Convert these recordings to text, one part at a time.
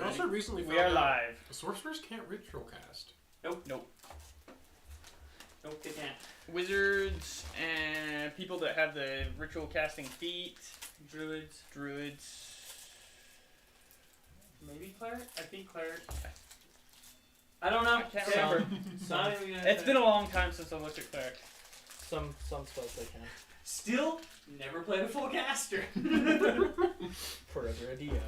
I also recently found we are out live. the sorcerers can't ritual cast. Nope, they can't. Wizards and people that have the ritual casting feat. Druids. Maybe cleric? I think cleric. I don't know. I can't remember. It's been a long time since I looked at cleric. Some spells they can. Still, never played a full caster. Forever a DM.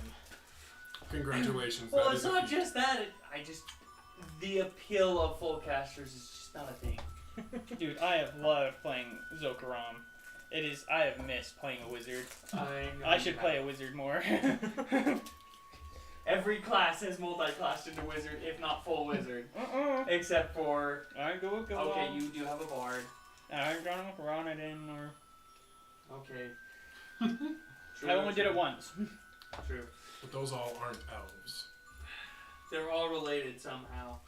Congratulations. Well, it's not just that. The appeal of full casters is just not a thing. Dude, I have loved playing Zokaram. I have missed playing a wizard. I should play a wizard more. Every class has multi-classed into wizard, if not full wizard. Except for... Okay, you do have a bard. I'm going with Ronadin or... Okay. I only did it once. True. But those all aren't elves. They're all related somehow.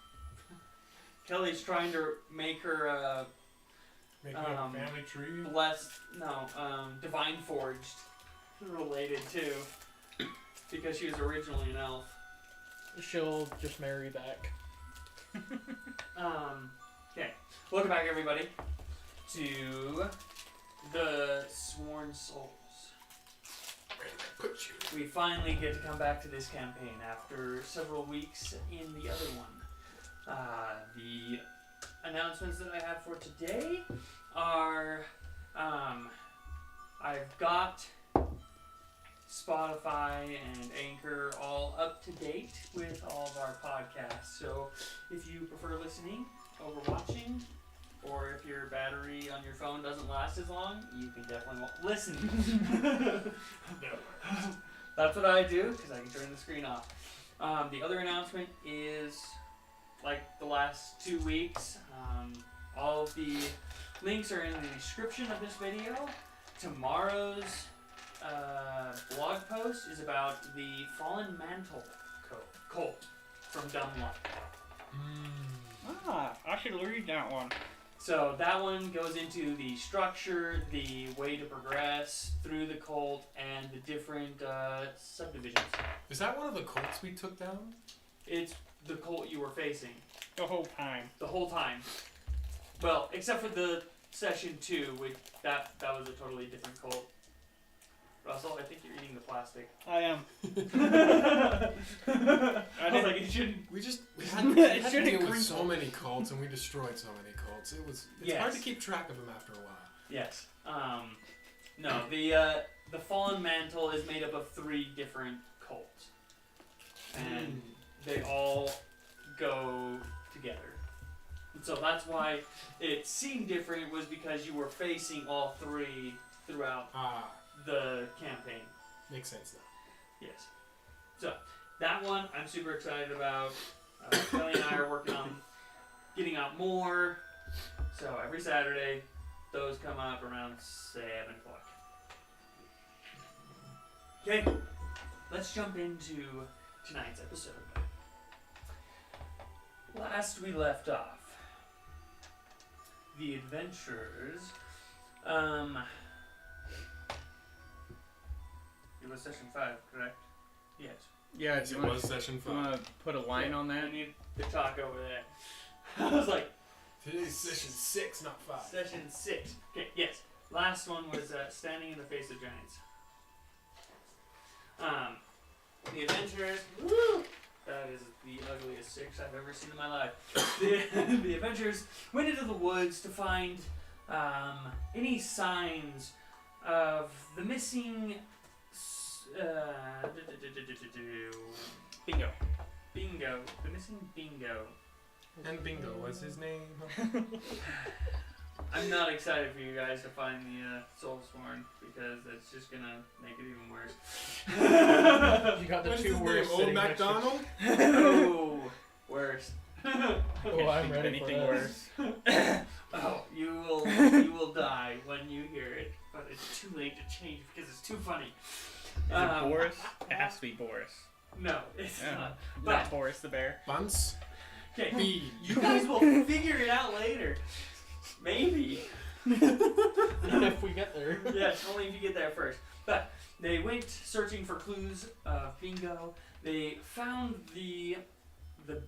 Kelly's trying to make her Making a family tree. divine forged related too, because she was originally an elf. She'll just marry back. Okay, welcome back everybody to the Sworn Souls. Where did I put you? We finally get to come back to this campaign after several weeks in the other one. The announcements that I have for today are I've got Spotify and Anchor all up to date with all of our podcasts. So if you prefer listening over watching, or if your battery on your phone doesn't last as long, you can definitely listen. That's what I do, because I can turn the screen off. The other announcement is, like the last 2 weeks, all of the links are in the description of this video. Tomorrow's blog post is about the Fallen Mantle cult from Dumluck. I should read that one. So that one goes into the structure, the way to progress through the cult, and the different subdivisions. Is that one of the cults we took down? It's the cult you were facing. The whole time. The whole time. Well, except for the session 2, which that was a totally different cult. Russell, I think you're eating the plastic. I am. I was like, it shouldn't. We had to deal with crinkle. so many cults, and we destroyed so many cults. It's hard to keep track of them after a while. Yes. No, the Fallen Mantle is made up of 3 different cults, and they all go together. And so that's why it seemed different, was because you were facing all 3 throughout the campaign. Makes sense now. Yes. So that one I'm super excited about. Kelly and I are working on getting out more. So every Saturday, those come up around 7 o'clock. Okay, let's jump into tonight's episode. Last we left off, the adventurers. It was session 5, correct? Yes. Yeah, It was session 5. You want to put a line on that? I need to talk over there. I was like, Today's session 6, not 5. session 6. Okay, yes. Last one was standing in the face of giants. The adventurers. Woo! That is the ugliest 6 I've ever seen in my life. The adventurers went into the woods to find any signs of the missing. Bingo. The missing Bingo. And Bingo was his name. I'm not excited for you guys to find the Soulsworn, because that's just gonna make it even worse. You got the What's 2 his worst. name? Old MacDonald? Oh, worse. Oh, I'm ready anything for worse. Oh, you will die when you hear it, but it's too late to change because it's too funny. Is it Boris? It has to be Boris. No, it's not. Not But Boris the bear. Bunce? okay, Bean. you guys will figure it out later. Maybe. If we get there. Yes, only if you get there first. But they went searching for clues of Bingo. They found the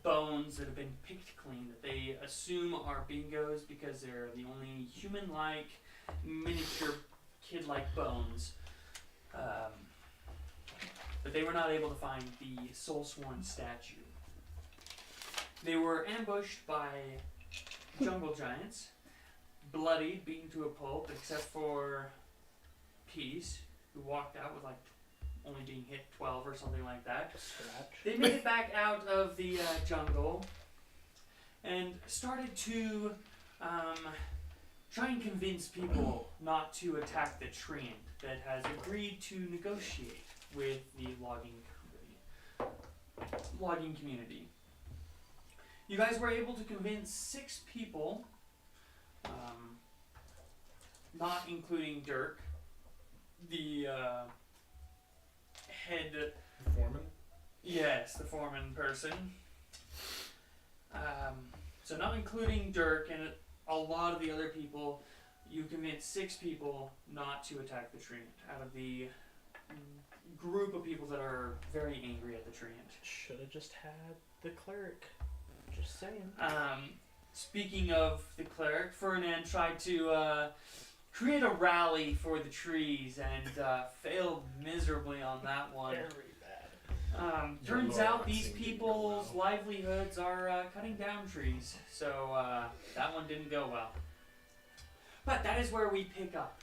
bones that have been picked clean that they assume are bingos because they're the only human-like, miniature, kid-like bones. But they were not able to find the soul-sworn statue. They were ambushed by jungle giants, bloodied, beaten to a pulp, except for Peace, who walked out with like only being hit 12 or something like that. They made it back out of the jungle and started to try and convince people not to attack the treant that has agreed to negotiate with the logging community. You guys were able to convince 6 people, not including Dirk, the head... The foreman? Yes, the foreman person. So not including Dirk and a lot of the other people, you convinced 6 people not to attack the treant out of the group of people that are very angry at the treant. Should have just had the cleric. Just saying. Speaking of the cleric, Ferdinand tried to create a rally for the trees and failed miserably on that one. Very bad. Turns out these people's livelihoods are cutting down trees, so that one didn't go well. But that is where we pick up.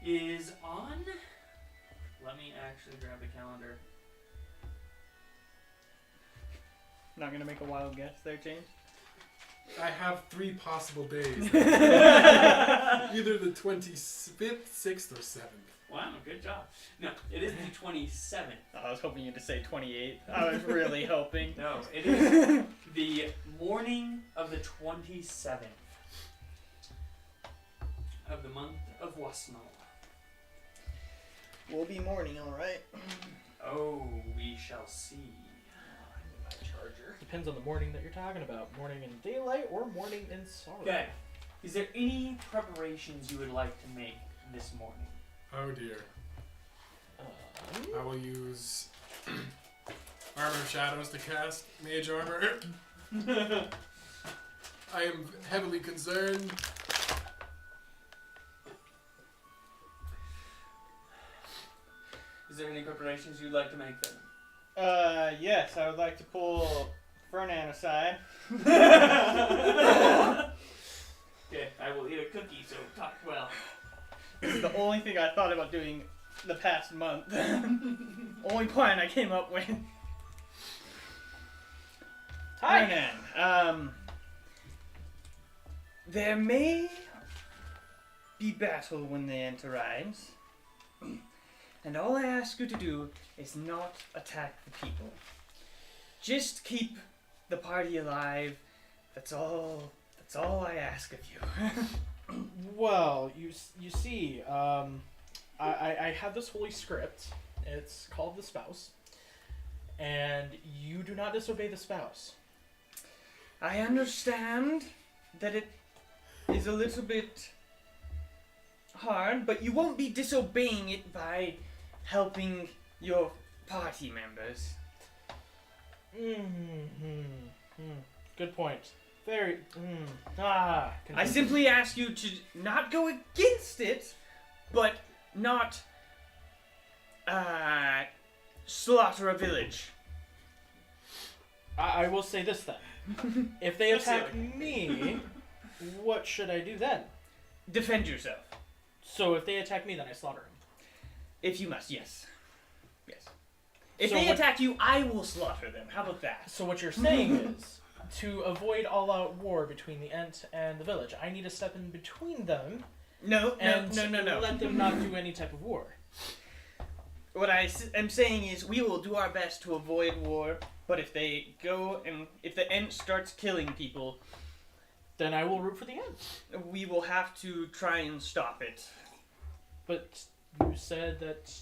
Is on... Let me actually grab the calendar. Not gonna make a wild guess there, James? I have 3 possible days. Either the 25th, 6th, or 7th. Wow, good job. No, it is the 27th. I was hoping you to say 28. I was really hoping. No, it is the morning of the 27th of the month of Wasnal. Will be morning, alright. Oh, we shall see. Charger. Depends on the morning that you're talking about. Morning in daylight or morning in sorrow. Okay. Is there any preparations you would like to make this morning? Oh dear. I will use Armor of Shadows to cast Mage Armor. I am heavily concerned. Is there any preparations you'd like to make then? Yes, I would like to pull Fernan aside. Okay, I will eat a cookie, so talk well. This is the only thing I thought about doing the past month. Only plan I came up with. Hi. Fernan, there may be battle when the end arrives. And all I ask you to do is not attack the people. Just keep the party alive. That's all I ask of you. Well, you see, I have this holy script. It's called the Spouse. And you do not disobey the Spouse. I understand that it is a little bit hard, but you won't be disobeying it by helping your party members. Good point. Very. I simply ask you to not go against it, but not slaughter a village. I will say this then. If they attack me, what should I do then? Defend yourself. So if they attack me, then I slaughter them. If you must, yes. Yes. If So they what- attack you, I will slaughter them. How about that? So what you're saying is, to avoid all-out war between the Ent and the village, I need to step in between them No. and let them not do any type of war. What I am saying is we will do our best to avoid war, but if they go and if the Ent starts killing people, Then I will root for the Ent. we will have to try and stop it. But you said that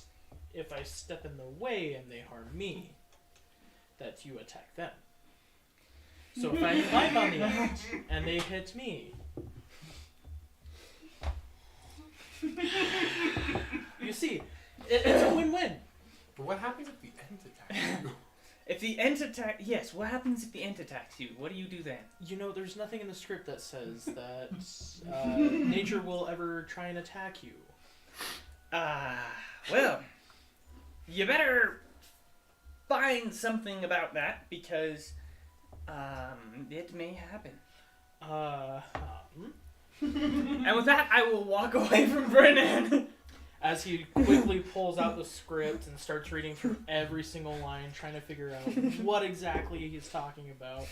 if I step in the way and they harm me, that you attack them. So if I climb on the Ent and they hit me, you see, it's a win-win. But what happens if the ent attacks you? If the ent attack, yes. What happens if the ent attacks you? What do you do then? You know, there's nothing in the script that says that nature will ever try and attack you. Well, you better find something about that because it may happen. And with that, I will walk away from Brennan. As he quickly pulls out the script and starts reading through every single line, trying to figure out what exactly he's talking about.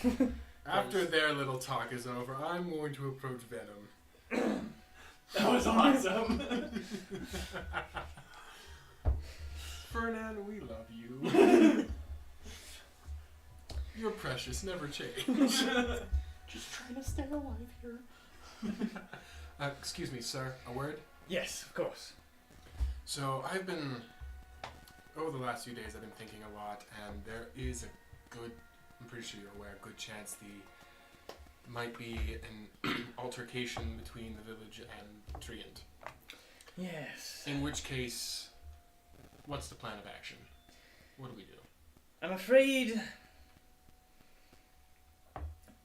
After their little talk is over, I'm going to approach Venom. That was awesome. Fernand, we love you. You're precious, never change. Just trying to stay alive here. Excuse me, sir. A word? Yes, of course. So I've been, over the last few days, I've been thinking a lot, and there is a good, I'm pretty sure you're aware, a good chance might be an altercation between the village and Treant. Yes. In which case, what's the plan of action? What do we do? I'm afraid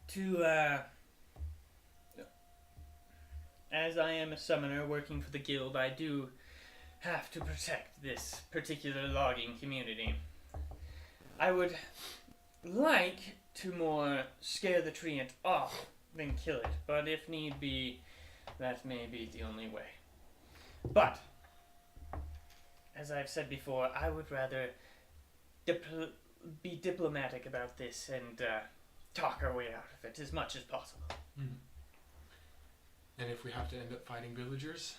to, as I am a summoner working for the guild, I do have to protect this particular logging community. I would like to more scare the treant off than kill it, but if need be, that may be the only way. But, as I've said before, I would rather be diplomatic about this and talk our way out of it as much as possible. Mm-hmm. And if we have to end up fighting villagers?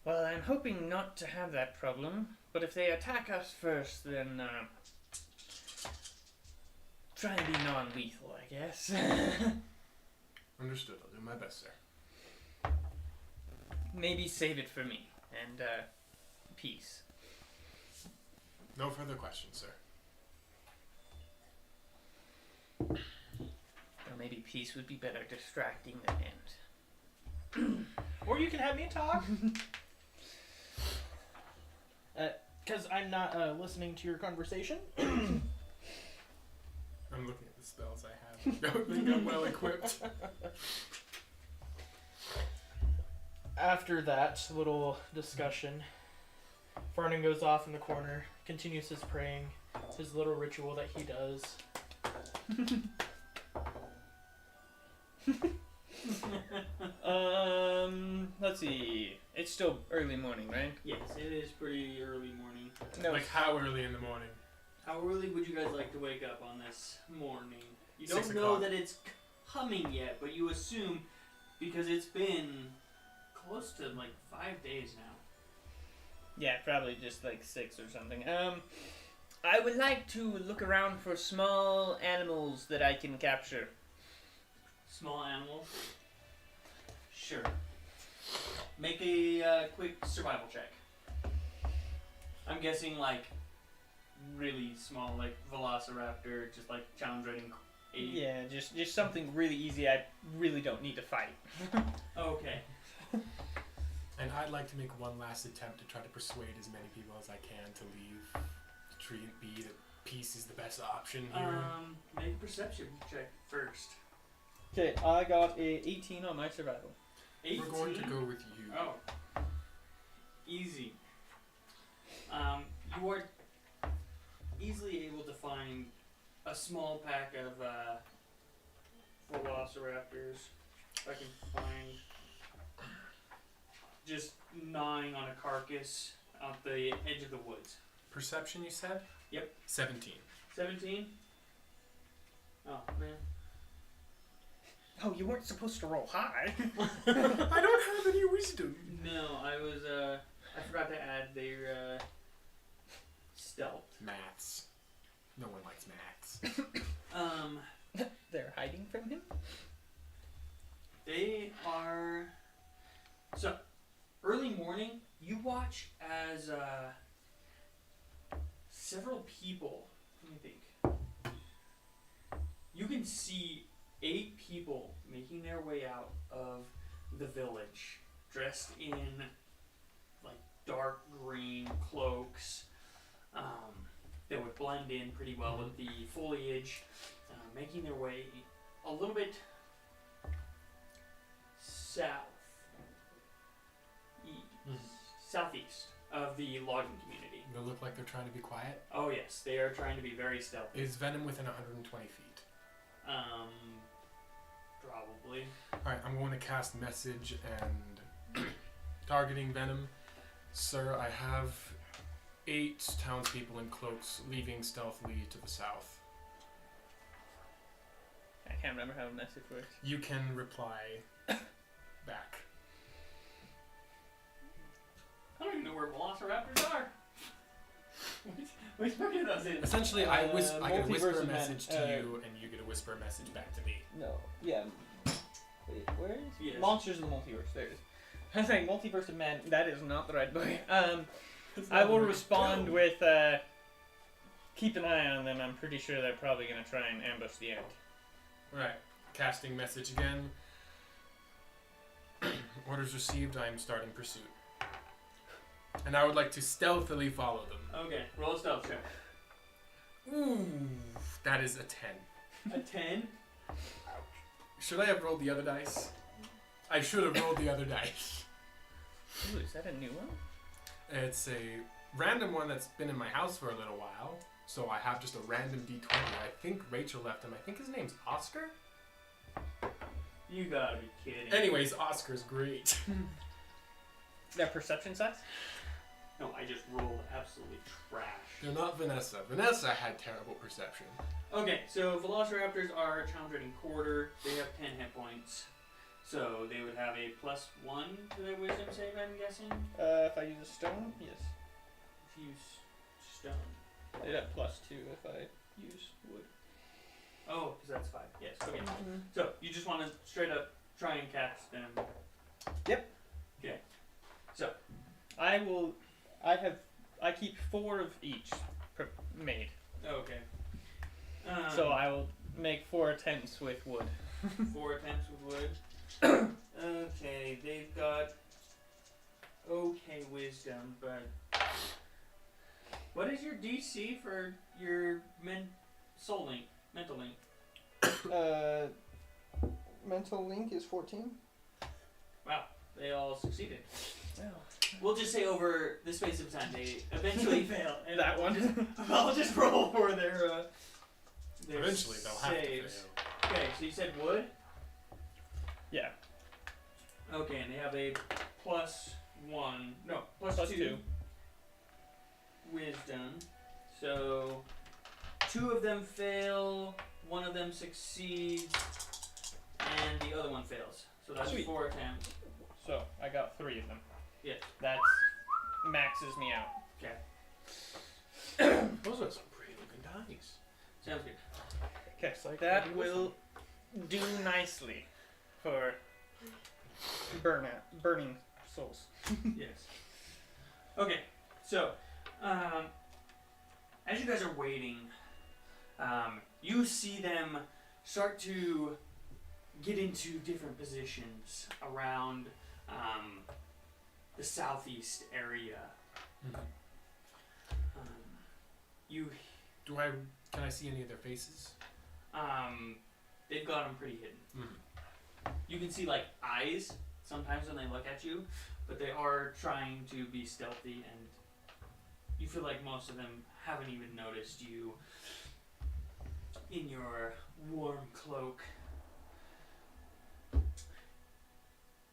Well, I'm hoping not to have that problem, but if they attack us first, then try and be non-lethal, I guess. Understood. I'll do my best, sir. Maybe save it for me, and peace. No further questions, sir. Or maybe peace would be better distracting than end. Or you can have me talk. Because I'm not listening to your conversation. I'm looking at the spells I have. Don't think I'm well equipped. After that little discussion, Farnan goes off in the corner, continues his praying, his little ritual that he does. Let's see. It's still early morning, right? Yes, it is pretty early morning. No. Like how early in the morning? How early would you guys like to wake up on this morning? You 6 don't know o'clock. that it's coming yet, but you assume because it's been close to like 5 days now. Yeah, probably just like 6 or something. I would like to look around for small animals that I can capture. Small animals? Sure. Make a quick survival check. I'm guessing like really small, like velociraptor, just like challenge rating 8. Yeah, just something really easy. I really don't need to fight. Okay. And I'd like to make one last attempt to try to persuade as many people as I can to leave the tree and be that peace is the best option here. Make a perception check first. Okay, I got a 18 on my survival. 18? We're going to go with you. Oh. Easy. You are easily able to find a small pack of velociraptors. If I can find just gnawing on a carcass at the edge of the woods. Perception, you said? Yep. 17. 17? Oh, man. Oh, you weren't supposed to roll high. I don't have any wisdom. No, I forgot to add their stealth. Maths. No one likes maths. They're hiding from him? They are... So, early morning, you watch as several people, let me think. You can see 8 people making their way out of the village, dressed in like dark green cloaks. that would blend in pretty well with the foliage, making their way a little bit southeast of the logging community. They look like they're trying to be quiet. Oh yes, they are trying to be very stealthy. Is Venom within 120 feet? Probably. Alright, I'm going to cast Message and targeting Venom. Sir, I have 8 townspeople in cloaks leaving stealthily to the south. I can't remember how the message works. You can reply back. I don't even know where velociraptors are. Which book are those in? Essentially, I get a whisper Multiverse a of message Man- to you, and you get a whisper a message back to me. No. Yeah. Wait, where is Yes. Monsters of the Multiverse? There it is. I was like, Multiverse of Man. That is not the right book. It's I not will very respond good. with, keep an eye on them. I'm pretty sure they're probably going to try and ambush the end. Right. Casting message again. Orders received, I am starting pursuit. And I would like to stealthily follow them. Okay, roll a stealth check. Ooh, that is a 10. A 10? Should I have rolled the other dice? I should have rolled the other dice. Ooh, is that a new one? It's a random one that's been in my house for a little while. So I have just a random d20. I think Rachel left him. I think his name's Oscar? You gotta be kidding. Anyways, Oscar's great. Their perception sucks? No, I just rolled absolutely trash. They're not Vanessa. Vanessa had terrible perception. Okay, so velociraptors are a challenge rating quarter. They have 10 hit points. So they would have a +1 to their wisdom save, I'm guessing. If I use a stone, yes. If you use stone. They'd have +2 if I use wood. Oh, because that's 5. Yes, okay. So you just want to straight up try and cast them. Yep. Okay. So I keep 4 of each made. okay. So I will make 4 attempts with wood. 4 attempts with wood. Okay, they've got okay wisdom, but what is your DC for your mental link? Mental link is 14. Wow, they all succeeded. Well, We'll just say over the space of time they eventually fail. And that one. I'll just roll for their Eventually they'll have to saves. fail. Okay, so you said wood? Yeah. Okay, and they have a +1. No, Plus +2 2. wisdom. So 2 of them fail, 1 of them succeeds, and the other one fails. So that's Sweet. 4 attempts. So I got 3 of them. Yeah. That maxes me out. Okay. Those are some pretty looking dice. Sounds good. Okay, It's like that working with will do nicely for burning souls. Yes. Okay, so as you guys are waiting, you see them start to get into different positions around the southeast area. Mm-hmm. You, Can I see any of their faces? they've got them pretty hidden. Mm-hmm. You can see like eyes sometimes when they look at you, but they are trying to be stealthy, and you feel like most of them haven't even noticed you in your warm cloak.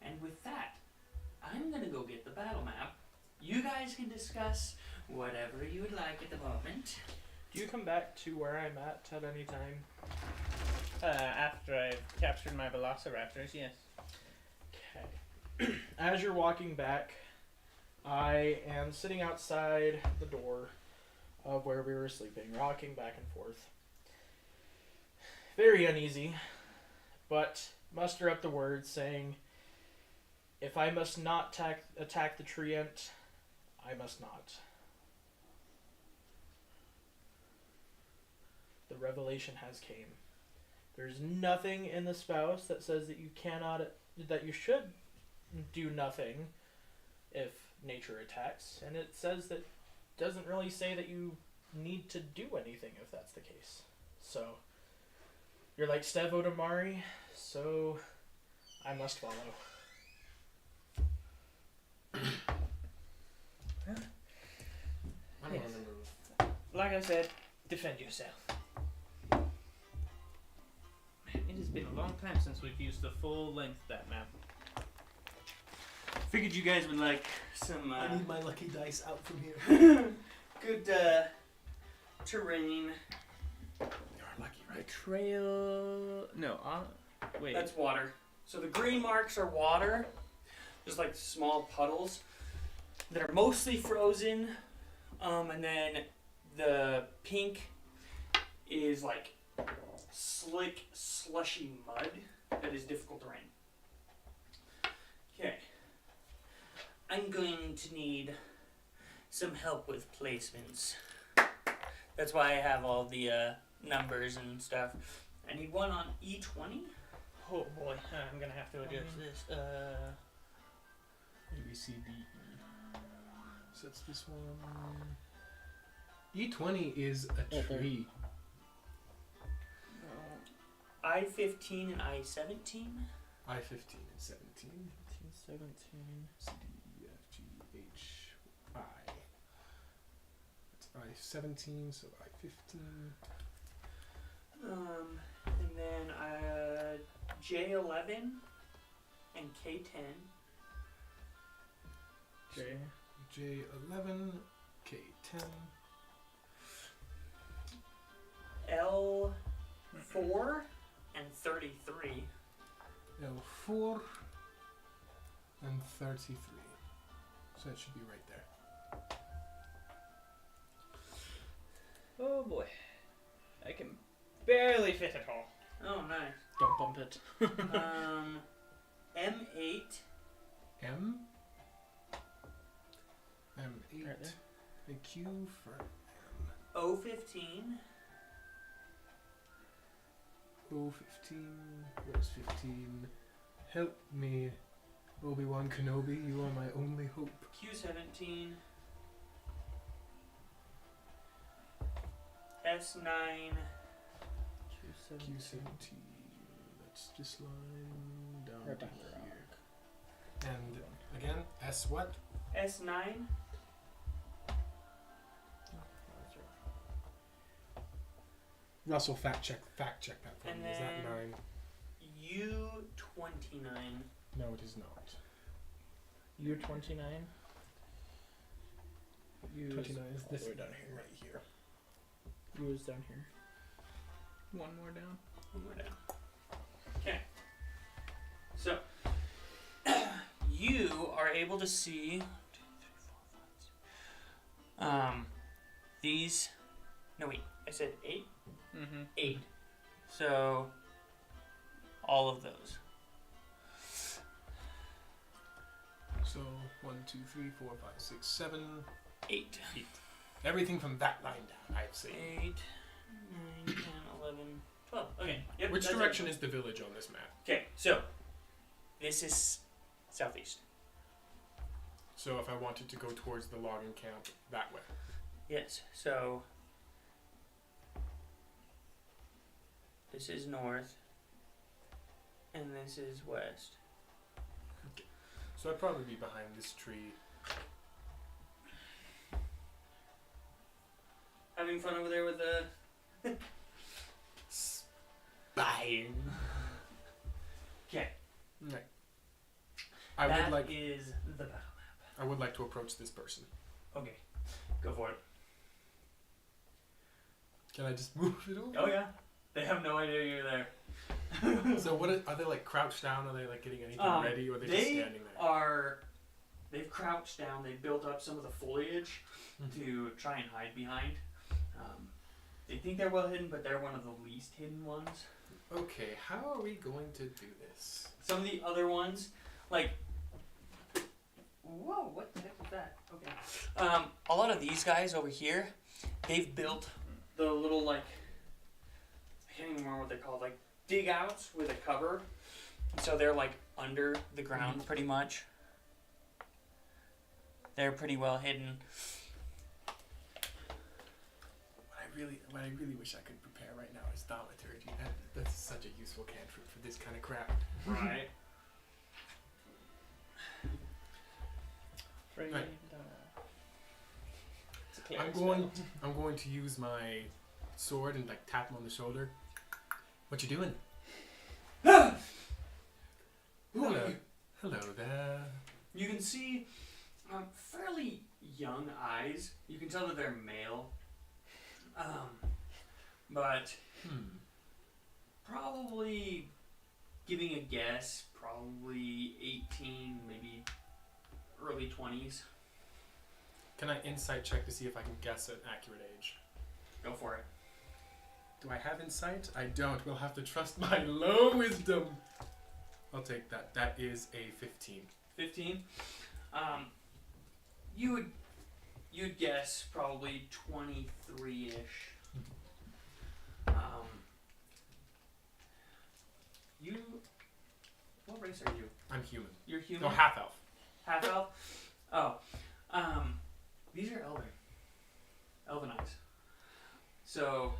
And with that, I'm gonna go get the battle map. You guys can discuss whatever you would like at the moment. Do you come back to where I'm at any time? After I've captured my velociraptors, yes. Okay. As you're walking back, I am sitting outside the door of where we were sleeping, rocking back and forth. Very uneasy, but muster up the words saying, if I must not attack the treant, I must not. The revelation has came. There's nothing in the spouse that says that you should do nothing if nature attacks, and it says that doesn't really say that you need to do anything if that's the case. So, you're like Stevo to Mari, so I must follow. I don't Yes. remember. Like I said, defend yourself. Man, it has been a long time since we've used the full length of that map. Figured you guys would like some I need my lucky dice out from here. good terrain. You are lucky, The right? trail. No, wait. That's water. So the green marks are water, just like small puddles that are mostly frozen, and then the pink is like slick, slushy mud that is difficult to rain. Okay. I'm going to need some help with placements. That's why I have all the numbers and stuff. I need one on E20. Oh boy, I'm gonna have to adjust this. A, B, C, D, E. So that's this one. E20 is a Right there. tree. I-15 and I-17. I-15 and 17. 17. C, D, E, F, G, H, I. That's I-17, so I-15. And then J11 and K10. Okay. J11, K10. L4 and 33. L4 and 33. So that should be right there. Oh boy, I can barely fit it all. Oh, nice. Don't bump it. M8. M. M8. Right there. A Q for M. O15. O15. Where's 15? Help me, Obi-Wan Kenobi. You are my only hope. Q17. S9. Q17. That's this line down Right to behind the here. And again, S what? S9. Russell, fact check that for And me. Is that then- 9? U29. No, it is not. You're 29. 29 is all this the way down line here. right here. You was down here. One more down. One more down. Okay. So, you are able to see 1, 2, 3, 4, 5, 6. These. No, wait. I said 8? Mm-hmm. 8. So, all of those. So 1, 2, 3, 4, 5, 6, 7, 8. 8. Everything from that line down, I'd say. 8, 9, 10, 11, 12. Okay. Yep, Which that's direction it. is the village on this map? Okay, so this is southeast. So if I wanted to go towards the logging camp, that way. Yes, so this is north and this is west. So I'd probably be behind this tree. Having fun over there with the Spying. Okay. Right. I That would like is the battle map. I would like to approach this person. Okay. Go for it. Can I just move it over? Oh yeah. They have no idea you're there. So what are they like crouched down? Are they like getting anything ready, or are they just They standing there? they've crouched down, they built up some of the foliage to try and hide behind. They think they're well hidden, but they're one of the least hidden ones. Okay, how are we going to do this? Some of the other ones, like, whoa, what the heck was that? Okay. A lot of these guys over here, they've built the little, like, I can't even remember what they're called, like dig outs with a cover. So they're like under the ground pretty much. They're pretty well hidden. what I really wish I could prepare right now is thaumaturgy. That's such a useful cantrip for this kind of crap. Right. Right. It's a cleric I'm going to use my sword and like tap him on the shoulder. What you doing? Hello. Hello there. You can see fairly young eyes. You can tell that they're male. But probably, giving a guess, probably 18, maybe early 20s. Can I insight check to see if I can guess an accurate age? Go for it. Do I have insight? I don't. We'll have to trust my low wisdom. I'll take that. That is a 15. 15. You'd guess probably 23-ish. What race are you? I'm human. You're human? No, half elf. Half elf? Oh. These are elven eyes. So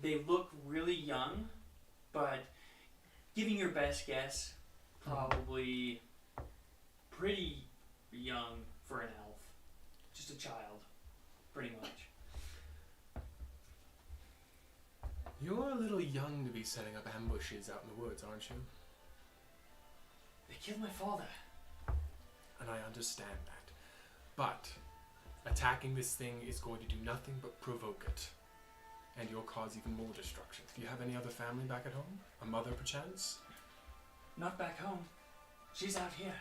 they look really young, but giving your best guess, probably pretty young for an elf. Just a child, pretty much. You're a little young to be setting up ambushes out in the woods, aren't you? They killed my father. And I understand that. But attacking this thing is going to do nothing but provoke it. And you'll cause even more destruction. Do you have any other family back at home? A mother, perchance? Not back home. She's out here.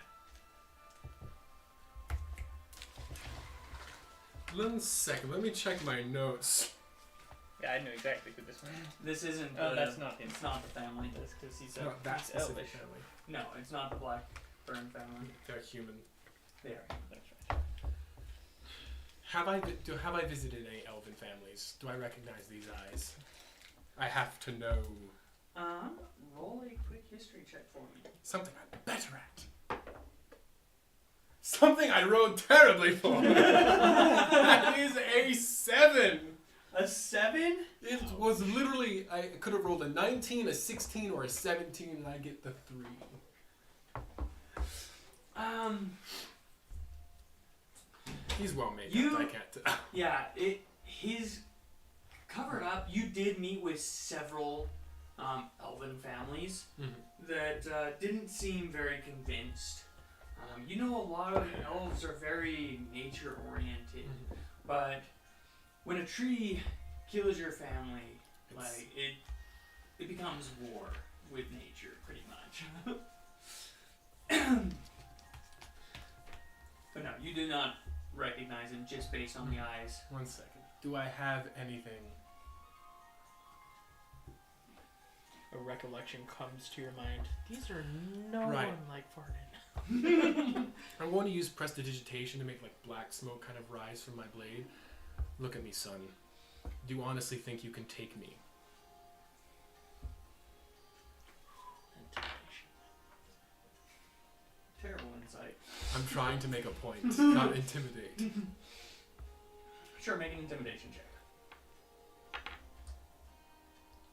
One second, let me check my notes. Yeah, I know exactly who this one is. This isn't. Oh, that's not him. It's not the family. That's because he's Not that he's specific elvish. family. No, it's not the Blackburn family. They're human. They are. That's right. Have I visited any elven families? Do I recognize these eyes? I have to know Roll a quick history check for me. something I'm better at. Something I rolled terribly for. That is a 7. A 7? It was literally, I could have rolled a 19, a 16, or a 17, and I get the 3. He's well made. I can't. Yeah, he's covered up. You did meet with several elven families that didn't seem very convinced. You know, a lot of elves are very nature oriented, but when a tree kills your family, it becomes war with nature, pretty much. But no, you do not recognize him just based on the eyes. 1 second. Do I have anything? A recollection comes to your mind. These are no Right. one like Varden. I'm going to use prestidigitation to make like black smoke kind of rise from my blade. Look at me, son. Do you honestly think you can take me? Intimidation. Terrible insight. I'm trying to make a point, not intimidate. Sure, make an intimidation check.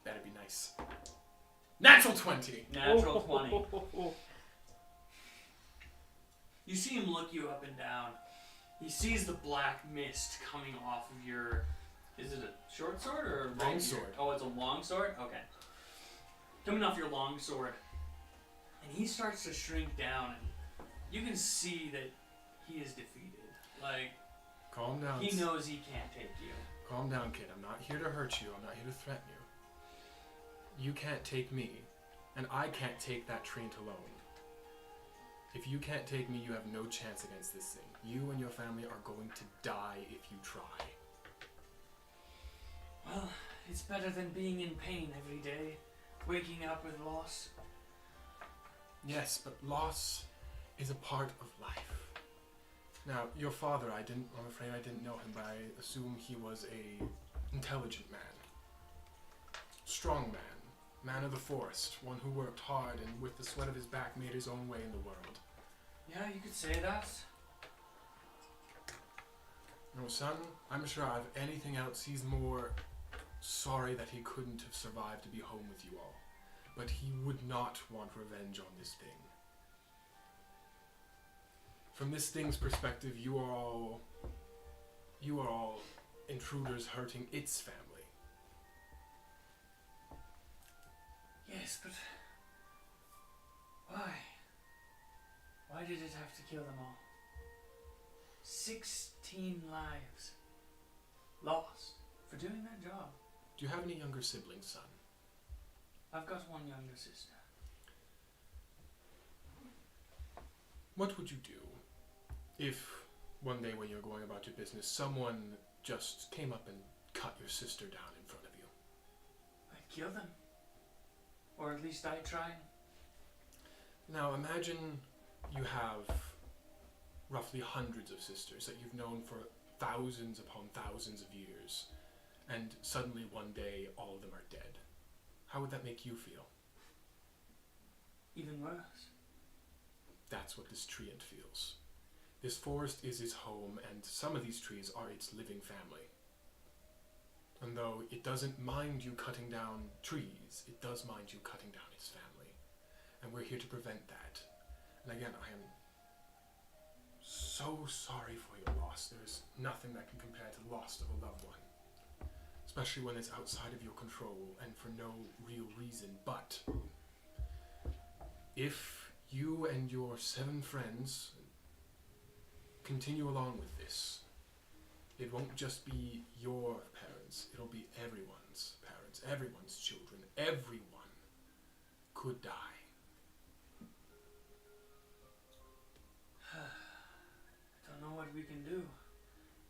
That'd be nice. Natural 20! Natural 20. You see him look you up and down. He sees the black mist coming off of your... Is it a short sword or a Long rapier? sword. Oh, it's a long sword? Okay. Coming off your long sword. And he starts to shrink down, and you can see that he is defeated. Like, Calm down. he knows he can't take you. Calm down, kid. I'm not here to hurt you. I'm not here to threaten you. You can't take me, and I can't take that treant alone. If you can't take me, you have no chance against this thing. You and your family are going to die if you try. Well, it's better than being in pain every day, waking up with loss. Yes, but loss is a part of life. Now, your father, I'm afraid I didn't know him, but I assume he was a intelligent man. Strong man. Man of the forest. One who worked hard and with the sweat of his back made his own way in the world. Yeah, you could say that. No, son, I'm sure out of anything else, he's more sorry that he couldn't have survived to be home with you all, but he would not want revenge on this thing. From this thing's perspective, you are all intruders hurting its family. Yes, but why? Why did it have to kill them all? 16 lives lost for doing that job. Do you have any younger siblings, son? I've got one younger sister. What would you do if one day when you're going about your business, someone just came up and cut your sister down in front of you? I'd kill them. Or at least I'd try. Now imagine you have roughly hundreds of sisters that you've known for thousands upon thousands of years, and suddenly one day all of them are dead. How would that make you feel? Even worse. That's what this treant feels. This forest is its home, and some of these trees are its living family. And though it doesn't mind you cutting down trees, it does mind you cutting down its family. And we're here to prevent that. And again, I am so sorry for your loss. There's nothing that can compare to the loss of a loved one. Especially when it's outside of your control and for no real reason. But if you and your 7 friends continue along with this, it won't just be your parents, it'll be everyone's parents, everyone's children, everyone could die. I don't know what we can do.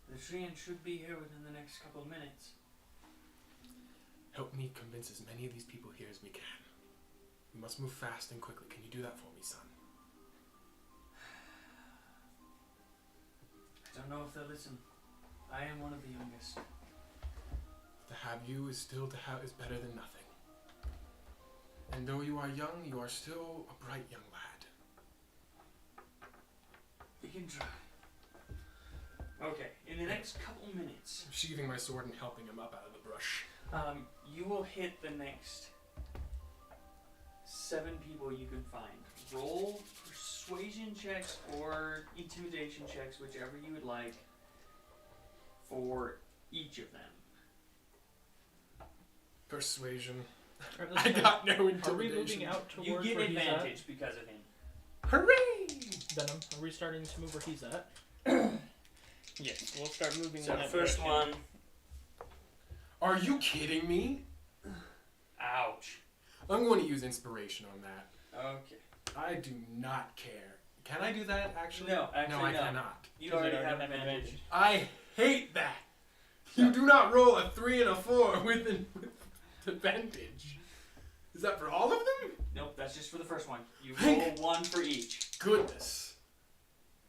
The treant should be here within the next couple of minutes. Help me convince as many of these people here as we can. We must move fast and quickly. Can you do that for me, son? I don't know if they'll listen. I am one of the youngest. To have you is better than nothing. And though you are young, you are still a bright young lad. We can try. Okay, in the next couple minutes, I'm sheathing my sword and helping him up out of the brush. you will hit the next 7 people you can find. Roll persuasion checks or intimidation checks, whichever you would like, for each of them. Persuasion. Alright, I let's got no Are we intimidation. moving out towards You get where he's advantage because of him. Hooray! at? Venom, are we starting to move where he's at? Yes, we'll start moving. So in the that first direction. one. Are you kidding me? Ouch. I'm going to use inspiration on that. Okay. I do not care. Can I do that, actually? No, actually no. I no. cannot. You 'Cause already you have advantage. I hate that. You do not roll a 3 and a 4 with advantage. Is that for all of them? Nope, that's just for the first one. You Thank- roll 1 for each. Goodness.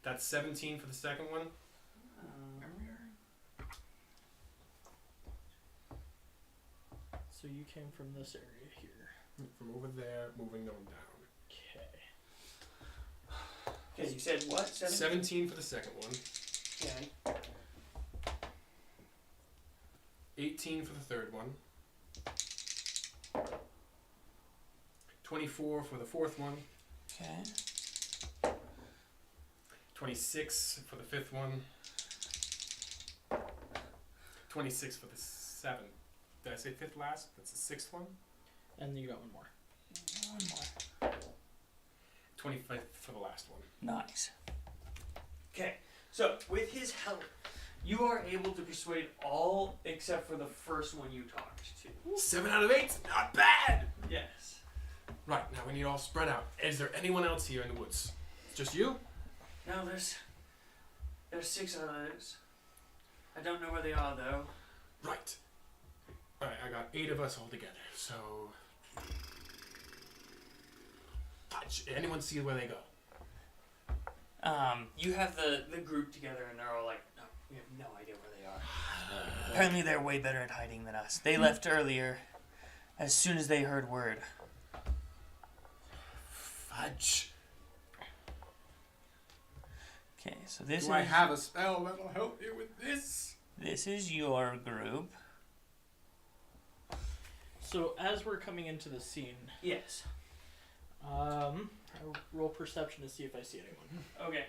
That's 17 for the second one. So you came from this area here. From over there, moving on down. Okay. Okay, you said what? 17 for the second one. Okay. 18 for the third one. 24 for the fourth one. Okay. 26 for the fifth one. 26 for the seventh. Did I say fifth last? That's the sixth one. And then you got one more. One more. 25th for the last one. Nice. Okay, so with his help, you are able to persuade all except for the first one you talked to. 7 out of 8's not bad! Yes. Right, now we need all spread out. Is there anyone else here in the woods? It's just you? No, there's 6 others. I don't know where they are though. Right. Alright, I got 8 of us all together, so... Anyone see where they go? You have the group together and they're all like, no, we have no idea where they are. Apparently they're way better at hiding than us. They left earlier as soon as they heard word. Fudge. Okay, so this Do I have a spell that'll help you with this? This is your group. So as we're coming into the scene, Yes. I'll roll perception to see if I see anyone. Okay.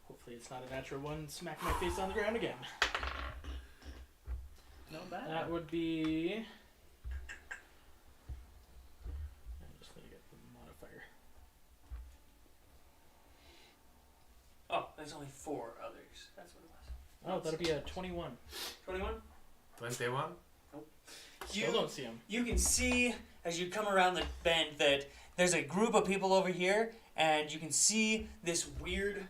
Hopefully it's not a natural one. Smack my face on the ground again. Not bad. That would be. I just need to get the modifier. Oh, there's only 4 others. That's what it was. Oh, that'd be a 21. 21? Wednesday one? Still don't see him. You can see as you come around the bend that there's a group of people over here, and you can see this weird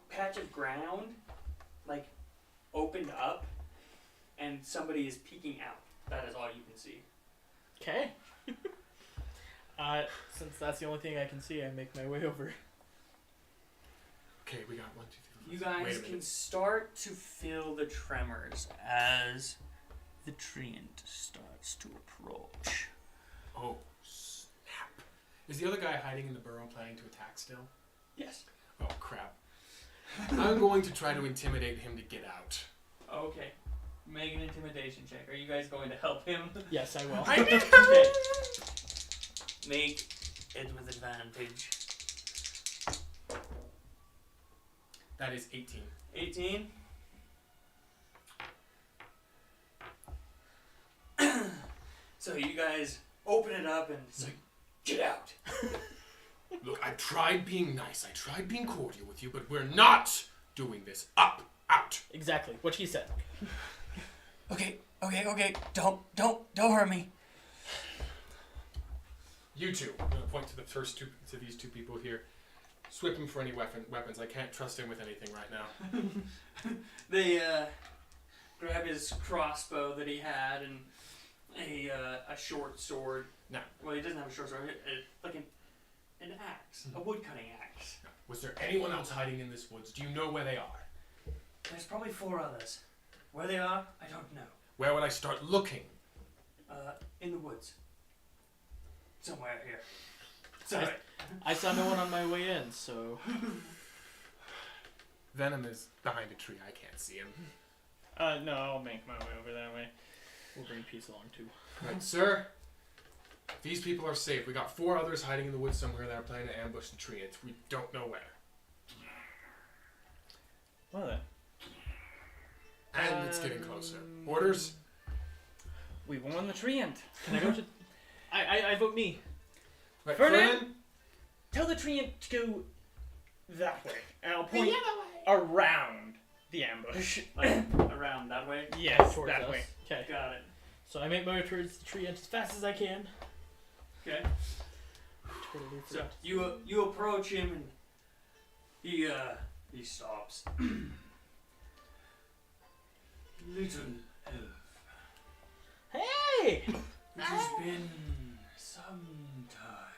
patch of ground, like, opened up, and somebody is peeking out. That is all you can see. Okay. Since that's the only thing I can see, I make my way over. Okay, we got 1, 2, 3, 4. You Wait a guys minute. can start to feel the tremors as the treant starts to approach. Oh, snap. Is the other guy hiding in the burrow planning to attack still? Yes. Oh, crap. I'm going to try to intimidate him to get out. Okay. Make an intimidation check. Are you guys going to help him? Yes, I will. Okay. Make it with advantage. That is 18. 18. So you guys open it up and it's like, get out. Look, I tried being nice. I tried being cordial with you, but we're not doing this. Up, out. Exactly what he said. Okay. Don't hurt me. You two. I'm going to point to the first two, to these 2 people here. Swip him for any weapons. I can't trust him with anything right now. They grab his crossbow that he had and a short sword. No. Well, he doesn't have a short sword. Like an axe, a wood cutting axe. Was there anyone else hiding in this woods? Do you know where they are? There's probably 4 others. Where they are, I don't know. Where would I start looking? In the woods. Somewhere here. Sorry. I saw no one on my way in, so. Venom is behind a tree. I can't see him. No, I'll make my way over that way. We'll bring peace along too. Right, sir. These people are safe. We got 4 others hiding in the woods somewhere that are planning to ambush the tree. We don't know where. Well then. And it's getting closer. Orders? We won the treant. Can I go to? I vote me. Right, Vernon? Tell the treant to go that way. And I'll point around the ambush. Like, around that way? Yes, Towards that us. way. Okay. Got it. So I make my way towards the tree as fast as I can. Okay. Totally So forgot. you approach him and he stops. Little elf, Hey! it has been some time.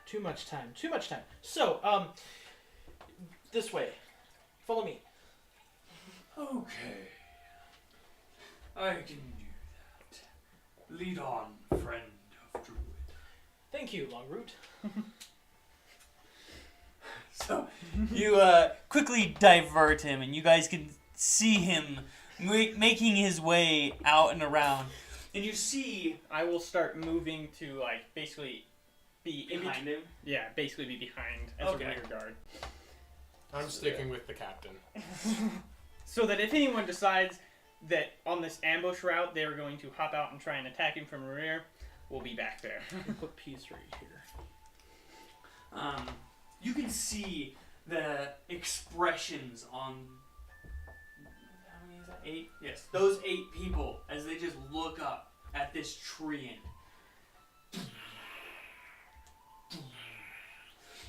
Too much time. Too much time. So, this way. Follow me. Okay. I can do that. Lead on, friend of Druid. Thank you, Longroot. So you quickly divert him, and you guys can see him making his way out and around. And you see I will start moving to, like, basically be behind him. Yeah, basically be behind as Okay. a rear guard. I'm sticking with the captain. So that if anyone decides that on this ambush route they were going to hop out and try and attack him from the rear, we'll be back there. Put peace right here. You can see the expressions on. How many is that? 8? Yes. Those 8 people as they just look up at this tree.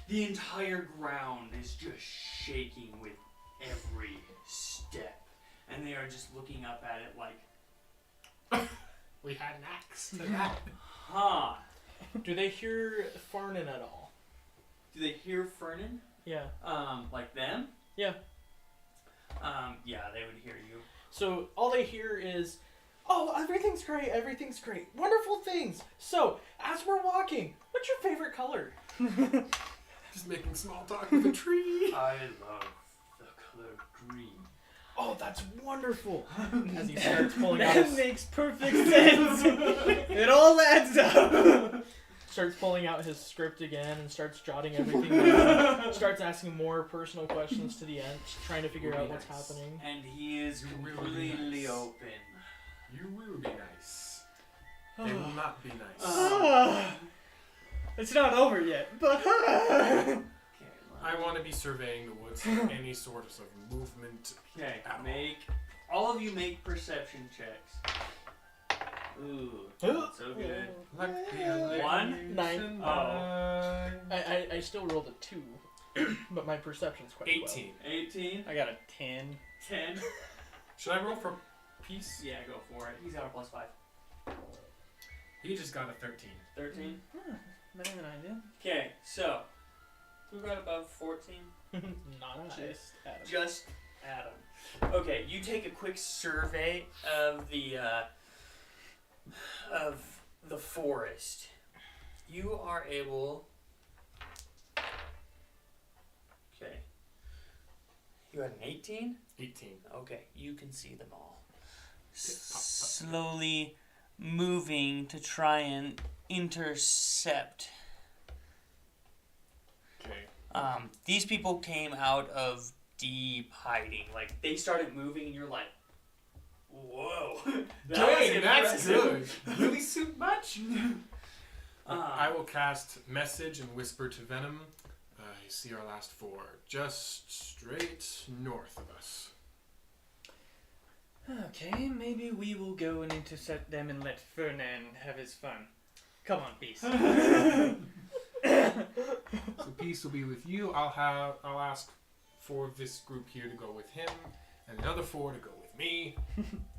The entire ground is just shaking with every step. And they are just looking up at it like, We had an axe. huh. Do they hear Farnan at all? Do they hear Fernan? Yeah. Like them? Yeah. Yeah, they would hear you. So all they hear is, "Oh, everything's great, everything's great, wonderful things." So as we're walking, what's your favorite color? Just making small talk with a tree. I love the color green. Oh, that's wonderful. As he starts pulling out That his, makes perfect sense. It all adds up. starts pulling out his script again and starts jotting everything down. Starts asking more personal questions to the end, trying to figure out what's Nice. happening. And he is You will be completely nice. open. You will be nice. They will not be nice. Ah, it's not over yet, but Okay, I want to be surveying the woods for any sort of movement. okay, Ow. all of you make perception checks. Ooh, not so good. Like the 1? 9. Oh. I still rolled a 2, but my perception's quite 18. 18, I got a 10. 10. Should I roll for peace? Yeah, go for it. He's got a +5. He just got a 13. 13. Better than I did. Okay, so who got above 14? well. Not Just Adam. Just Adam. Okay, you take a quick survey of the forest. You are able. Okay. You had an 18? 18. Okay, you can see them all. Slowly moving to try and intercept. Okay. These people came out of deep hiding. Like, they started moving and you're like, whoa. Dang, that's impressive. good. Really suit much? I Um, will cast message and whisper to Venom. I see our last 4. Just straight north of us. Okay, maybe we will go and intercept them and let Fernand have his fun. Come on, Beast. So peace will be with you. I'll ask 4 of this group here to go with him, and the other 4 to go with me.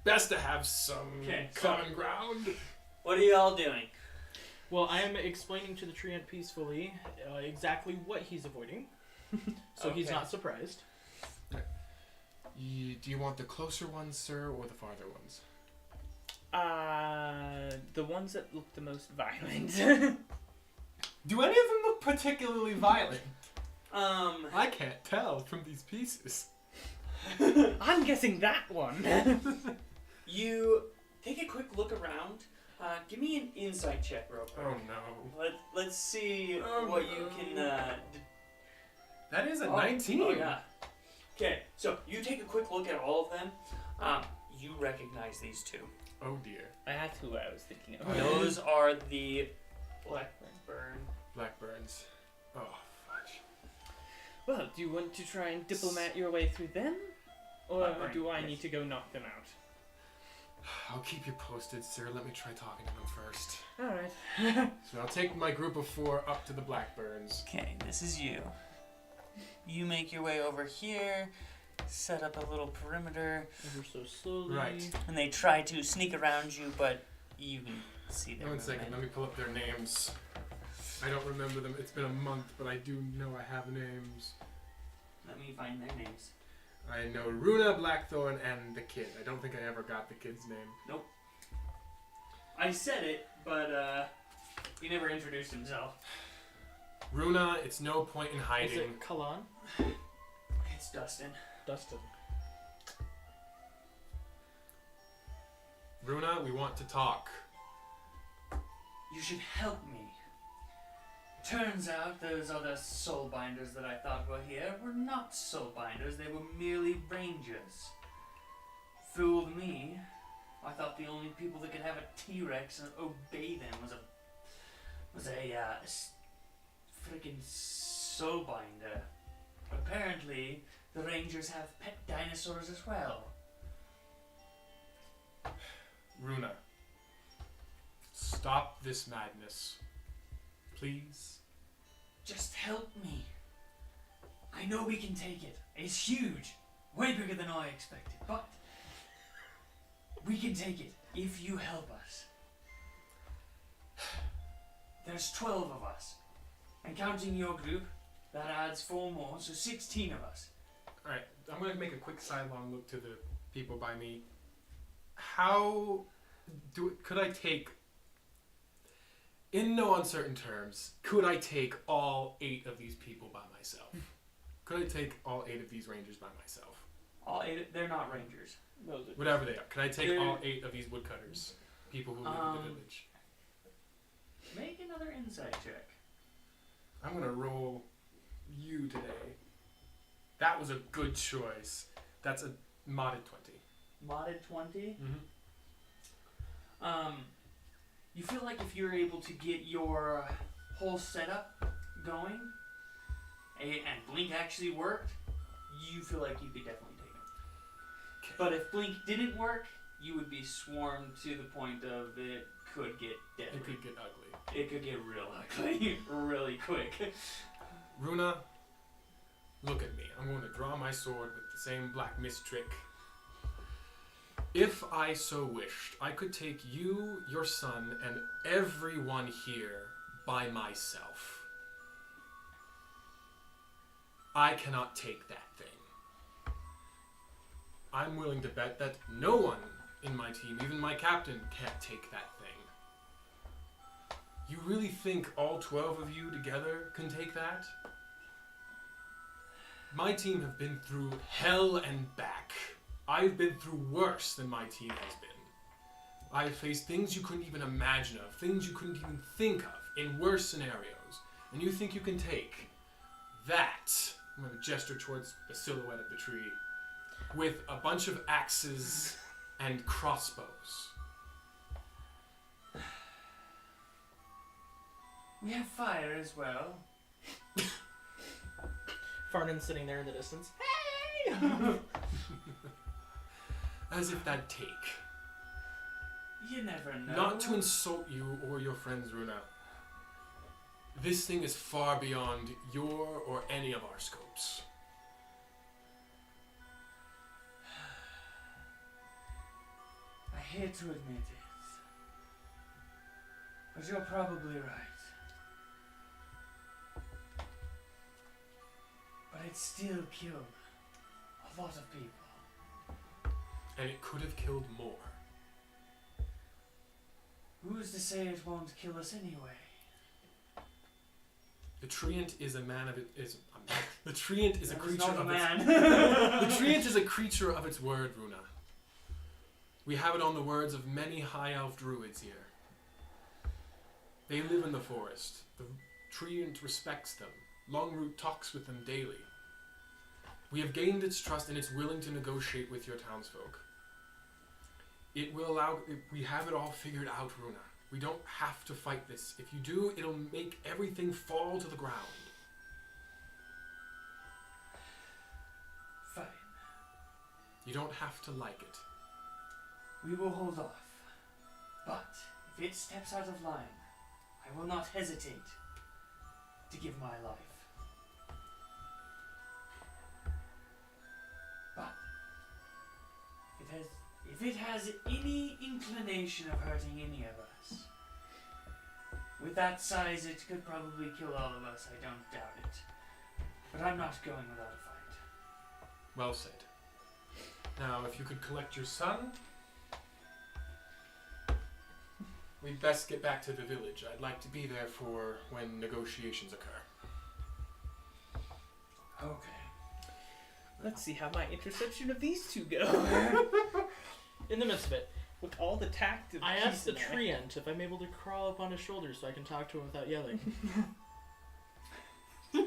Best to have some Okay, common ground. what are y'all doing? Well, I am explaining to the treant peacefully exactly what he's avoiding, so he's Okay. not surprised. Do you want the closer ones, sir, or the farther ones? The ones that look the most violent. Do any of them look particularly violent? Um, I can't tell from these pieces. I'm guessing that one. you take a quick look around. Give me an insight check, real quick. Oh no. Let's see Oh, what no. you can. That is a Oh, 19. Oh yeah. Okay, so you take a quick look at all of them. You recognize these 2. Oh dear. That's who I was thinking of. Those are the Blackburn. Blackburns. Oh, fudge. Well, do you want to try and diplomat your way through them? Or Blackburn, do I yes. need to go knock them out? I'll keep you posted, sir. Let me try talking to them first. Alright. So I'll take my group of 4 up to the Blackburns. Okay, this is you. You make your way over here, set up a little perimeter, Ever so slowly. Right. and they try to sneak around you, but you can see them. One second, let me pull up their names. I don't remember them. It's been a month, but I do know I have names. Let me find their names. I know Runa, Blackthorn, and the kid. I don't think I ever got the kid's name. I said it, but he never introduced himself. Runa, it's no point in Is hiding. it Kalan? It's Dustin. Dustin. Runa, we want to talk. You should help me. Turns out those other soulbinders that I thought were here were not soulbinders, they were merely rangers. Fooled me. I thought the only people that could have a T-Rex and obey them was a freaking soulbinder. Apparently, the rangers have pet dinosaurs as well. Runa, stop this madness. Please. Just help me. I know we can take it. It's huge. Way bigger than I expected. But we can take it if you help us. There's 12 of us. And counting your group, that adds 4 more, so 16 of us. Alright, I'm going to make a quick sidelong look to the people by me. How could I take, in no uncertain terms, could I take all 8 of these people by myself? Could I take all 8 of these rangers by myself? All 8, they're not rangers. Those are Whatever they are. Can I take They're- all 8 of these woodcutters? People who live in the village. Make another insight check. I'm gonna roll you today. That was a good choice. That's a modded 20. Modded 20. Mm-hmm. You feel like if you're able to get your whole setup going, and Blink actually worked, you feel like you could definitely take him. Okay. But if Blink didn't work, you would be swarmed to the point of it could get deadly. It could get ugly. It could get real ugly really quick. Runa, look at me. I'm going to draw my sword with the same black mist trick. If I so wished, I could take you, your son, and everyone here by myself. I cannot take that thing. I'm willing to bet that no one in my team, even my captain, can't take that thing. You really think all 12 of you together can take that? My team have been through hell and back. I've been through worse than my team has been. I've faced things you couldn't even imagine of, things you couldn't even think of, in worse scenarios. And you think you can take that, I'm going to gesture towards the silhouette of the tree, with a bunch of axes and crossbows. We have fire as well. Farnon's sitting there in the distance. As if that'd take. You never know. Not to insult you or your friends, Runa. This thing is far beyond your or any of our scopes. I hate to admit it, but you're probably right. But it still killed a lot of people. And it could have killed more. Who's to say it won't kill us anyway? The treant is a man of it. The treant is a That creature not a of man. its. The treant is a creature of its word, Runa. We have it on the words of many high elf druids here. They live in the forest. The treant respects them. Longroot talks with them daily. We have gained its trust and it's willing to negotiate with your townsfolk. It will allow. We have it all figured out, Runa. We don't have to fight this. If you do, it'll make everything fall to the ground. Fine. You don't have to like it. We will hold off. But if it steps out of line, I will not hesitate to give my life. But if it has any inclination of hurting any of us, with that size it could probably kill all of us, I don't doubt it. But I'm not going without a fight. Well said. Now, if you could collect your son, we'd best get back to the village. I'd like to be there for when negotiations occur. Okay. Let's see how my interception of these two go. In the midst of it, With all the tact of I peace asked the in there. treant if I'm able to crawl up on his shoulders so I can talk to him without yelling. You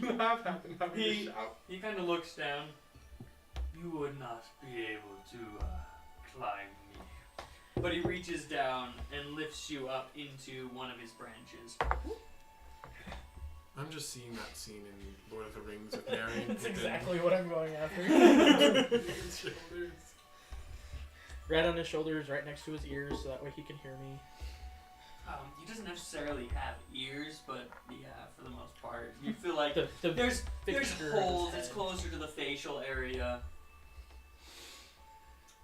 have happened having to shout. He kind of looks down. You would not be able to climb me. But he reaches down and lifts you up into one of his branches. I'm just seeing that scene in Lord of the Rings with Merry. That's exactly what I'm going after. Shoulders. Right on his shoulders, right next to his ears, so that way he can hear me. He doesn't necessarily have ears, but yeah, for the most part, you feel like The there's fixture of his holes. It's head. closer to the facial area.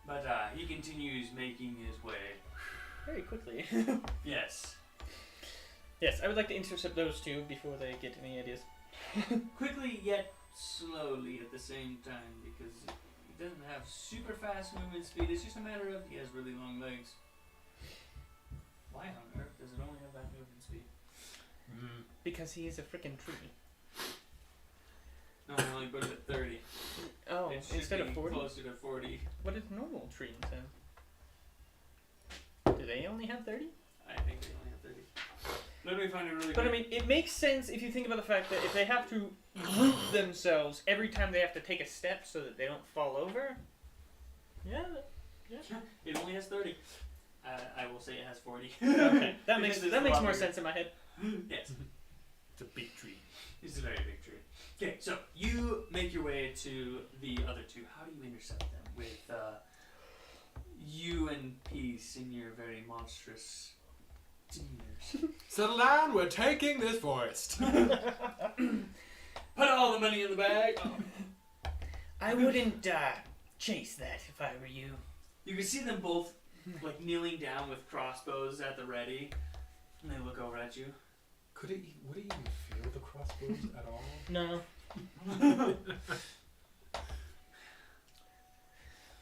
But he continues making his way. Very quickly. Yes. Yes, I would like to intercept those two before they get any ideas. Quickly yet slowly at the same time, because he doesn't have super fast movement speed. It's just a matter of he has really long legs. Why on earth does it only have that movement speed? Because he is a freaking tree. No, I only put it at 30. Oh, It should instead of be 40? closer to 40. What does normal trees have? Do they only have 30? I think they only have 30. Let me find it really But I quick. mean, it makes sense if you think about the fact that if they have to root themselves every time they have to take a step so that they don't fall over. Yeah. It only has 30. I will say it has 40. Okay, that makes Because it's that makes a lot more bigger. sense in my head. Yes, It's a big tree. it's a very big tree. Okay, so you make your way to the other two. How do you intercept them? With you and Peace in your very monstrous demeanors. Settle down, we're taking this forest. Put all the money in the bag. Oh. I wouldn't chase that if I were you. You can see them both like kneeling down with crossbows at the ready, and they look over at you. Would it even feel the crossbows at all? No.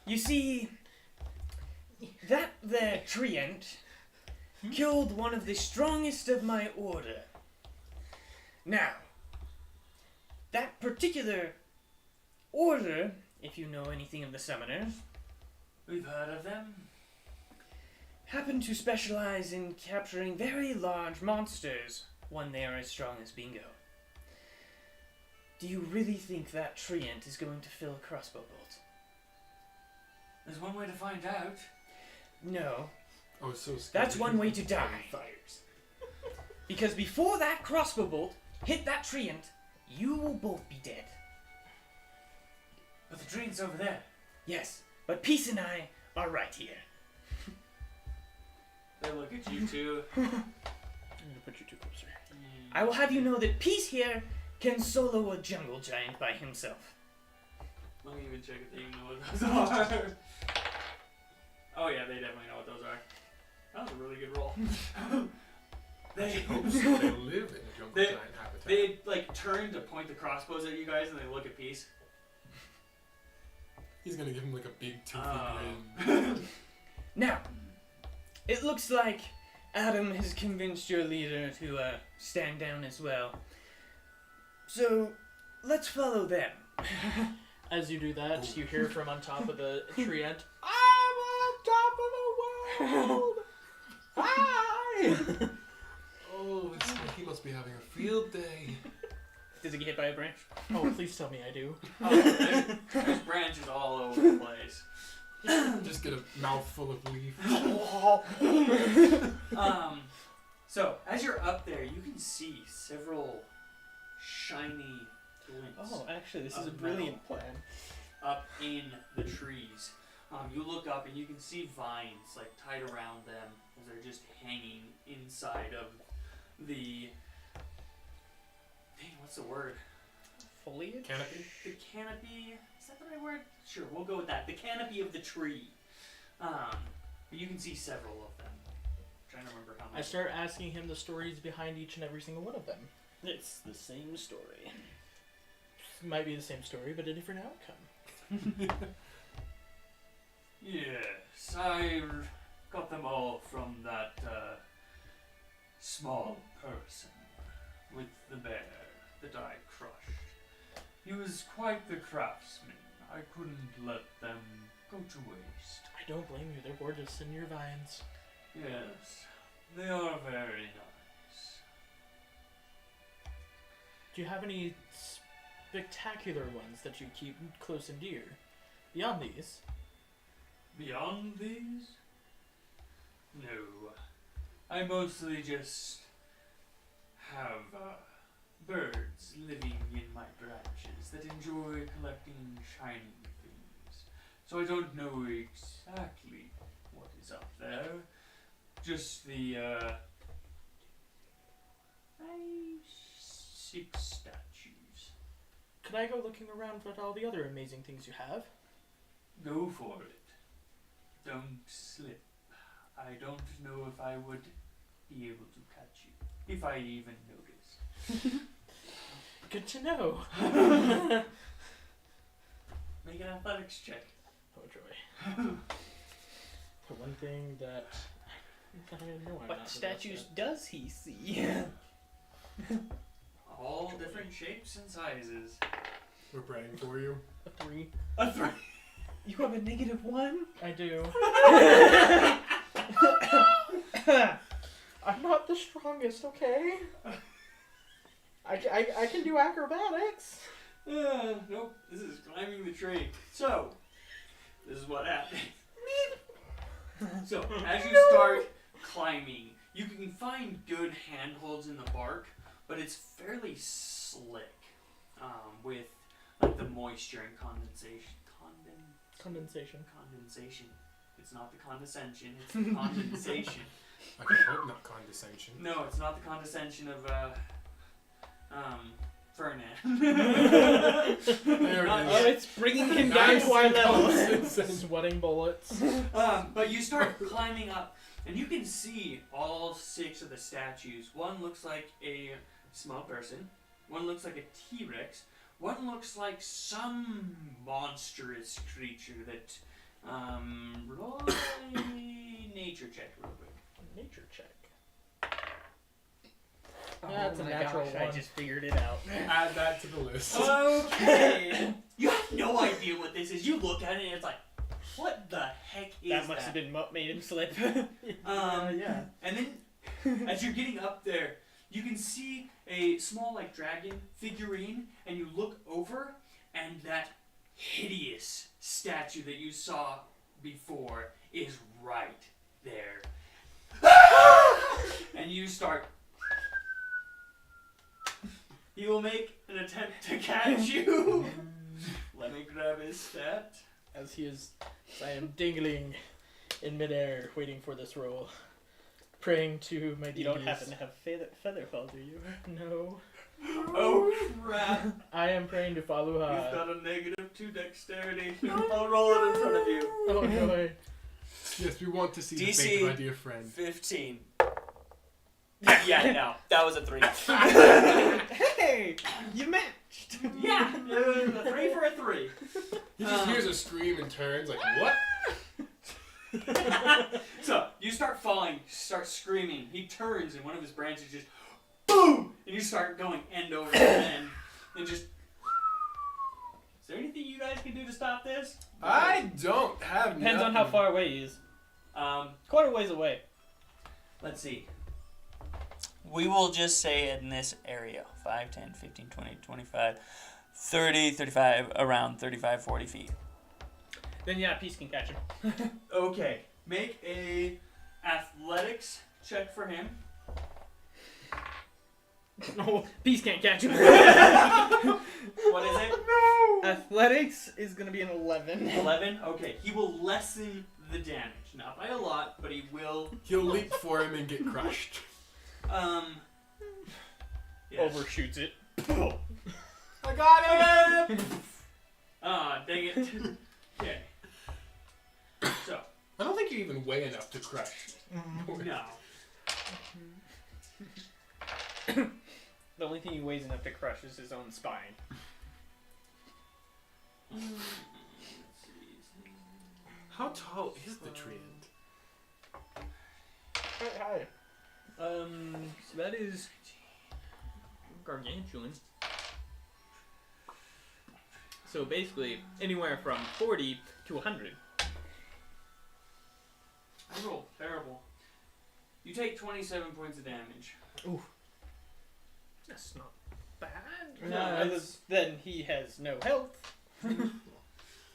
You see, that there treant killed one of the strongest of my order. Now, that particular order, if you know anything of the summoners, We've heard of them. happen to specialize in capturing very large monsters when they are as strong as Bingo. Do you really think that treant is going to fill a crossbow bolt? There's one way to find out. No, Oh, so scary. that's one way to die. Fires. Because before that crossbow bolt hit that treant, you will both be dead. But the train's over there. Yes, but Peace and I are right here. They look at you two. I'm gonna put you too closer. I will have you know that Peace here can solo a jungle giant by himself. Let me even check if they even know what those are. Oh yeah, they definitely know what those are. That was a really good roll. I they hope so. They live in a jungle They- giant habitat. they like turn to point the crossbows at you guys, and they look at Peace. He's gonna give him like a big toothy Oh. grin. Now, it looks like Adam has convinced your leader to stand down as well. So, let's follow them. As you do that, you hear from on top of the treant, I'm on top of the world. Hi. Oh, he must be having a field day. Does he get hit by a branch? oh, please tell me I do. Oh, there's branches all over the place. Just get a mouthful of leaf. So as you're up there, you can see several shiny glints Oh, actually, this Of is a metal. brilliant plan. up in the trees. You look up and you can see vines like tied around them as they're just hanging inside of the. Dang, what's the word? Foliage? Canopy? The canopy. Is that the right word? Sure, we'll go with that. The canopy of the tree. But you can see several of them. I'm trying to remember how I much. start asking him the stories behind each and every single one of them. It's the same story. Might be the same story, but a different outcome. Yes, I got them all from that small person with the bear that I crushed. He was quite the craftsman. I couldn't let them go to waste. I don't blame you. They're gorgeous in your vines. Yes, they are very nice. Do you have any spectacular ones that you keep close and dear? Beyond these? Beyond these? No. I mostly just have birds living in my branches that enjoy collecting shiny things. So I don't know exactly what is up there. Just the 6 statues. Could I go looking around at all the other amazing things you have? Go for it. Don't slip. I don't know if I would be able to catch you, if I even noticed. Good to know. Make an athletics check. Oh joy. The one thing that I know I'm What not statues the does he see? All different shapes and sizes. We're praying for you. A 3. A 3. You have a -1? I do. I'm not the strongest, okay? I can do acrobatics. Nope, this is climbing the tree. So, this is what happens. So, as you start climbing, you can find good handholds in the bark, but it's fairly slick with like the moisture and condensation. Condensation. It's not the condescension, it's the condensation. I hope not condescension. No, it's not the condescension of Fernand. There it Not is. yet. It's bringing him down Nice to our level. condescension. Sweating bullets. But you start climbing up, and you can see all 6 of the statues. One looks like a small person. One looks like a T-Rex. One looks like some monstrous creature that, roll a nature check real quick. Nature check. Oh That's a my natural gosh, one. I just figured it out. Add that to the list. Okay. You have no idea what this is. You look at it and it's like, what the heck is that? That must have been what made him slip. Yeah. And then, as you're getting up there, you can see a small, like, dragon figurine, and you look over, and that hideous statue that you saw before is right there. And you start... He will make an attempt to catch you. Let me grab his stat. As I am dingling in midair, waiting for this roll. Praying to my deities. You don't happen to have feather fall, do you? No. Oh crap! I am praying to He's Faluha. got a -2 dexterity. I'll roll it in front of you. Oh no. Yes, we want to see the DC. fate of my dear friend. 15. Yeah, no. That was a 3. Hey! You matched! Yeah! A 3 for a 3. He just hears a scream and turns like, what? So, you start falling, start screaming. He turns and one of his branches just boom! And you start going end over end. And just... Is there anything you guys can do to stop this? I don't have Depends on how nothing. far away he is. Quite a ways away. Let's see. We will just say in this area. 5, 10, 15, 20, 25, 30, 35, around 35, 40 feet. Then yeah, Peace can catch him. Okay. Make a athletics check for him. No, Peace can't catch him. What is it? Athletics is gonna be an 11. 11? Okay. He will lessen the damage. Not by a lot, but he will... He'll leap for him and get crushed. Yes. Overshoots it. I got him! Ah, dang it. Okay. So, I don't think you even weigh enough to crush. no. The only thing he weighs enough to crush is his own spine. How tall is the tree end? Hi. So that is gargantuan. So basically, anywhere from 40 to 100. I rolled terrible. You take 27 points of damage. That's not bad. No, Other it's- than he has no health.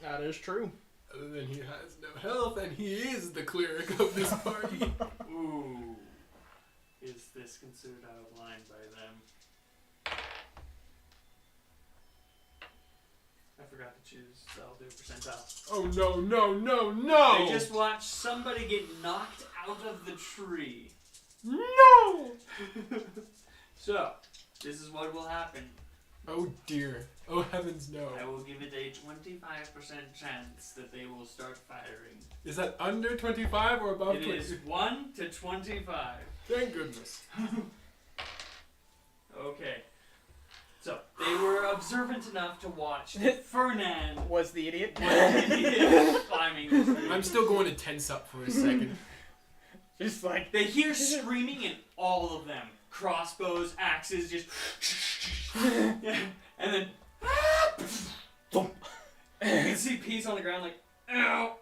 That is true. Other than he has no health, and he is the cleric of this party. Ooh. Is this considered out of line by them? I forgot to choose, so I'll do percentile. Oh no, no, no, no! I just watched somebody get knocked out of the tree. No! So, this is what will happen. Oh dear. Oh heavens no. I will give it a 25% chance that they will start firing. Is that under 25 or above It 20? is 1 to 25. Thank goodness. Okay. So, they were observant enough to watch Fernand Was the idiot? climbing the tree. I'm still going to tense up for a second. Just like They hear screaming and all of them. Crossbows, axes, just... and then... ground like, ow!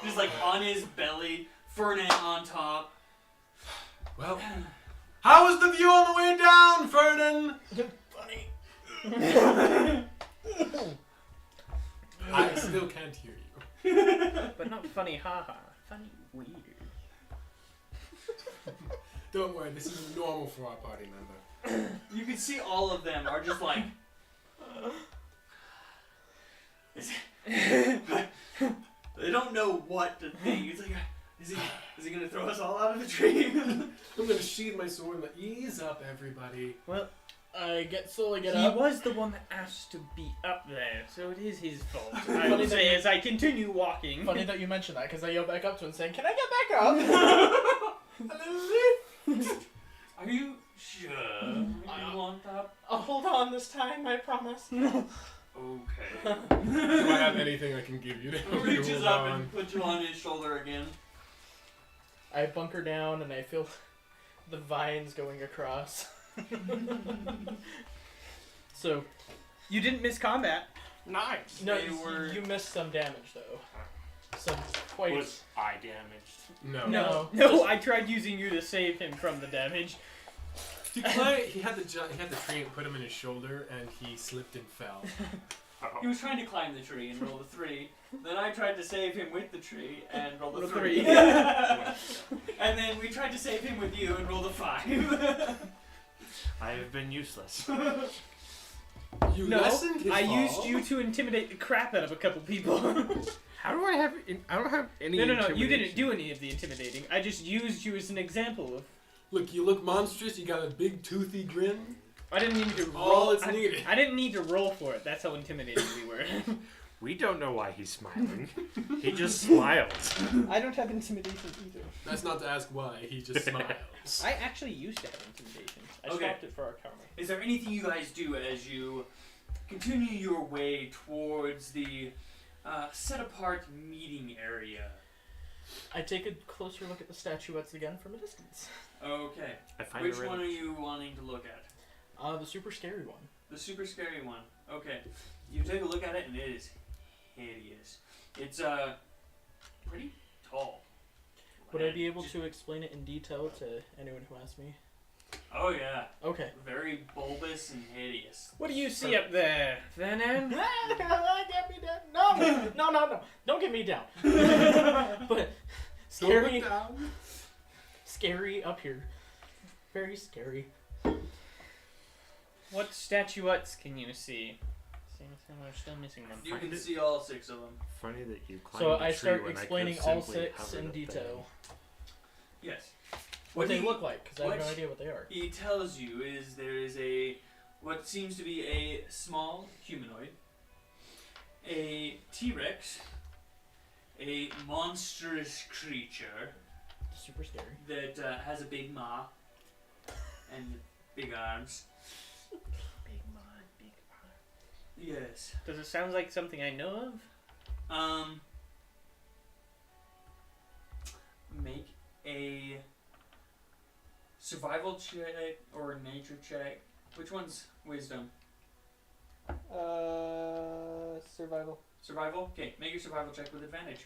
Just like on his belly, Ferdinand on top. Well, how was the view on the way down, Ferdinand? Funny. I still can't hear you. But not funny, haha. Funny, weird. Don't worry, this is normal for our party member. You can see all of them are just like. They don't know what to think. It's like, is he gonna throw us all out of the tree? I'm gonna sheathe my sword and like, ease up, everybody. Well, I slowly get he up. was the one that asked to be up there, so it is his fault. I would say as I continue walking. Funny that you mentioned that, because I yell back up to him saying, "Can I get back up?" Are you sure? You want that? I'll hold on this time, I promise. Okay. Do I have anything I can give you? He reaches up and puts you on his shoulder again. I bunker down and I feel the vines going across. So, You didn't miss combat. Nice. no, They were- you missed some damage though. Some quite. Was I damaged? No. No, I tried using you to save him from the damage. He had the tree and put him in his shoulder, and he slipped and fell. He was trying to climb the tree and roll the 3. Then I tried to save him with the tree and roll the Roll 3. 3. And then we tried to save him with you and roll the 5. I have been useless. You No, lessened his I fall. used you to intimidate the crap out of a couple people. How do I have? I don't have any. No, you didn't intimidation. do any of the intimidating. I just used you as an example of. Look, you look monstrous. You got a big toothy grin. I didn't need to All roll. it's needed. I didn't need to roll for it. That's how intimidating we were. We don't know why he's smiling. He just smiles. I don't have intimidation either. That's not to ask why. He just smiles. I actually used to have intimidation. I Okay. stopped it for our karma. Is there anything you guys do as you continue your way towards the set apart meeting area? I take a closer look at the statuettes again from a distance. Okay. I find Which it one are you wanting to look at? The super scary one. The super scary one. Okay. You take a look at it and it is hideous. It's pretty tall. Would I be able Just- to explain it in detail to anyone who asks me? Oh yeah. Okay. Very bulbous and hideous. What do you see up there, Vernon? Get me down. No. Don't get me down. But scary, scary up here. Very scary. What statuettes can you see? We're still missing them. You can see all 6 of them. Funny that you climbed So the I tree start when I explaining could all simply 6 hovered in up there. detail. Yes. What they he- look like, because I have no what- idea what they are. He tells you is there is a what seems to be a small humanoid, a T-Rex, a monstrous creature Super scary. that has a big maw and big arms. Big man, big man. Yes. Does it sound like something I know of? Make a survival check or nature check. Which one's wisdom? Survival. Survival? Okay, make your survival check with advantage.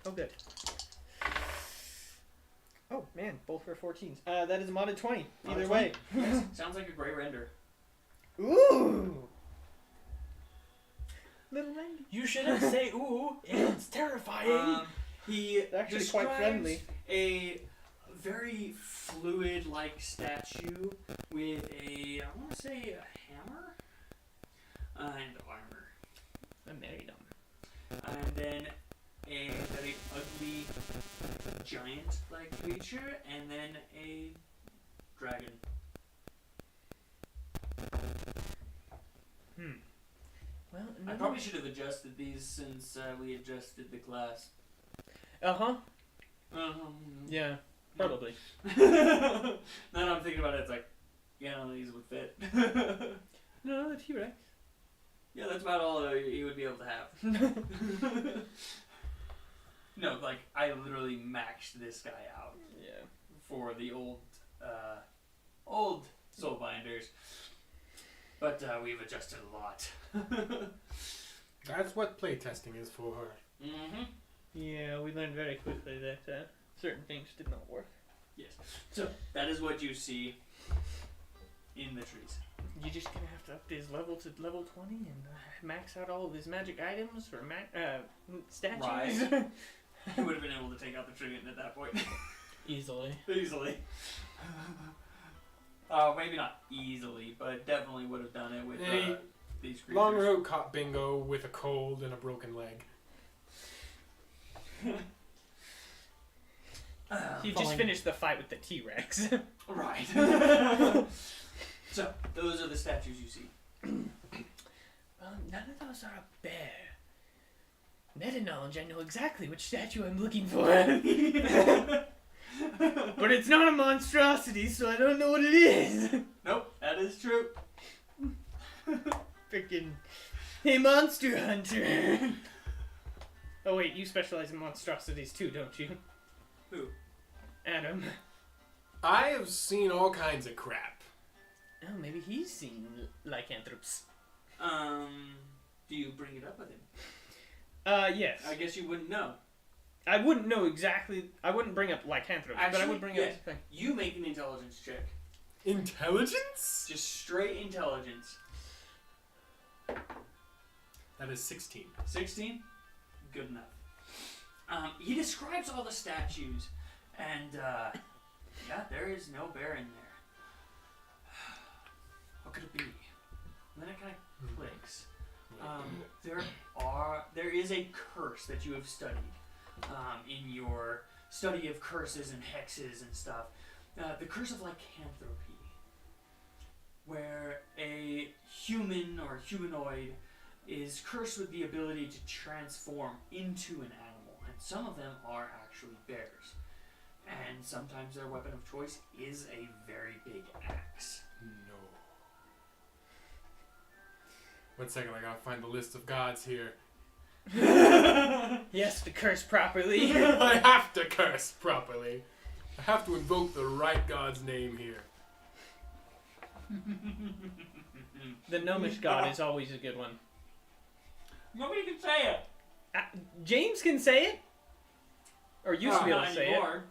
Oh, good. Oh man, both were 14s. That is a modded 20. Either Modded way. Yes, sounds like a great render. Ooh. Little Randy. You shouldn't say ooh. It's terrifying. He Actually describes quite friendly. a very fluid-like statue with a, I want to say, a hammer and armor, I married him. and then a very ugly giant-like creature, and then a dragon. Well, I probably should have adjusted these since we adjusted the class. Uh-huh. Yeah, probably. Now that I'm thinking about it, it's like, yeah, none of these would fit. No, the T-Rex. Yeah, that's about all he would be able to have. No, like, I literally maxed this guy out Yeah. for the old soul binders. But we've adjusted a lot. That's what playtesting is for. Mm-hmm. Yeah, we learned very quickly that certain things did not work. Yes. So that is what you see in the trees. You're just gonna have to up his level to level 20 and max out all of his magic items for statues. Right. You would have been able to take out the trident at that point. Easily. Easily. Maybe not easily, but definitely would have done it with these creatures. Longroot caught Bingo with a cold and a broken leg. He just finished the fight with the T-Rex. Right. So, those are the statues you see. Well, none of those are a bear. Meta knowledge, I know exactly which statue I'm looking for. But it's not a monstrosity, so I don't know what it is. Nope, that is true. Frickin' hey, monster hunter. Oh wait, you specialize in monstrosities too, don't you? Who? Adam. I have seen all kinds of crap. Oh, maybe he's seen lycanthropes. Do you bring it up with him? Yes. I guess you wouldn't know. I wouldn't know exactly. I wouldn't bring up lycanthropes, but I would bring up. You make an intelligence check. Intelligence? Just straight intelligence. That is 16. 16? Good enough. He describes all the statues, and yeah, there is no bear in there. What could it be? And then it kind of clicks. There is a curse that you have studied in your study of curses and hexes and stuff. The curse of lycanthropy, where a human or humanoid is cursed with the ability to transform into an animal, and some of them are actually bears. And sometimes their weapon of choice is a very big axe. No. 1 second, I gotta find the list of gods here. He has to curse properly. I have to curse properly. I have to invoke the right god's name here. The gnomish god is always a good one. Nobody can say it. James can say it. Or used to be able to say anymore.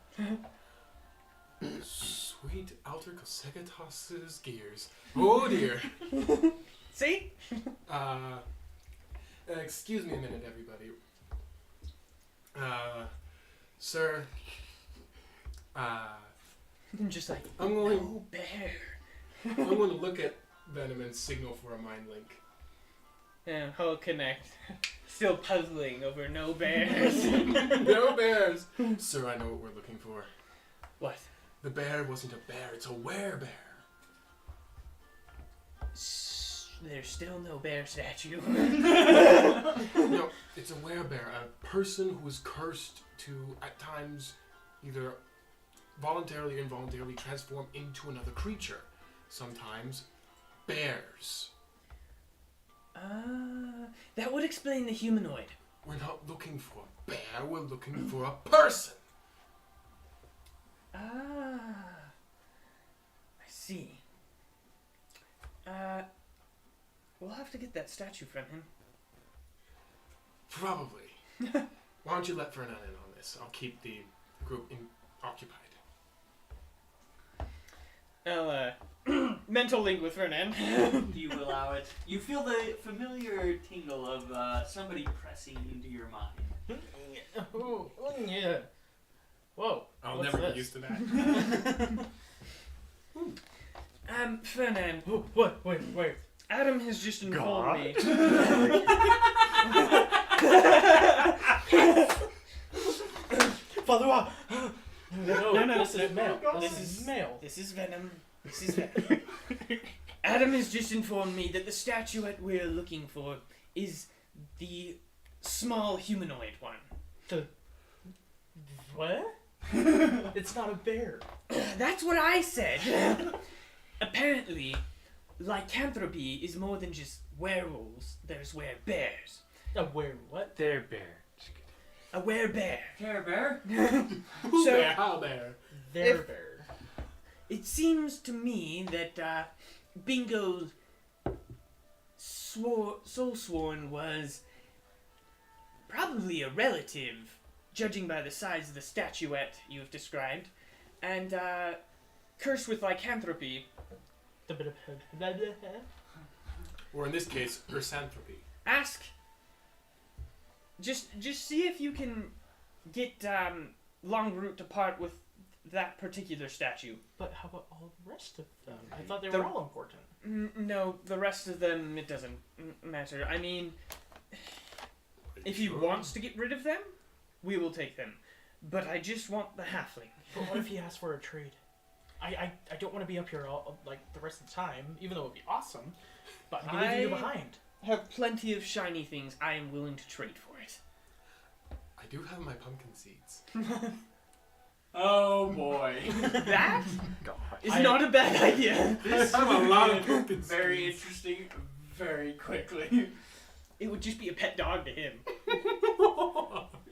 it. Sweet Alter Cosegatas' gears. Oh dear. See? Excuse me a minute, everybody. Sir. I'm just like, I'm going. no bear. I'm going to look at Venom and signal for a mind link. Yeah, whole connect. Still puzzling over no bears. No bears! Sir, I know what we're looking for. What? The bear wasn't a bear, it's a werebear. There's still no bear statue. No, it's a werebear, a person who is cursed to, at times, either voluntarily or involuntarily transform into another creature. Sometimes, bears. That would explain the humanoid. We're not looking for a bear, we're looking for a person. I see. We'll have to get that statue from him. Probably. Why don't you let Fernan in on this? I'll keep the group occupied. I'll, mental link with Fernan. You allow it. You feel the familiar tingle of somebody pressing into your mind. Oh, yeah. Whoa. I'll what's never get this? used to that. Fernan. Oh, what? Wait. Adam has just informed me. Father, No, this is male. God. This is male. This is Venom. This is Venom. Adam has just informed me that the statuette we're looking for is the small humanoid one. What? It's not a bear. That's what I said. Apparently, lycanthropy is more than just werewolves. There's werebears. A were what? They're bear. A werebear. Care bear? Who So- bear? How bear? They're If- bear. It seems to me that Bingo's soul sworn was probably a relative, judging by the size of the statuette you've described, and cursed with lycanthropy. Or in this case, hersanthropy. Ask. Just see if you can get Longroot to part with that particular statue. But how about all the rest of them? I thought they The- were all important. No, the rest of them, it doesn't matter. I mean, if he wants to get rid of them, we will take them. But I just want the halfling. But what if he asks for a trade? I don't want to be up here all like the rest of the time, even though it would be awesome. But I'm leaving you behind. Have plenty of shiny things. I am willing to trade for it. I do have my pumpkin seeds. Oh boy. That God. is not a bad idea. This I have a lot of is pumpkin very seeds. interesting very quickly. It would just be a pet dog to him.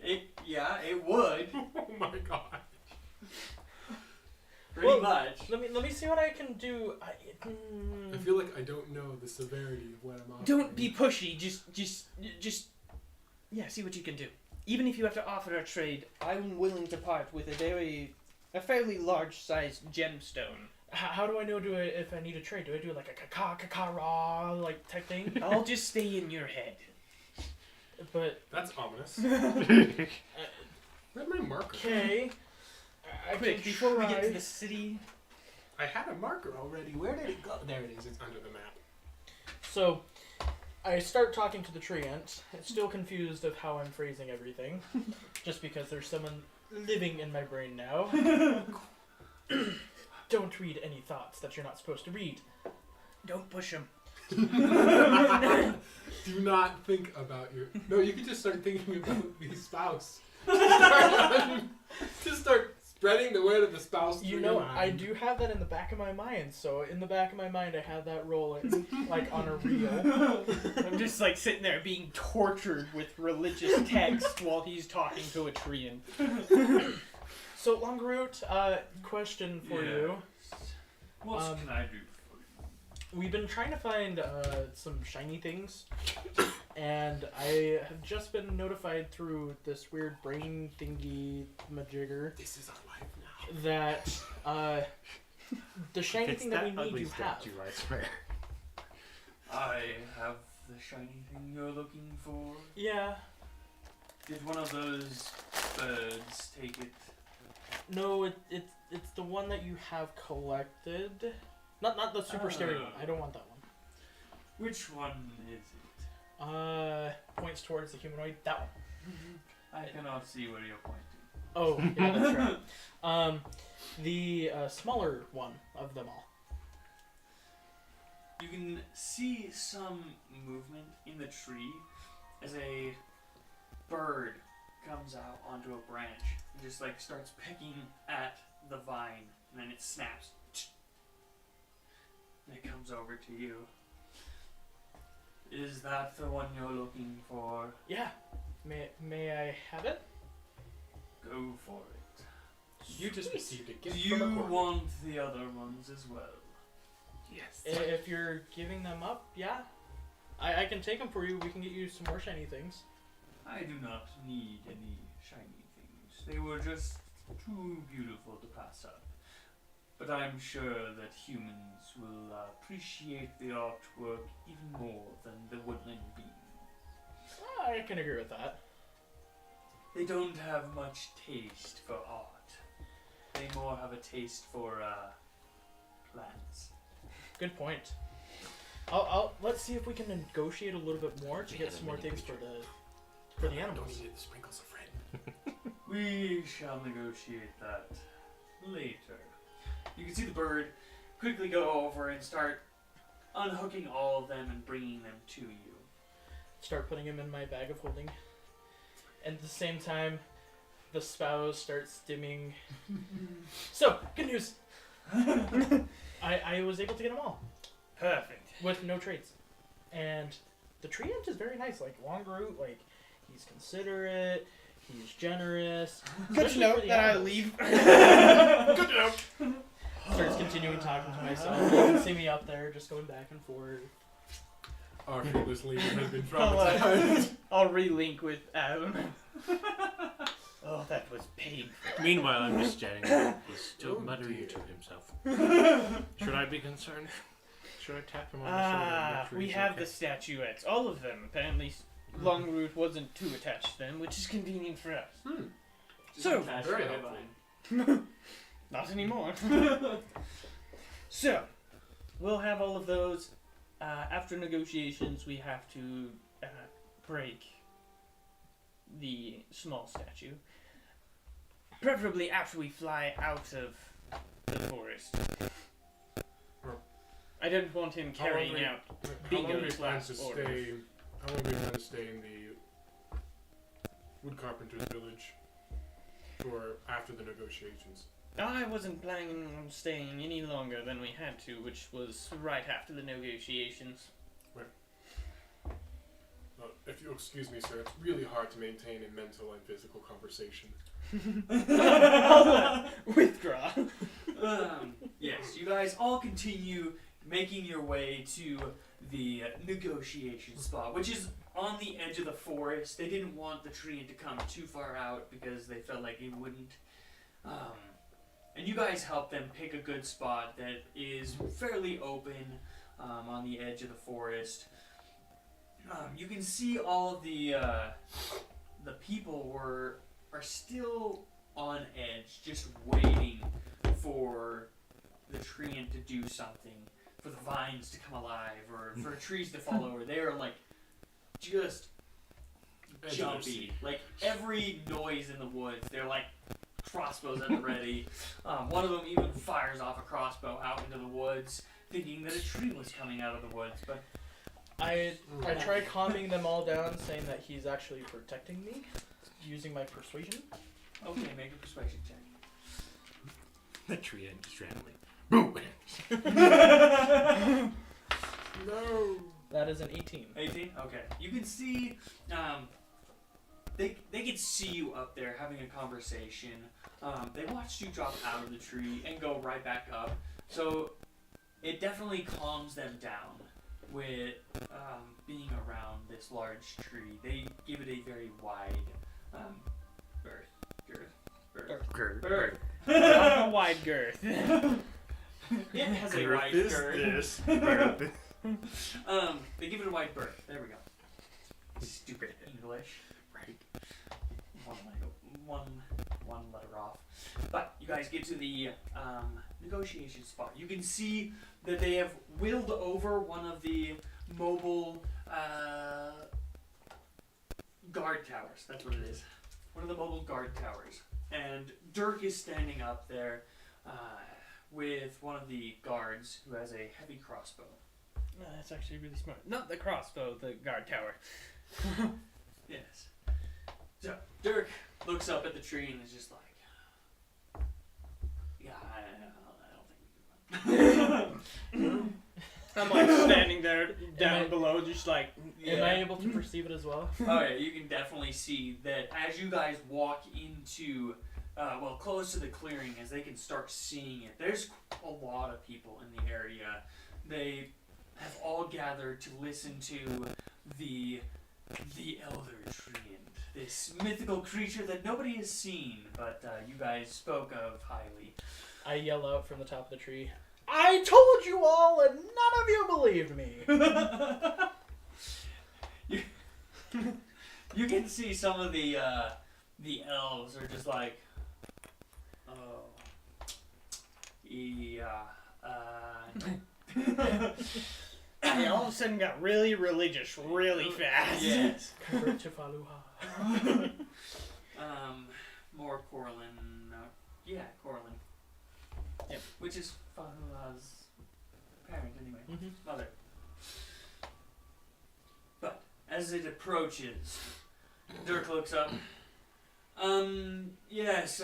It would. Oh my god. Pretty much. Let me see what I can do. I feel like I don't know the severity of what I'm offering. Don't be pushy. Just, yeah. See what you can do. Even if you have to offer a trade, I'm willing to part with a fairly large-sized gemstone. How do I know if I need a trade? Do I do like a raw like type thing? I'll just stay in your head. But That's ominous. Where's my marker? okay. Quick, before we get to the city. I had a marker already. Where did it go? There it is. It's under the map. So, I start talking to the tree ant. It's still confused of how I'm phrasing everything, just because there's someone living in my brain now. Don't read any thoughts that you're not supposed to read. Don't push him. Do not think about your. No, you can just start thinking about the spouse. Just start spreading the word of the spouse. You through know, your mind. I do have that in the back of my mind. So in the back of my mind, I have that rolling like on a reel. I'm just like sitting there being tortured with religious text while he's talking to a tree. So Longroot, question for you. What can I do for you? We've been trying to find some shiny things, and I have just been notified through this weird brain thingy majigger This is our life now. that the shiny It's thing that we that need ugly you have. statue, I swear. I have the shiny thing you're looking for. Yeah. Did one of those birds take it? No, it's the one that you have collected. Not the super scary one. I don't want that one. Which one is it? Points towards the humanoid. That one. I cannot see where you're pointing. Oh, yeah, that's right. The smaller one of them all. You can see some movement in the tree as a bird comes out onto a branch and just like starts pecking at the vine, and then it snaps. And it comes over to you. Is that the one you're looking for? Yeah. May I have it? Go for it. You just received a Do gift you from a corner. want the other ones as well? Yes. If you're giving them up, yeah. I can take them for you. We can get you some more shiny things. I do not need any shiny things. They were just too beautiful to pass up. But I'm sure that humans will appreciate the artwork even more than the woodland beings. I can agree with that. They don't have much taste for art. They more have a taste for plants. Good point. Let's see if we can negotiate a little bit more to get some more things for the Don't animals. need the sprinkles of red. We shall negotiate that later. You can see the bird quickly go over and start unhooking all of them and bringing them to you. Start putting him in my bag of holding. And at the same time, the spouse starts dimming. So, good news. I was able to get them all Perfect. with no trades. And the tree ant is very nice. Like, Longroot, like, he's considerate, he's generous. Good to especially know for the that I animals. leave. Good to know. Starts continuing talking to myself. You can see me up there just going back and forth. Our fearless leader has been I'll, traumatized. I'll relink with Adam. Oh, that was painful. Meanwhile, I'm just standing there. He's still Oh, muttering dear. to himself. Should I be concerned? Should I tap him on the shoulder? and make sure We he's have okay? the statuettes. All of them. Apparently, Longroot wasn't too attached to them, which is convenient for us. So, Attached very to a helpful. vine. Not anymore. So, we'll have all of those. After negotiations, we have to break the small statue. Preferably after we fly out of the forest. I don't want him carrying out How long do we Bingo's plan last to orders. stay? How long do we plan to stay in the wood carpenter's village for after the negotiations? I wasn't planning on staying any longer than we had to, which was right after the negotiations. If you'll excuse me, sir, it's really hard to maintain a mental and physical conversation. Withdraw. Yes, you guys all continue making your way to the negotiation spot, which is on the edge of the forest. They didn't want the tree to come too far out because they felt like it wouldn't. And you guys help them pick a good spot that is fairly open on the edge of the forest. You can see all of the people are still on edge, just waiting for the tree to do something, for the vines to come alive, or for trees to fall over. They are like just jumpy. Like every noise in the woods, they're like crossbows at the ready. One of them even fires off a crossbow out into the woods, thinking that a tree was coming out of the woods. But I try calming them all down, saying that he's actually protecting me, using my persuasion. okay, make a persuasion check. The tree end is rambling. Boom! No. That is an 18. 18? Okay. You can see, they can see you up there having a conversation. They watched you drop out of the tree and go right back up. So it definitely calms them down with being around this large tree. They give it a very wide berth. A wide girth. It has a wide girth. They give it a wide berth. There we go. Stupid English. Right. One letter off. But you guys get to the negotiation spot. You can see that they have wheeled over one of the mobile guard towers. That's what it is. One of the mobile guard towers. And Dirk is standing up there with one of the guards who has a heavy crossbow. That's actually really smart. Not the crossbow, the guard tower. Yes. So Dirk looks up at the tree and is just like, yeah, I don't think I'm like standing there down Am I- below, just like. we can. Am I able to perceive it as well? Oh yeah, you can definitely see that as you guys walk into, close to the clearing, as they can start seeing it. There's a lot of people in the area. They have all gathered to listen to the Elder Treant, this mythical creature that nobody has seen, but you guys spoke of highly. I yell out from the top of the tree, I told you all and none of you believed me! You can see some of the elves are just like, oh, yeah, They all of a sudden got really religious really fast. yes. Convert to Faluha. More Corlin, Corlin. Yep. Which is Falua's parent anyway, Mm-hmm. mother. But as it approaches, Dirk looks up. Yes,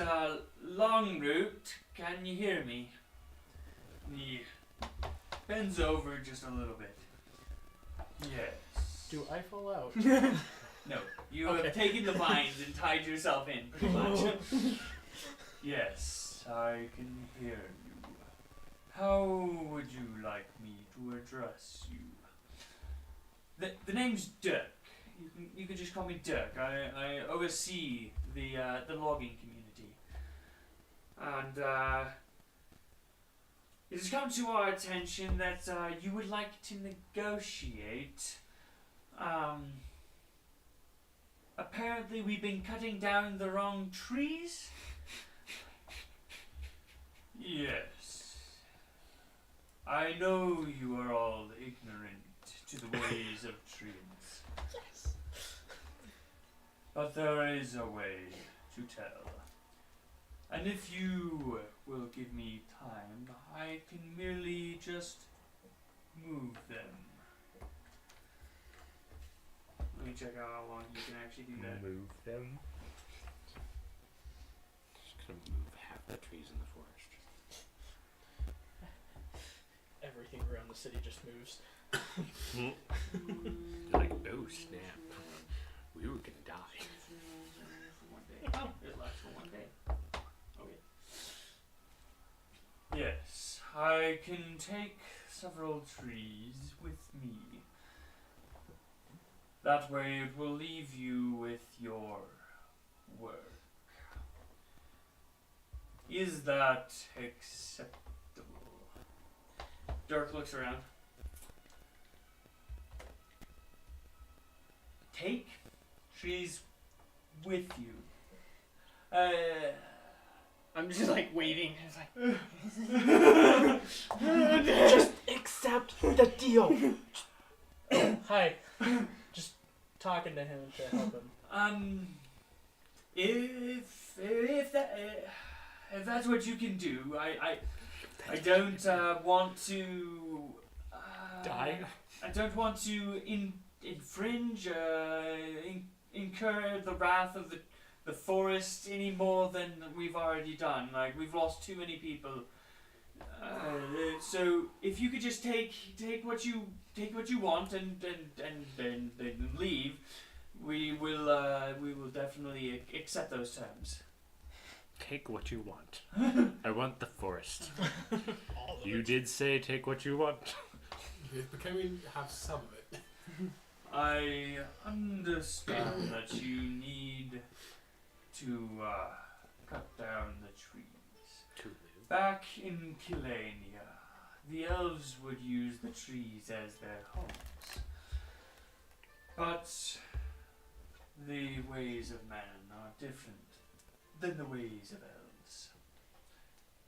Longroot, can you hear me? He bends over just a little bit. Yes. Do I fall out? No, you Okay. have taken the vines and tied yourself in, pretty much. Yes, I can hear you. How would you like me to address you? The name's Dirk. You can just call me Dirk. I oversee the logging community, and it has come to our attention that you would like to negotiate. Apparently, we've been cutting down the wrong trees. Yes. I know you are all ignorant to the ways of trees. Yes. But there is a way to tell. And if you will give me time, I can merely just move them. Let me check out how long you can actually do that. Move them. Just gonna move half the trees in the forest. Everything around the city just moves. Like, oh snap. We were gonna die. For 1 day. Oh, it lasts for 1 day. Okay. Yes, I can take several trees with me. That way it will leave you with your work. Is that acceptable? Dirk looks around. Take trees with you. I'm just like waving. It's like, Just accept the deal. Hi. Just talking to him to help him. If that's what you can do, I don't want to Die? I don't want to infringe, incur the wrath of the forest any more than we've already done. Like, we've lost too many people. So if you could just take what you want and leave, we will definitely accept those terms. Take what you want. I want the forest. You did say take what you want. But can we have some of it? I understand that you need to cut down the trees. To live. Back in Kal'Jaru, the elves would use the trees as their homes. But the ways of man are different than the ways of elves.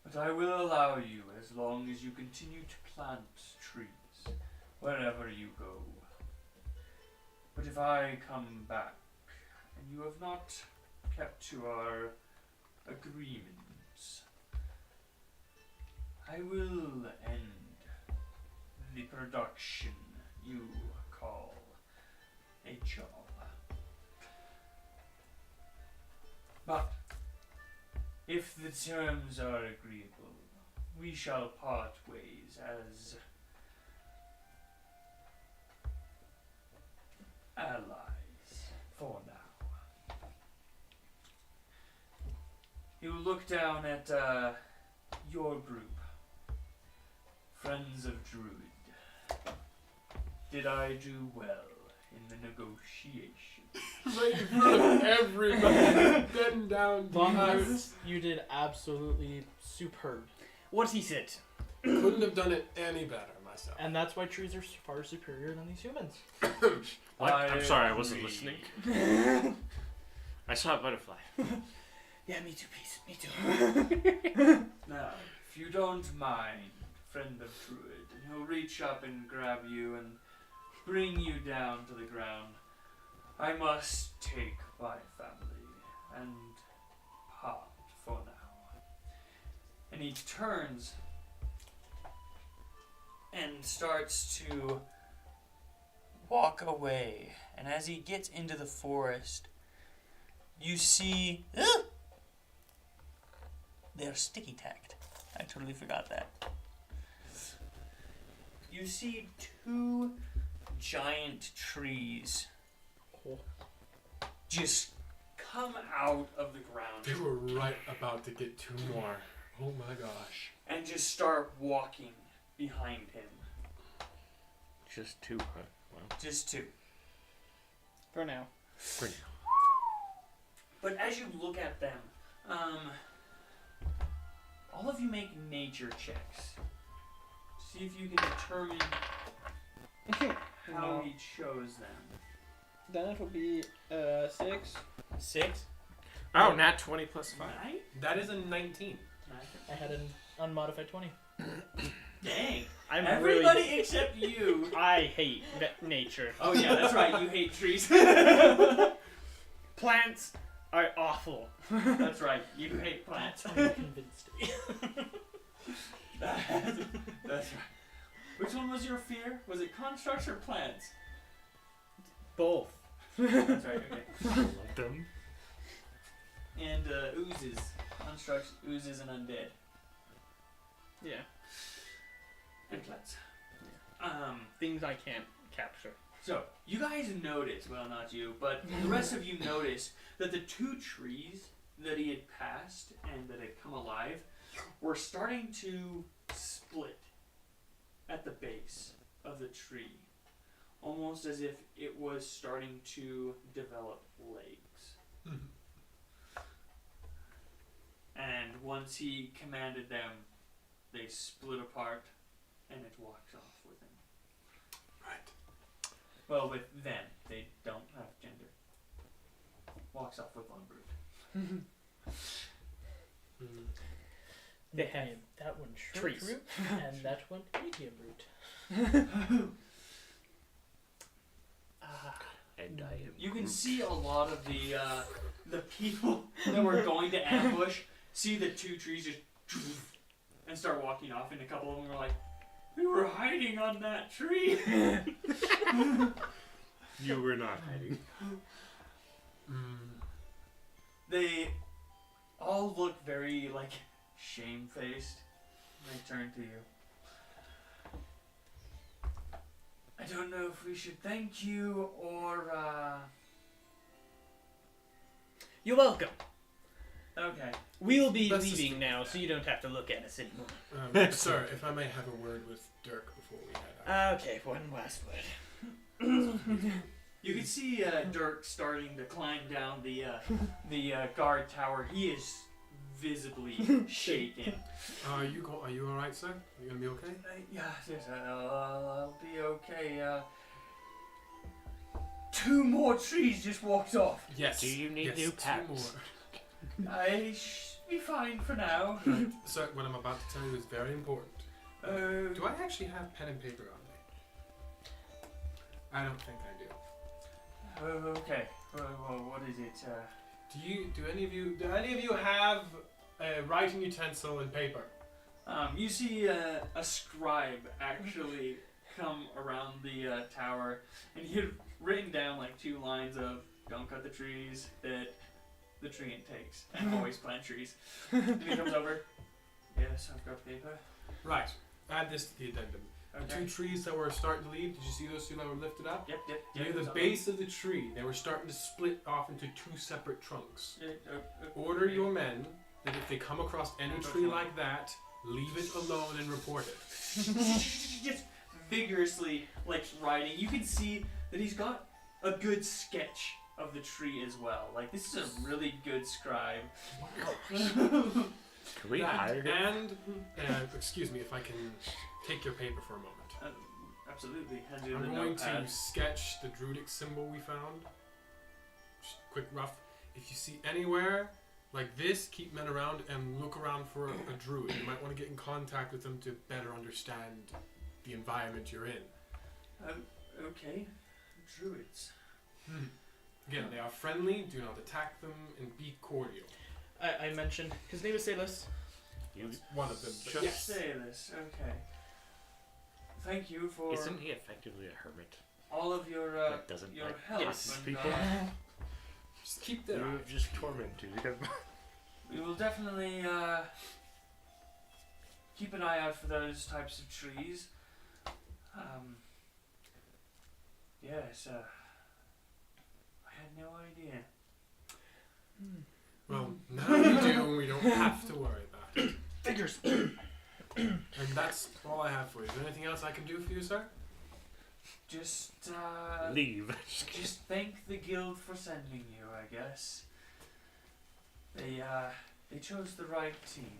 But I will allow you as long as you continue to plant trees wherever you go. But if I come back and you have not kept to our agreements, I will end the production you call a job. But if the terms are agreeable, we shall part ways as allies for now. He will look down at your group, Friends of Druid. Did I do well in the negotiation? Right in front of everybody. Bend down. Longroot, you did absolutely superb. what he said. Couldn't have done it any better myself. And that's why trees are far superior than these humans. What? I I'm sorry, I wasn't agree. listening. I saw a butterfly. Yeah, me too, please. Me too. Now, if you don't mind, Friend of Druid, and he'll reach up and grab you and bring you down to the ground. I must take my family and part for now. And he turns and starts to walk away. And as he gets into the forest, you see... They're sticky tacked. I totally forgot that. You see two giant trees just come out of the ground They were right about to get two more. Oh my gosh. and just start walking behind him. Just two, huh? Just 2. For now. For now. But as you look at them, all of you make nature checks. See if you can determine how he chose them. That would be 6. 6? Oh, nat 20 plus 5. 9? That is a 19. I had an unmodified 20. Dang. I'm Everybody really. except you. I hate nature. Oh yeah, that's right. You hate trees. Plants are awful. That's right. You hate plants. That's how you convinced me. That's right. Which one was your fear? Was it constructs or plants? Both. That's right. Okay. I love them. And oozes. Constructs, oozes, and undead. Yeah. And plants. Things I can't capture. So, you guys notice, well, not you, but the rest of you notice that the 2 trees that he had passed and that had come alive were starting to split at the base of the tree. Almost as if it was starting to develop legs. And once he commanded them, they split apart and it walks off with him. Right. Well, with them. They don't have gender. Walks off with Longroot. They have that one short trees. root and that one medium root. And I am. You can see a lot of the people that were going to ambush see the 2 trees just and start walking off, and a couple of them were like, "We were hiding on that tree." You were not hiding. They all look very like shamefaced. They turn to you. I don't know if we should thank you or You're welcome. Okay. We'll be Let's just leaving leave now, it so you don't have to look at us anymore. Sir, if I may have a word with Dirk before we head out. Okay, one last word. You can see Dirk starting to climb down the guard tower. He is visibly shaken. Are you all right, sir? Are you gonna be okay? Yes, I'll be okay. 2 more trees just walked off. Yes. Do you need yes, new 2 packs? more. I should be fine for now. Sir, what I'm about to tell you is very important. Do I actually have pen and paper on me? I don't think I do. Okay. Well, what is it? Do any of you have a writing utensil and paper? You see a scribe actually come around the tower, and he had written down like 2 lines of "Don't cut the trees that the treant takes, and always plant trees." And he comes over. Yes, I've got paper. Right. Add this to the addendum. The Okay. 2 trees that were starting to leave, did you see those 2 that were lifted up? Yep. Near the base of the tree, they were starting to split off into 2 separate trunks. Order your men that if they come across any tree like that, leave it alone and report it. Just vigorously, like, writing. You can see that he's got a good sketch of the tree as well. Like, this is a really good scribe. Can we hire him? And, excuse me if I can take your paper for a moment. Absolutely. Hand you the I'm going notepad. to sketch the druidic symbol we found. Just quick rough. If you see anywhere like this, keep men around and look around for a druid. You might want to get in contact with them to better understand the environment you're in. Okay. Druids. Again, they are friendly, do not attack them, and be cordial. I mentioned his name is Salus. That's one of them. But Just- yes. Say this. Okay. Thank you for Isn't he effectively a hermit? all of your That doesn't your like help. yes, and, people. Just keep their You eye. just tormented him. we will definitely keep an eye out for those types of trees. Yes. I had no idea. Well, now we do, and we don't have to worry about it. Figures. And that's all I have for you. Is there anything else I can do for you, sir? Just, Leave. just thank the guild for sending you, I guess. They chose the right team.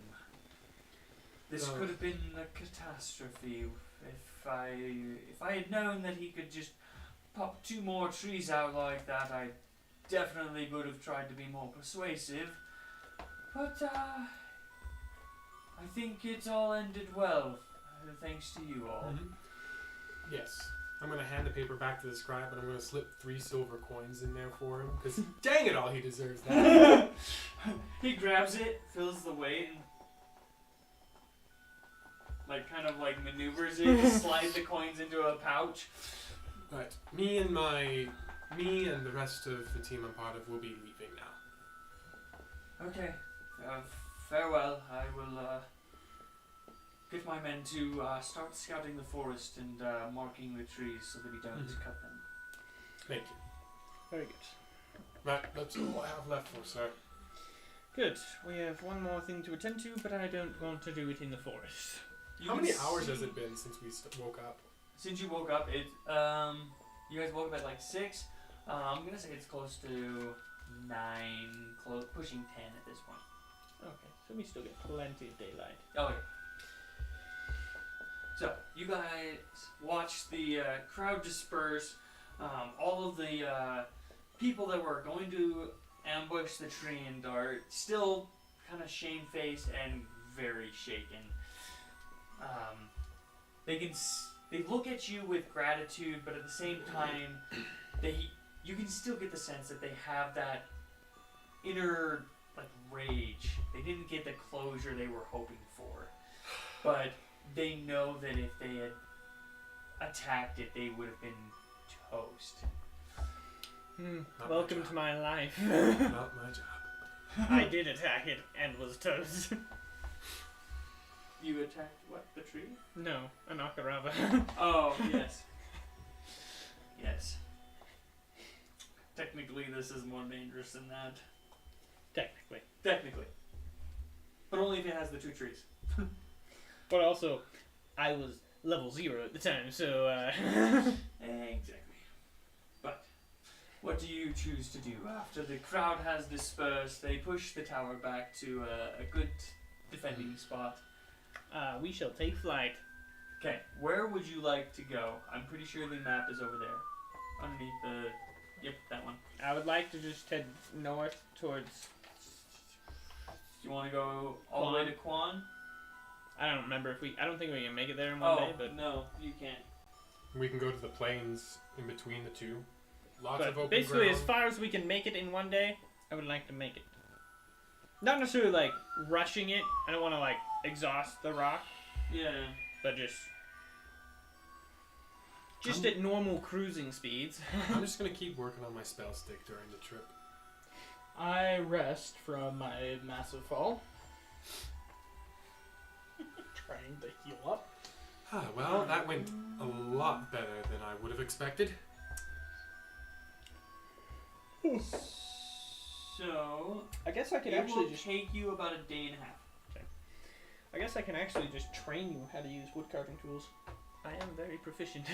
This No. could have been a catastrophe if I had known that he could just pop 2 more trees out like that. I definitely would have tried to be more persuasive. But I think it's all ended well, thanks to you all. Yes. I'm going to hand the paper back to the scribe, and I'm going to slip 3 silver coins in there for him, because dang it all, he deserves that. He grabs it, fills the weight, and kind of maneuvers it to slide the coins into a pouch. But me and the rest of the team I'm part of will be leaving now. Okay, farewell. I will get my men to start scouting the forest and marking the trees so that we don't cut them. Thank you. Very good. Right, that's all I have left for, sir. Good. We have one more thing to attend to, but I don't want to do it in the forest. How many hours has it been since we woke up? Since you woke up, you guys woke up at 6. I'm gonna say it's close to 9, pushing 10 at this point. Okay, so we still get plenty of daylight. Oh, okay. So, you guys watch the crowd disperse. All of the people that were going to ambush the tree and dart still kind of shamefaced and very shaken. They look at you with gratitude, but at the same time, you can still get the sense that they have that inner rage. They didn't get the closure they were hoping for, but they know that if they had attacked it, they would have been toast. Not Welcome my to my life. job. Not my job. I did attack it and was toast. You attacked what? The tree? No, a Nakarava. Oh, yes. Yes. Technically, this is more dangerous than that. Technically. But only if it has the 2 trees. But also, I was level 0 at the time, so Exactly. But what do you choose to do? After the crowd has dispersed, they push the tower back to a good defending spot. we shall take flight. Okay, where would you like to go? I'm pretty sure the map is over there. Underneath the... Yep, that one. I would like to just head north towards... Do you want to go all the way to Quan? I don't remember if I don't think we can make it there in one day, but... no, you can't. We can go to the plains in between the 2. Lots But of open basically, ground. as far as we can make it in one day, I would like to make it. Not necessarily rushing it. I don't want to exhaust the rock, Yeah. but just at normal cruising speeds. I'm just going to keep working on my spell stick during the trip. I rest from my massive fall. Trying to heal up. Well, that went a lot better than I would have expected. So, I guess I could it actually will just. take you about a day and a half. I guess I can actually just train you how to use woodcarving tools. I am very proficient.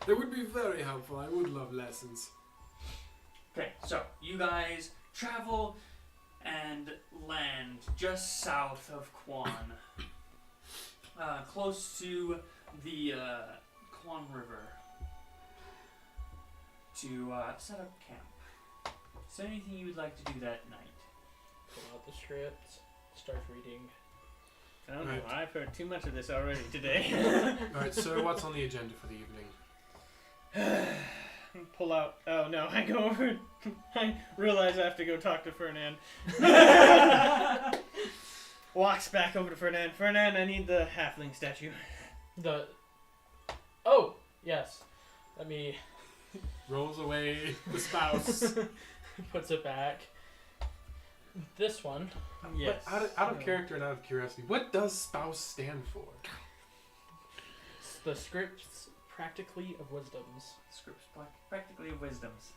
It would be very helpful. I would love lessons. Okay, so you guys travel and land just south of Quan, close to the Quan River, to set up camp. Is there anything you would like to do that night? Pull out the script. Start reading. I don't know. Right. I've heard too much of this already today. Alright, so what's on the agenda for the evening? Pull out. Oh no! I go over. I realize I have to go talk to Fernand. Walks back over to Fernand. Fernand, I need the halfling statue. Oh yes. Let me. Rolls away the spouse. Puts it back. This one. Yes. But out of character and out of curiosity, what does spouse stand for? The scripts practically of wisdoms. Scripts practically of wisdoms.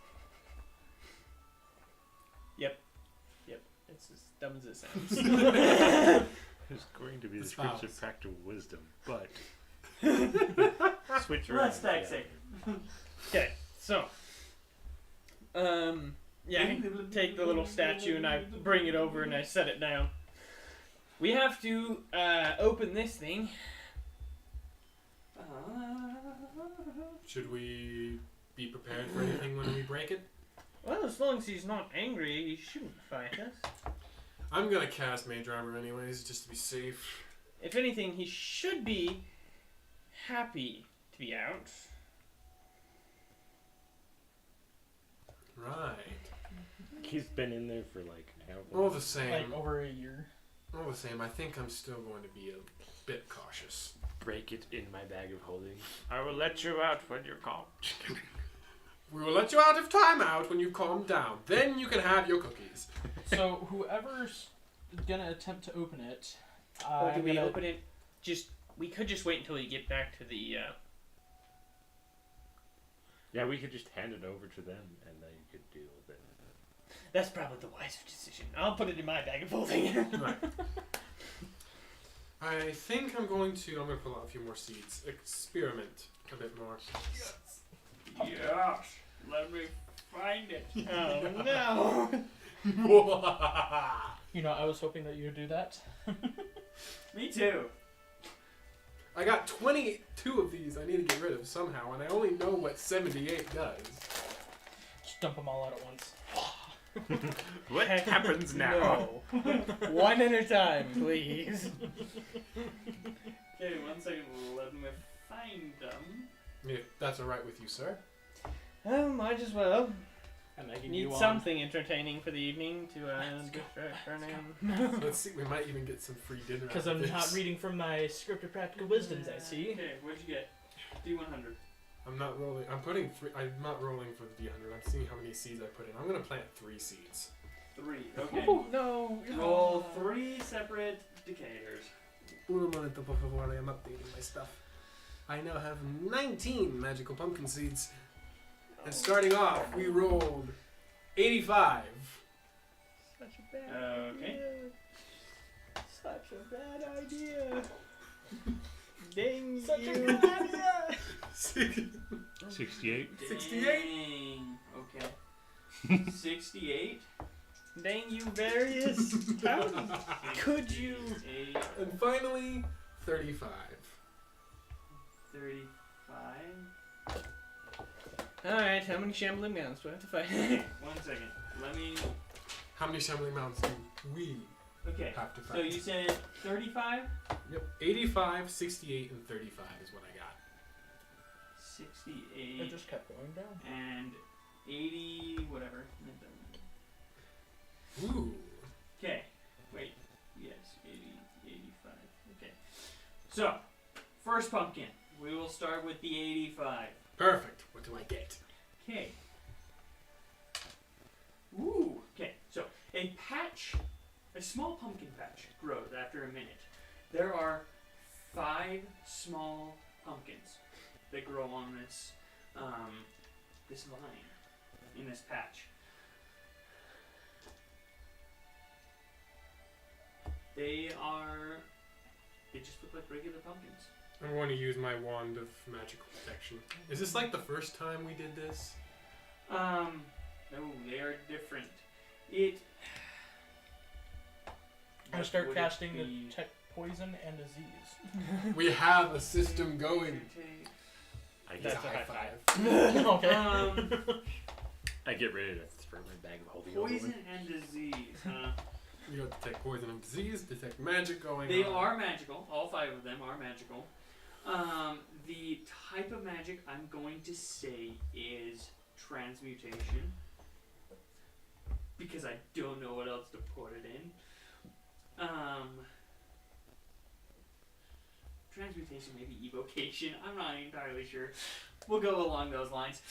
It's as dumb as it sounds. It's going to be the The scripts of spouse. practical wisdom, but It's switch around. Let's deck save. Okay, so. Yeah, I take the little statue and I bring it over and I set it down. We have to open this thing. Should we be prepared for anything when we break it? Well, as long as he's not angry, he shouldn't fight us. I'm gonna cast Mage Armor anyways, just to be safe. If anything, he should be happy to be out. Right. He's been in there for like how All long? the same. Like over a year. All the same, I think I'm still going to be a bit cautious. Break it in my bag of holding. I will let you out when you're calm. We will let you out of timeout when you calm down. Then you can have your cookies. So whoever's gonna attempt to open it, Or do I'm we gonna- open it? We could just wait until you get back to the. Yeah, we could just hand it over to them and they could deal with it. That's probably the wiser decision. I'll put it in my bag of holding. Right. I think I'm going to pull out a few more seeds. Experiment a bit more. Yes. Let me find it. Oh no! You know, I was hoping that you would do that. Me too. I got 22 of these I need to get rid of somehow, and I only know what 78 does. Just dump them all out at once. What happens now? No. One at a time, please. Okay, 1 second. Let me find them. If that's alright with you, sir. Oh, might as well. And I Need something entertaining for the evening to distract our name. Let's see, we might even get some free dinner. Because out of I'm this. not reading from my script of practical wisdoms, I see. Okay, what'd you get? D100. I'm not rolling. I'm not rolling for the D100. I'm seeing how many seeds I put in. I'm gonna plant 3 seeds. 3. Okay. Oh, no. Roll 3 separate decayers. Un momento, por favor. I am updating my stuff. I now have 19 magical pumpkin seeds. And starting off, we rolled 85. Such a bad Okay. idea. Such a bad idea. Dang Such you. a bad idea! 68. 68? Dang. Okay. 68. Dang you, Various. How could you? 8, And finally, 35. 35. Alright, how many shambling mounds do I have to fight? 1 second. Let me. How many shambling mounds do we Okay. have to fight? So you said 35? Yep, 85, 68, and 35 is what I got. 68. It just kept going down. And 80, whatever. Ooh. Okay. Wait. Yes, 80, 85. Okay. So, first pumpkin. We will start with the 85. Perfect. What do I get? Okay. Ooh. Okay. So, a small pumpkin patch grows after a minute. There are 5 small pumpkins that grow on this this vine in this patch. They just look like regular pumpkins. I'm going to use my wand of magical protection. Is this like the first time we did this? No, they are different. I start What would it casting the be? check poison and disease. We have a system going. I It's get, a That's a high high five. Okay. I get ready to throw my bag of holding Poison over. and disease, huh? You got detect poison and disease, detect magic going They on. are magical. All 5 of them are magical. The type of magic I'm going to say is transmutation. Because I don't know what else to put it in. Transmutation, maybe evocation. I'm not entirely sure. We'll go along those lines.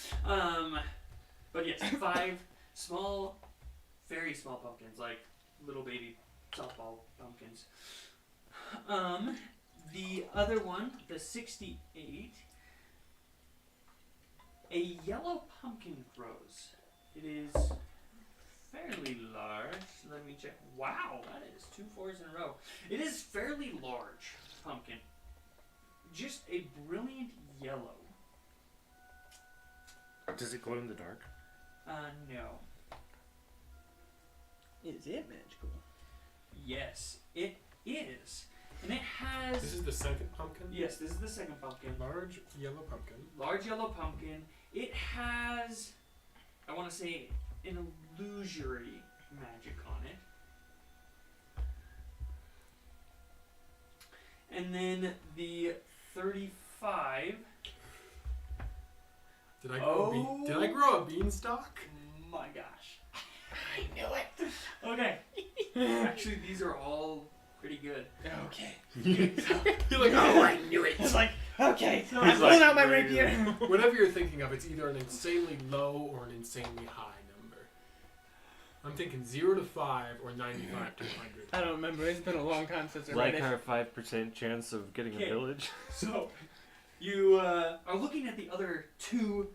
But yes, 5 small, very small pumpkins, like little baby softball pumpkins. The other one, the 68, a yellow pumpkin grows. It is fairly large. Let me check. Wow, that is 2 4s in a row. It is fairly large pumpkin. Just a brilliant yellow. Does it glow in the dark? No. Is it magical? Yes, it is. And it has... This is the second pumpkin? Yes, this is the second pumpkin. Large yellow pumpkin. Large yellow pumpkin. It has, I want to say, an illusory magic on it. And then the 35. Did I grow a beanstalk? My gosh. I knew it. Okay. Actually, these are all pretty good. Okay. You're like, Oh, I knew it. It's like, okay, So I'm he's pulling like, out my "Wait." rapier. whatever you're thinking of, it's either an insanely low or an insanely high number. I'm thinking 0 to 5 or 95 to 100. I don't remember. It's been a long time since I Like read it. our 5% chance of getting Okay. a village? So, you are looking at the other two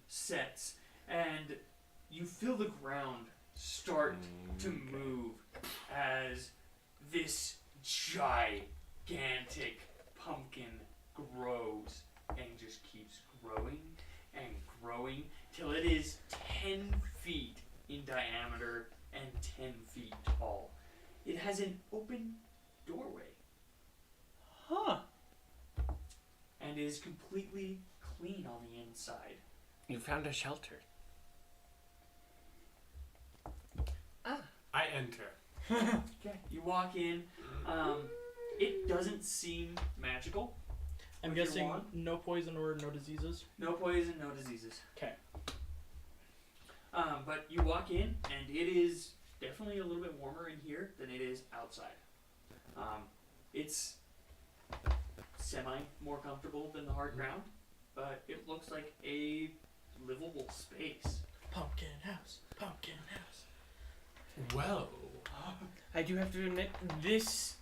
sets, and you feel the ground start to move as this gigantic pumpkin grows and just keeps growing and growing till it is 10 feet in diameter and 10 feet tall. It has an open doorway Huh. and is completely clean on the inside. You found a shelter. I enter. Okay. You walk in. It doesn't seem magical. I'm With your guessing wand? no poison or no diseases. No poison, no diseases. 'Kay. But you walk in, and it is definitely a little bit warmer in here than it is outside. It's semi more comfortable than the hard ground, but it looks like a livable space. Pumpkin house. Pumpkin house. Well, I do have to admit, this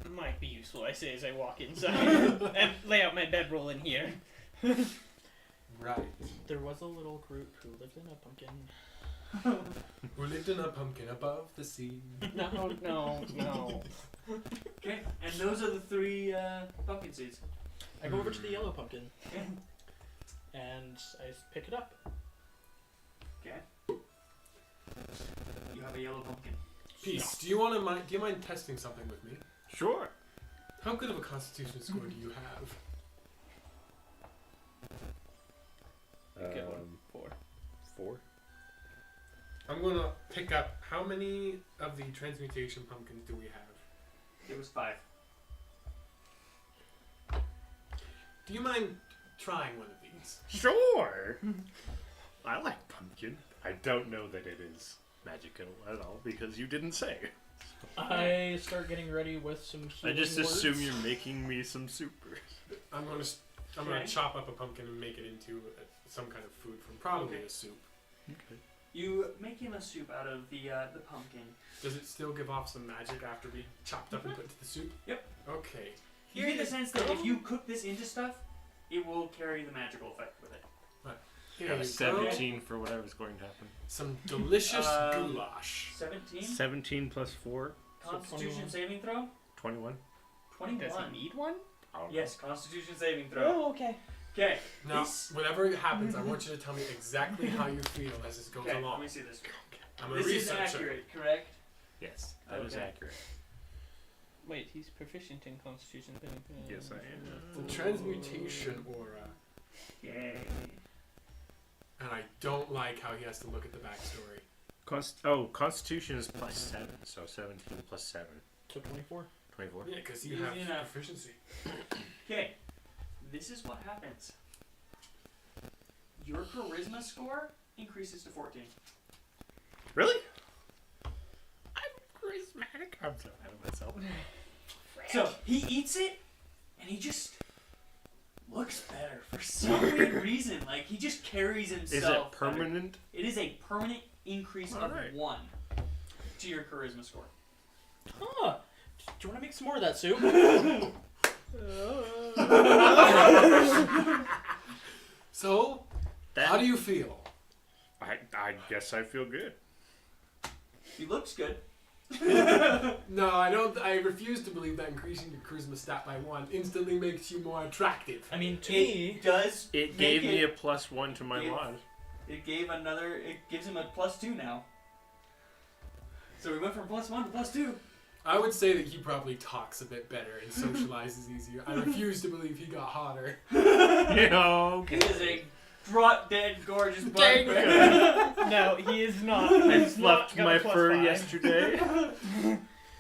might be useful, I say as I walk inside and lay out my bedroll in here. right. There was a little group who lived in a pumpkin. Who lived in a pumpkin above the sea. No. Okay, and those are the three pumpkin seeds. I go over to the yellow pumpkin Okay. and I pick it up. Okay. You have a yellow pumpkin. Peace. Do you mind testing something with me? Sure. How good of a constitution score do you have? Good one. 4. 4? I'm gonna pick up how many of the transmutation pumpkins do we have? It was 5. Do you mind trying one of these? Sure. I like pumpkin. I don't know that it is magical at all because you didn't say. I start getting ready with some I healing just words. assume you're making me some super. I'm gonna Okay. chop up a pumpkin and make it into some kind of food from probably Okay. a soup. Okay. You make him a soup out of the pumpkin. Does it still give off some magic after we chopped up and put into the soup? Yep. Okay. You get the sense that if you cook this into stuff, it will carry the magical effect with it. Here Got you a go. 17 for whatever's going to happen. Some delicious Um, goulash. 17. 17 plus 4, Constitution 21. saving throw. 21. 21. Does he need one? Yes, Constitution saving throw. Oh, okay. Okay. Now, This- whatever happens, I want you to tell me exactly how you feel as this goes Okay. Let along. me see this. I'm a This is researcher. accurate, correct? Yes, that is Okay. accurate. Wait, he's proficient in Constitution. Yes, I am. The transmutation aura, Yay. and I don't like how he has to look at the backstory. Constitution is plus 7, so 17 plus 7. So 24. 24. Yeah, because you Easy have enough. proficiency. Okay. This is what happens. Your charisma score increases to 14. Really? I'm charismatic. I'm so proud of myself. So he eats it, and he just looks better for some weird reason. Like he just carries himself. Is it permanent? better. It is a permanent increase of Alright. 1 to your charisma score. Huh. Do you want to make some more of that soup? So, how do you feel? I guess I feel good. He looks good. No, I don't. I refuse to believe that increasing your charisma stat by 1 instantly makes you more attractive. I mean, to It me, does. It make gave me it- a +1 to my Yeah. mod. It gives him a +2 now. So we went from +1 to +2. I would say that he probably talks a bit better and socializes easier. I refuse to believe he got hotter. He is a drop-dead gorgeous bugbear. No, he is not. I He's not fluffed got my a +5. fur yesterday.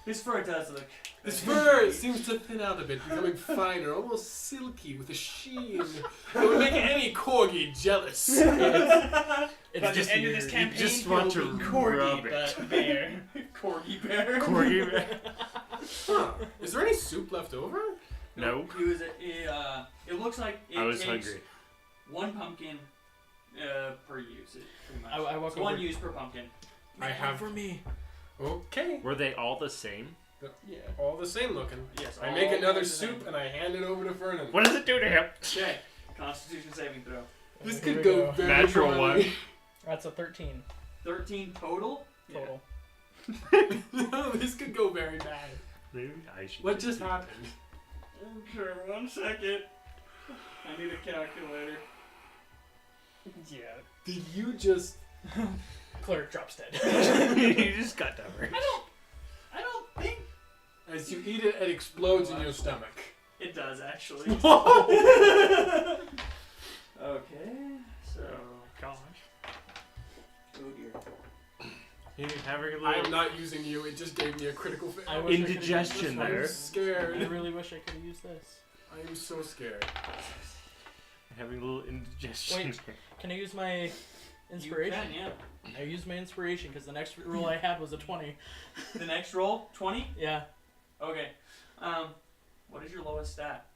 His fur does look. His fur seems to thin out a bit, becoming finer, almost silky with a sheen. It would make any corgi jealous. it's By just the end of this weird. campaign, just want he'll to be corgi, rub it. but bear. Corgi bear. Corgi bear. Huh. Is there any soup left over? No. He was it looks like it I was takes hungry. 1 pumpkin per use. Pretty much. I walk One over. use per pumpkin. I have. for me. Okay. Were they all the same? Yeah. All the same looking. Yes. I all make another the same. soup and I hand it over to Fernan. What does it do to him? Okay. Constitution saving throw. This Here could we go very Natural poorly. 1. That's a 13 13 total. total. No, this could go very bad. Maybe I should. What just do happened? Okay, 1 second. I need a calculator. Yeah. Did you just? Cleric drops dead. that. You just got dumber. I don't think As you eat it, it explodes in your stomach. it does actually. Okay, so. Gosh. Oh dear. You're having a I am little not using you. It just gave me a critical fail. I wish I could've indigestion used this there. I'm one. scared. I really wish I could have used this. I am so scared. having a little indigestion. Wait. Can I use my inspiration? You can, yeah. I used my inspiration because the next roll I had was a 20. The next roll, 20? Yeah. Okay. What is your lowest stat?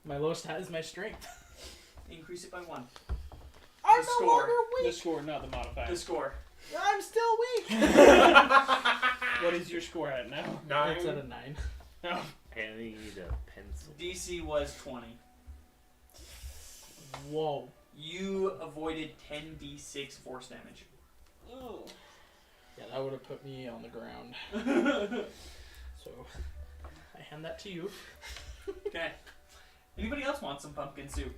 My lowest stat is my strength. Increase it by 1. I'm The score. The score, not the modifier. The score. I'm still weak. What is your score at now? It's at a 9. No. I need a pencil. DC was 20. Whoa. You avoided 10d6 force damage. Oh. Yeah, that would have put me on the ground. So, I hand that to you. Okay. Anybody else want some pumpkin soup?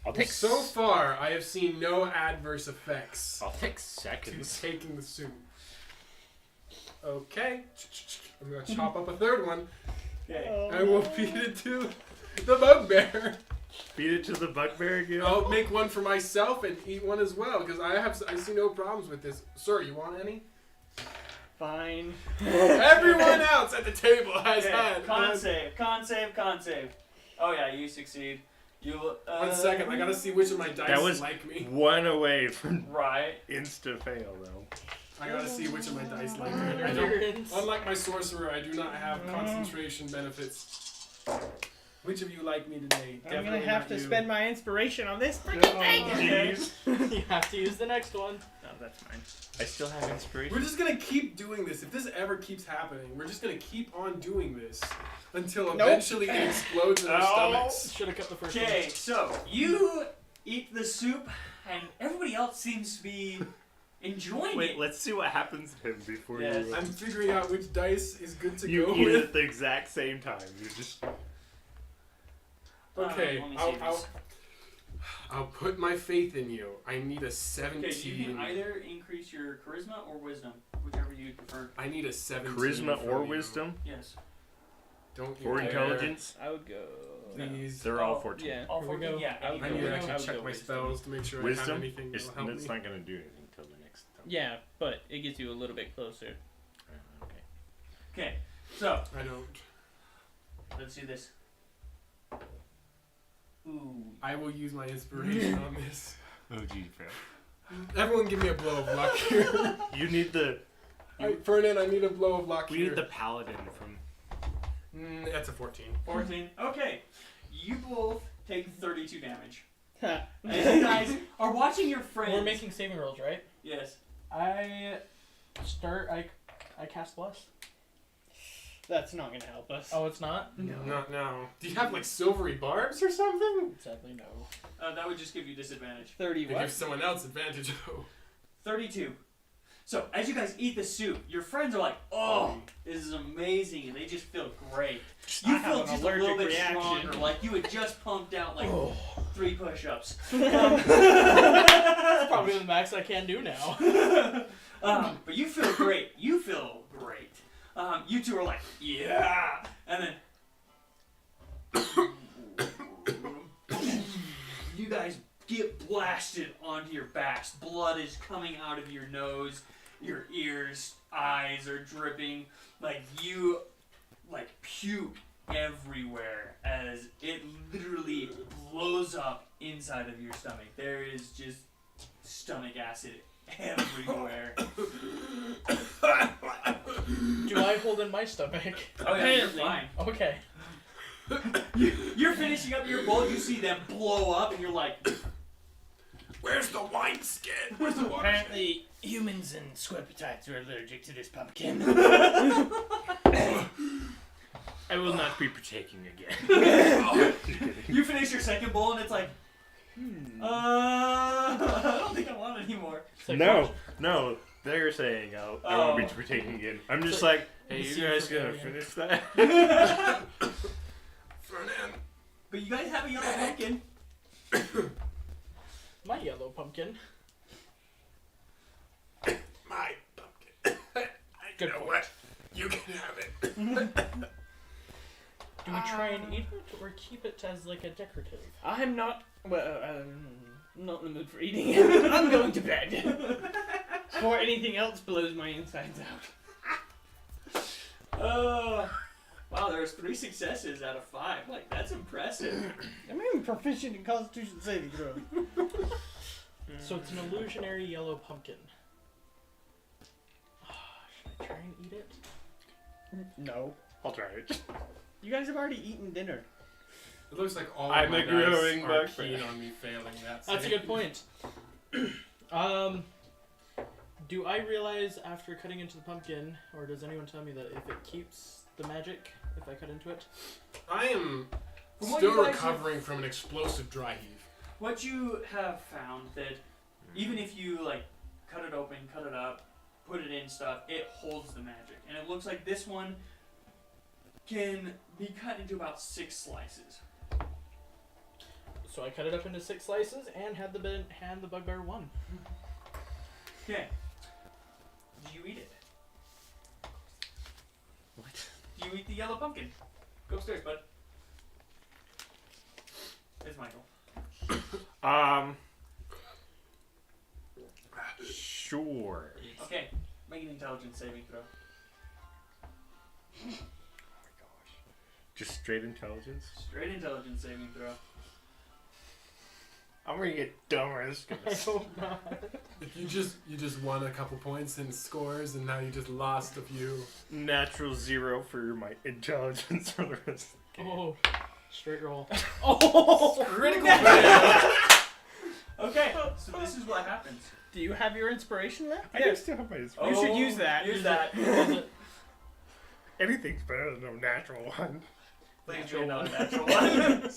I'll take So far, I have seen no adverse effects I'll take to seconds. taking the soup. Okay. I'm gonna chop up a third one. Okay. I will feed it to the bugbear. Feed it to the bugbear again. I'll make one for myself and eat one as well because I see no problems with this. Sir, you want any? Fine. Everyone else at the table has Okay. had. Con save. Con save. Con save. Oh yeah, you succeed. You. 1 second, I gotta see which of my dice That was- like me. One away from Right. insta fail though. I gotta see which of my dice like me. I don't, Interference. unlike my sorcerer, I do not have concentration benefits. Which of you like me today? I'm gonna Definitely have not to you. spend my inspiration on this freaking thing. Okay. You have to use the next one. No, that's fine. I still have inspiration. We're just gonna keep doing this. If this ever keeps happening, we're just gonna keep on doing this until Nope. eventually it explodes in our stomachs. Should have cut the first Okay, so you eat the soup, and everybody else seems to be enjoying Wait, it. let's see what happens to him before Yes. you. I'm figuring out which dice is good to You go eat it with. at the exact same time. You just. Okay, Let me see I'll this. I'll put my faith in you. I need a Okay, 17. you can either increase your charisma or wisdom, whichever you prefer. I need a 17. Charisma from or you. wisdom? Yes. Don't you Or dare. intelligence? I would go. Please. They're all Oh, 14. Yeah. All Here we 14? go. Yeah. I would I go need to with- actually I would check go my wisdom. spells to make sure I have Wisdom? anything It's, that'll help it's me. not going to do anything until the next time. Yeah, but it gets you a little bit closer. Okay. Okay, so I don't. let's do this. Ooh. I will use my inspiration on this. Oh, gee, fail. Everyone give me a blow of luck here. You need the. Fernan, I need a blow of luck We here. need the paladin from. That's a 14. 14. Okay. You both take 32 damage. Ha. As you guys are watching your friends. We're making saving rolls, right? Yes. I cast bless. That's not gonna help us. Oh, it's not? Not now. Do you have like silvery barbs or something? Sadly, no. That would just give you disadvantage. 30 They what? give someone else advantage. Oh. 32. So as you guys eat the soup, your friends are like, "Oh, this is amazing," and they just feel great. You I have feel an just a little allergic bit reaction. stronger, like you had just pumped out like 3 push-ups. That's probably the max I can do now. But you feel great. You feel great. You two are like, yeah, and then you guys get blasted onto your backs. Blood is coming out of your nose, your ears, eyes are dripping. Like you, like puke everywhere as it literally blows up inside of your stomach. There is just stomach acid everywhere. Do I hold in my stomach? Oh yeah, you're fine. Okay. You're finishing up your bowl, you see them blow up, and you're like, Where's the wine skin? Where's the water? Apparently, humans and squirpetites are allergic to this pumpkin. I will not be partaking again. you finish your second bowl, and it's like, I don't think I want it anymore. It's like, No, they're saying I won't be partaking again. I'm just like, hey, you guys gonna finish that? Fernand. But you guys have a yellow pumpkin. My yellow pumpkin. My pumpkin. Good You know point. what? You can have it. Do we try and eat it or keep it as like a decorative? I'm not, not in the mood for eating. I'm going to bed. Before anything else blows my insides out. Wow, there's 3 successes out of 5. Like, that's impressive. I'm even proficient in Constitution saving throw. So it's an illusionary yellow pumpkin. Should I try and eat it? No. I'll try it. You guys have already eaten dinner. It looks like all I'm of my a growing dice are backpack. keen on me failing that. That's a save. good point. Do I realize after cutting into the pumpkin, or does anyone tell me that if it keeps the magic if I cut into it? I am From what still you guys recovering from an explosive dry heave. What you have found that even if you like cut it open, cut it up, put it in stuff, it holds the magic. And it looks like this one can be cut into about 6 slices. So I cut it up into 6 slices and had the bugbear 1. Okay. Do you eat it? What? Do you eat the yellow pumpkin? Go upstairs, bud. It's Michael. Sure. Okay. Make an intelligence saving throw. Oh my gosh. Just straight intelligence? Straight intelligence saving throw. I'm gonna get dumber. This is I gonna hope not. If you just won a couple points in scores and now you just lost a few. natural 0 for my intelligence for the rest of the game. Oh, straight roll. Oh, Critical fail. Okay, so this is what happens. Do you have your inspiration left? I still have my You should use that. Use that. Anything's better than a natural one. Please roll another natural one.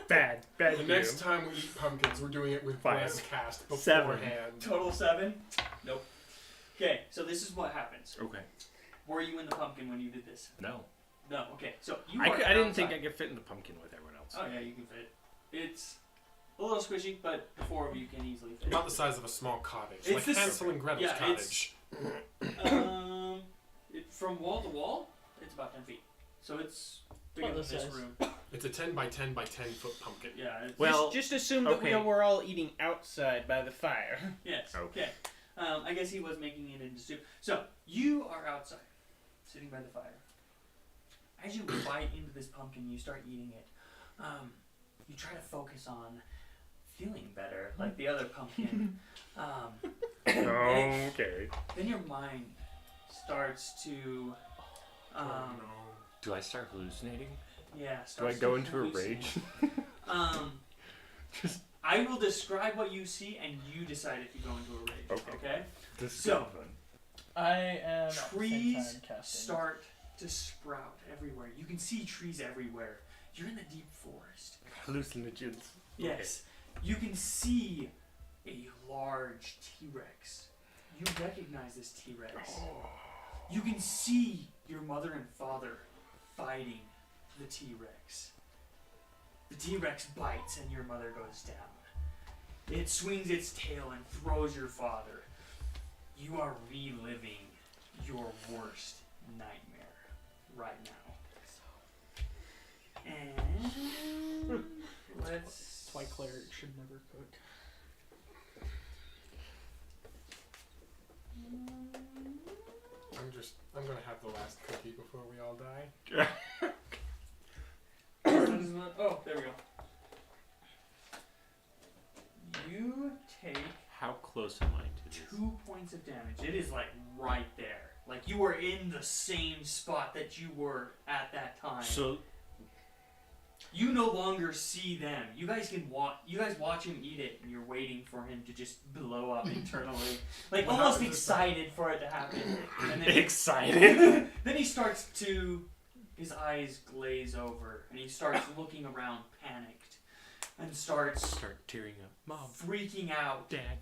Bad The next time we eat pumpkins, we're doing it with 5. bless cast 7. beforehand. Total 7? Nope. Okay, so this is what happens. Okay. Were you in the pumpkin when you did this? No. No, okay. So you I are didn't think I outside. could fit in the pumpkin with everyone else. Oh yeah, you can fit. It's a little squishy, but the 4 of you can easily fit. About the size of a small cottage. It's like this- Hansel and Gretel's yeah, cottage. From wall to wall, it's about 10 feet. So it's bigger About than this this size. room. It's a 10 by 10 by 10 foot pumpkin. Yeah. It's, Well, just assume that okay. we were all eating outside by the fire. yes. Okay. Okay. I guess he was making it into soup. So you are outside, sitting by the fire. As you bite into this pumpkin, you start eating it. You try to focus on feeling better, like the other pumpkin. Okay. Then your mind starts to, Oh no. Do I start hallucinating? yeah. Do I starts go to into a hallucinate. rage? I will describe what you see, and you decide if you go into a rage. Okay. This is So- kind of fun. I am at the same Trees time casting. start to sprout everywhere. You can see trees everywhere. You're in the deep forest. Hallucinogens. Yes. You can see a large T-Rex You recognize this T-Rex. You can see your mother and father fighting the T-Rex. The T-Rex bites and your mother goes down. It swings its tail and throws your father. You are reliving your worst nightmare right now. And let's... That's why clerics should never cook. I'm gonna have the last cookie before we all die. Oh, there we go. You take How close am I to this? 2 points of damage. It is like right there. Like you were in the same spot that you were at that time. So You no longer see them. You guys can watch him eat it, and you're waiting for him to just blow up internally, like Well, almost how is this excited for it to happen. And then excited. then he starts to, his eyes glaze over, and he starts looking around, panicked, and starts Start tearing up. Mom, freaking out. Dad.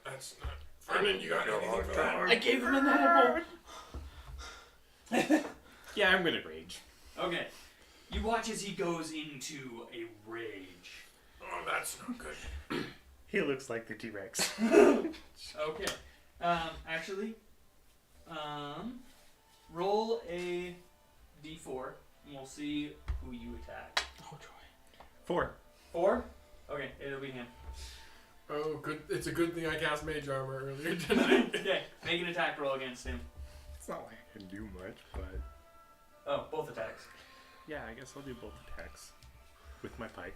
That's not. Vernon, you got anything for that? I gave him an apple. Yeah, I'm gonna rage. Okay, you watch as he goes into a rage. Oh, that's not good. He looks like the T-Rex. Okay, actually, roll a d4, and we'll see who you attack. Oh, joy. 4. 4? Okay, it'll be him. Oh, good. It's a good thing I cast Mage Armor earlier tonight. Okay, make an attack roll against him. It's not like I can do much, but Oh, both attacks. yeah, I guess I'll do both attacks with my pike.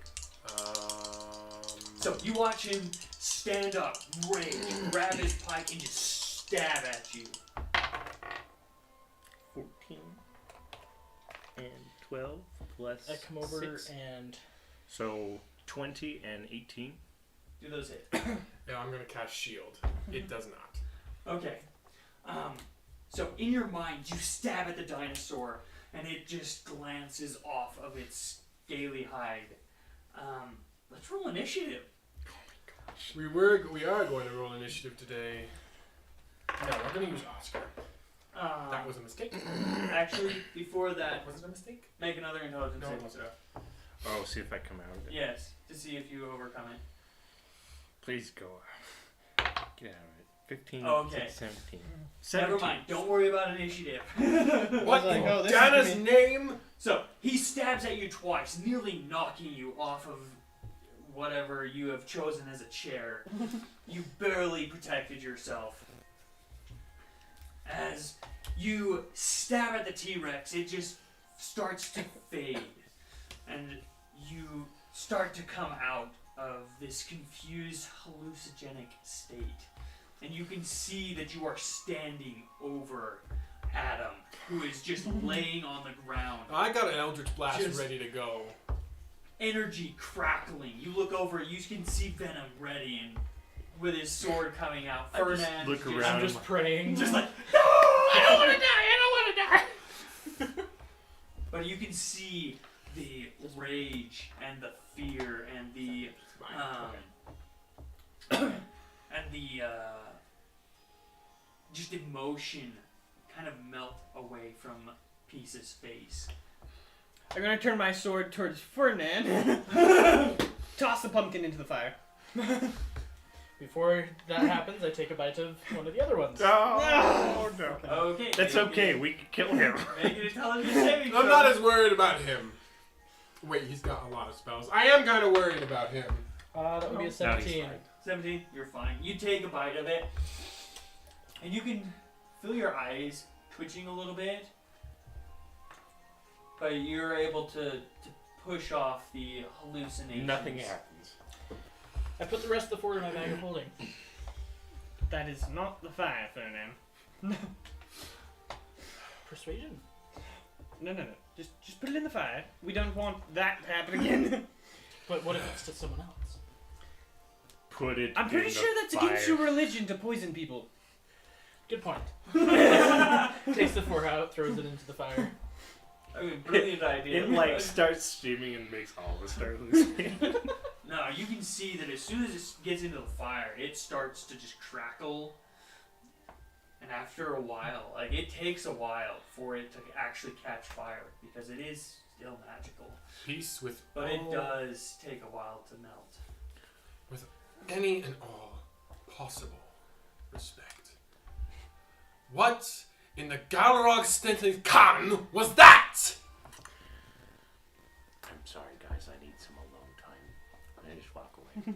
So you watch him stand up, rage, grab his pike, and just stab at you. 14 and 12 plus I come over 6. and So 20 and 18. Do those hit? Yeah, I'm gonna cast Shield. It does not. Okay. So in your mind, you stab at the dinosaur, and it just glances off of its scaly hide. Let's roll initiative. We are going to roll initiative today. No, we're gonna use Oscar. That was a mistake. Actually, before that, Was it a mistake? make another intelligence No, it saving wasn't. throw. Oh, see if I come out of it. Yes, to see if you overcome it. Please go. Get out of it. 15, Okay. 17. Never mind. Don't worry about initiative. What like, in oh, this is Dana's gonna name? So he stabs at you twice, nearly knocking you off of whatever you have chosen as a chair. You barely protected yourself. As you stab at the T-Rex, it just starts to fade, and you start to come out of this confused, hallucinogenic state. And you can see that you are standing over Adam, who is just laying on the ground. I got an Eldritch Blast Just- ready to go. Energy crackling. You look over, you can see Venom ready and with his sword coming out. I just Fernand look just- around. I'm just praying. just like, no! I don't want to die! I don't want to die! But you can see the rage and the fear and the and the just emotion kind of melt away from Peace's face. I'm gonna turn my sword towards Ferdinand. Toss the pumpkin into the fire. Before that happens, I take a bite of one of the other ones. Oh, no. Okay. That's make okay. it- We can kill him. Make an intelligence saving I'm throw. not as worried about him. Wait, he's got a lot of spells. I am kind of worried about him. That would be a No, he's 17. fine. 17, you're fine. You take a bite of it, and you can feel your eyes twitching a little bit, but you're able to push off the hallucinations. Nothing happens. I put the rest of the 4 in my bag of holding. That is not the fire, Ferdinand. Persuasion? No. Just put it in the fire. We don't want that to happen again. But what if it's to someone else? Put it I'm pretty in sure the that's against fire. your religion to poison people. Good point. Takes the 4 out, throws it into the fire. I mean, brilliant idea. It like starts steaming and makes all of us start hallucinating. No, you can see that as soon as it gets into the fire, it starts to just crackle And after a while, like it takes a while for it to actually catch fire because it is still magical. Peace with But it all- does take a while to melt. With any and all possible respect. What in the Galrog Stentley Khan was that? I'm sorry, guys. I need some alone time. And I just walk away.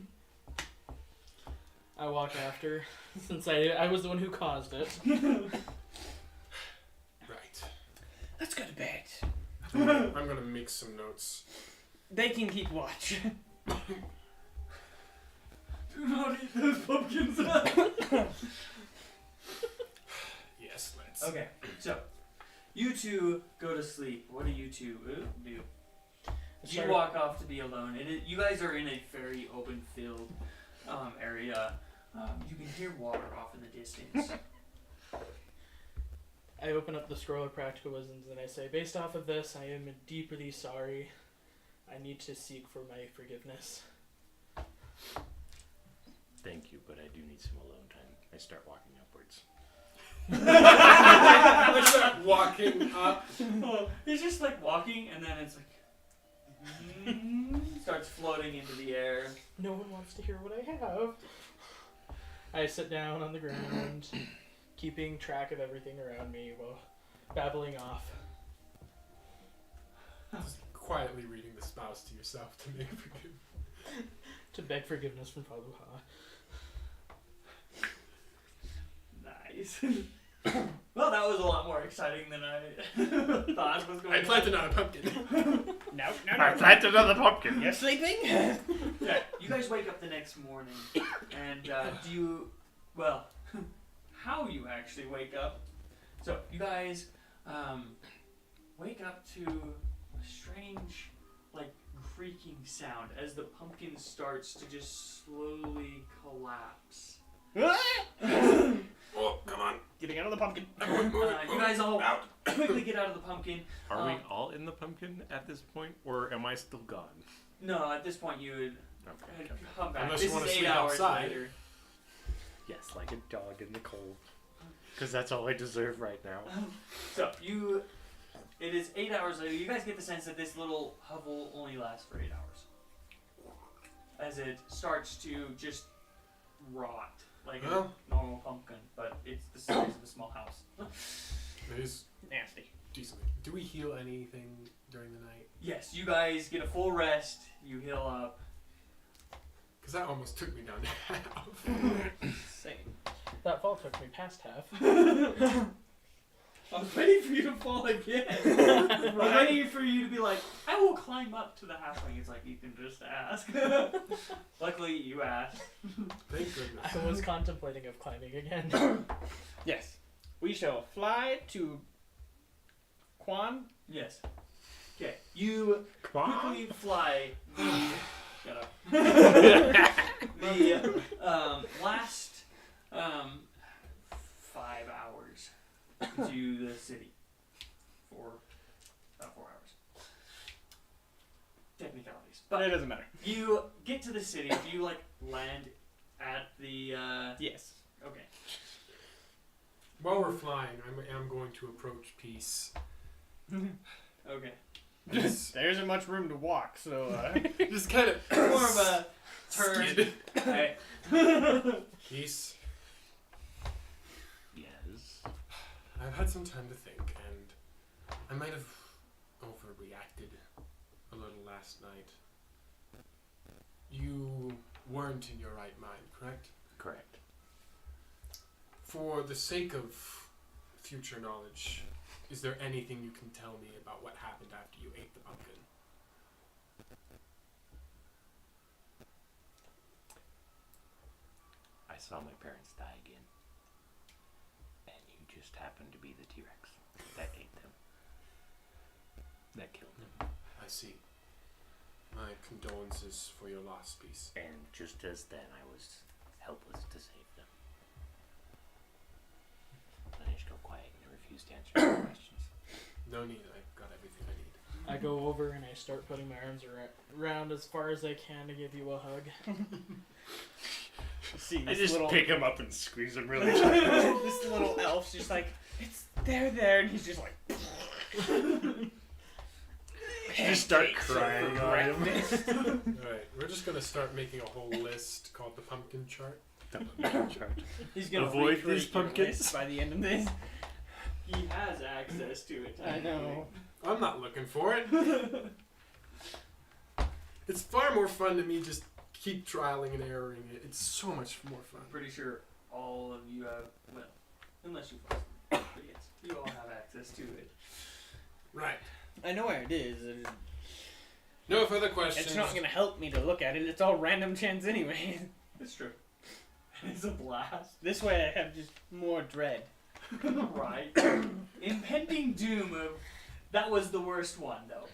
I walk after, since I was the one who caused it. Right. Let's go to bed. I'm gonna make some notes. They can keep watch. Do not eat those pumpkins. Yes, let's. Okay, so you two go to sleep. What do you two do? You walk off to be alone. You guys are in a very open field area. You can hear water off in the distance. I open up the scroll of practical wisdoms and I say, based off of this, I am deeply sorry. I need to seek for my forgiveness. Thank you, but I do need some alone time. I start walking upwards. I start walking up. Oh, he's just like walking, and then it's like starts floating into the air. No one wants to hear what I have. I sit down on the ground, keeping track of everything around me while babbling off. Just quietly reading the spells to yourself to make forgiveness. To beg forgiveness from Faluha. Nice. Well, that was a lot more exciting than I thought was going I to planted another pumpkin. No. I planted another pumpkin. You're sleeping? Yeah, you guys wake up the next morning, and how you actually wake up. So, you guys wake up to a strange, like, creaking sound as the pumpkin starts to just slowly collapse. Oh, come on. Getting out of the pumpkin. You guys all quickly get out of the pumpkin. Are we all in the pumpkin at this point, or am I still gone? No, at this point you would Okay. come back. Unless this you wanna is 8 sleep hours outside. later. Yes, like a dog in the cold. Because that's all I deserve right now. So it is 8 hours later. You guys get the sense that this little hovel only lasts for 8 hours, as it starts to just rot like Well. a normal pumpkin, but it's the size of a small house. It is Nasty. decently. Do we heal anything during the night? Yes, you guys get a full rest. You heal up. Because that almost took me down to half. Same. That fall took me past half. I was waiting for you to fall again. I was waiting for you to be like, I will climb up to the halfling. It's like, you can just ask. Luckily, you asked. Thank goodness. I was contemplating of climbing again. Yes. We shall fly to Quan. Yes. Okay, you quickly fly the... Shut up. The last 5 hours to the city for about 4 hours. Technicalities. But But it doesn't matter. you get to the city. Do you, like, land at the... Yes. Okay. While we're flying, I am going to approach Peace. Okay. Just, There isn't much room to walk, so just kind of More of a turn. skid. Okay. Peace. Yes. I've had some time to think, and I might have overreacted a little last night. You weren't in your right mind, correct? Correct. For the sake of future knowledge, is there anything you can tell me about what happened after you ate the pumpkin? I saw my parents die again. And you just happened to be the T-Rex that ate them. That killed them. I see. My condolences for your loss, Peace. And just as then, I was helpless to save them. I just go quiet and I refuse to answer any questions. No need, I've got everything I need. I go over and I start putting my arms around as far as I can to give you a hug. See I this just little pick him up and squeeze him really tight. this little elf's just like, it's there, and he's just like Just start pancakes crying for on him. breakfast. Alright, we're just gonna start making a whole list called the pumpkin chart. He's gonna Avoid recreate these your pumpkins. list by the end of this. He has access to it. I know. I'm not looking for it. It's far more fun to me just keep trialing and erroring it. It's so much more fun. I'm pretty sure all of you have, well, unless you force them, but yes, you all have access to it. Right. I know where it is. No further questions. It's not gonna help me to look at it. It's all random chance anyway. It's true. It's a blast. This way I have just more dread. Right. Impending doom of, that was the worst one though.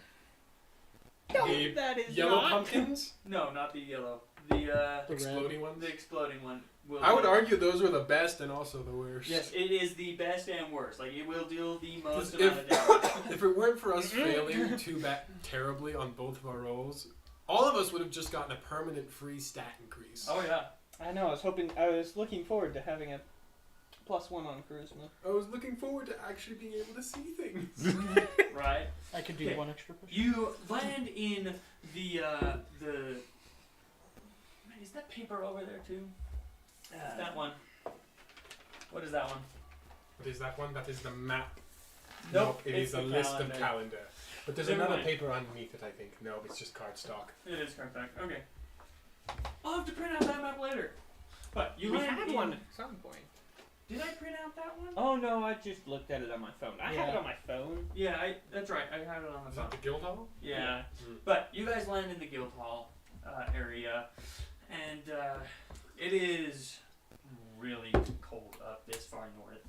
No, The that is Yellow not. pumpkins? No, not the yellow. The Exploding ones? The exploding one will. I would argue those were the best and also the worst. Yes, it is the best and worst. Like, it will deal the most If- amount of damage. If it weren't for us failing terribly on both of our rolls, all of us would have just gotten a permanent free stat increase. Oh yeah. I know. I was looking forward to having a +1 on charisma. I was looking forward to actually being able to see things. Right. I could do Okay. 1 extra push. You land in the. Man, is that paper over there too? That one. What is that one? What is that one? That is the map. Nope, It it's is a the list calendar. of calendar. But there's Never another mind. paper underneath it, I think. No, it's just cardstock. It is cardback. Okay. I'll have to print out that map later. But you We land had in- one at some point. Did I print out that one? Oh no, I just looked at it on my phone. I have it on my phone. Yeah, that's right. I have it on the Is phone. that the guild hall? Yeah. Mm. But you guys land in the guild hall area, and it is really cold up this far north.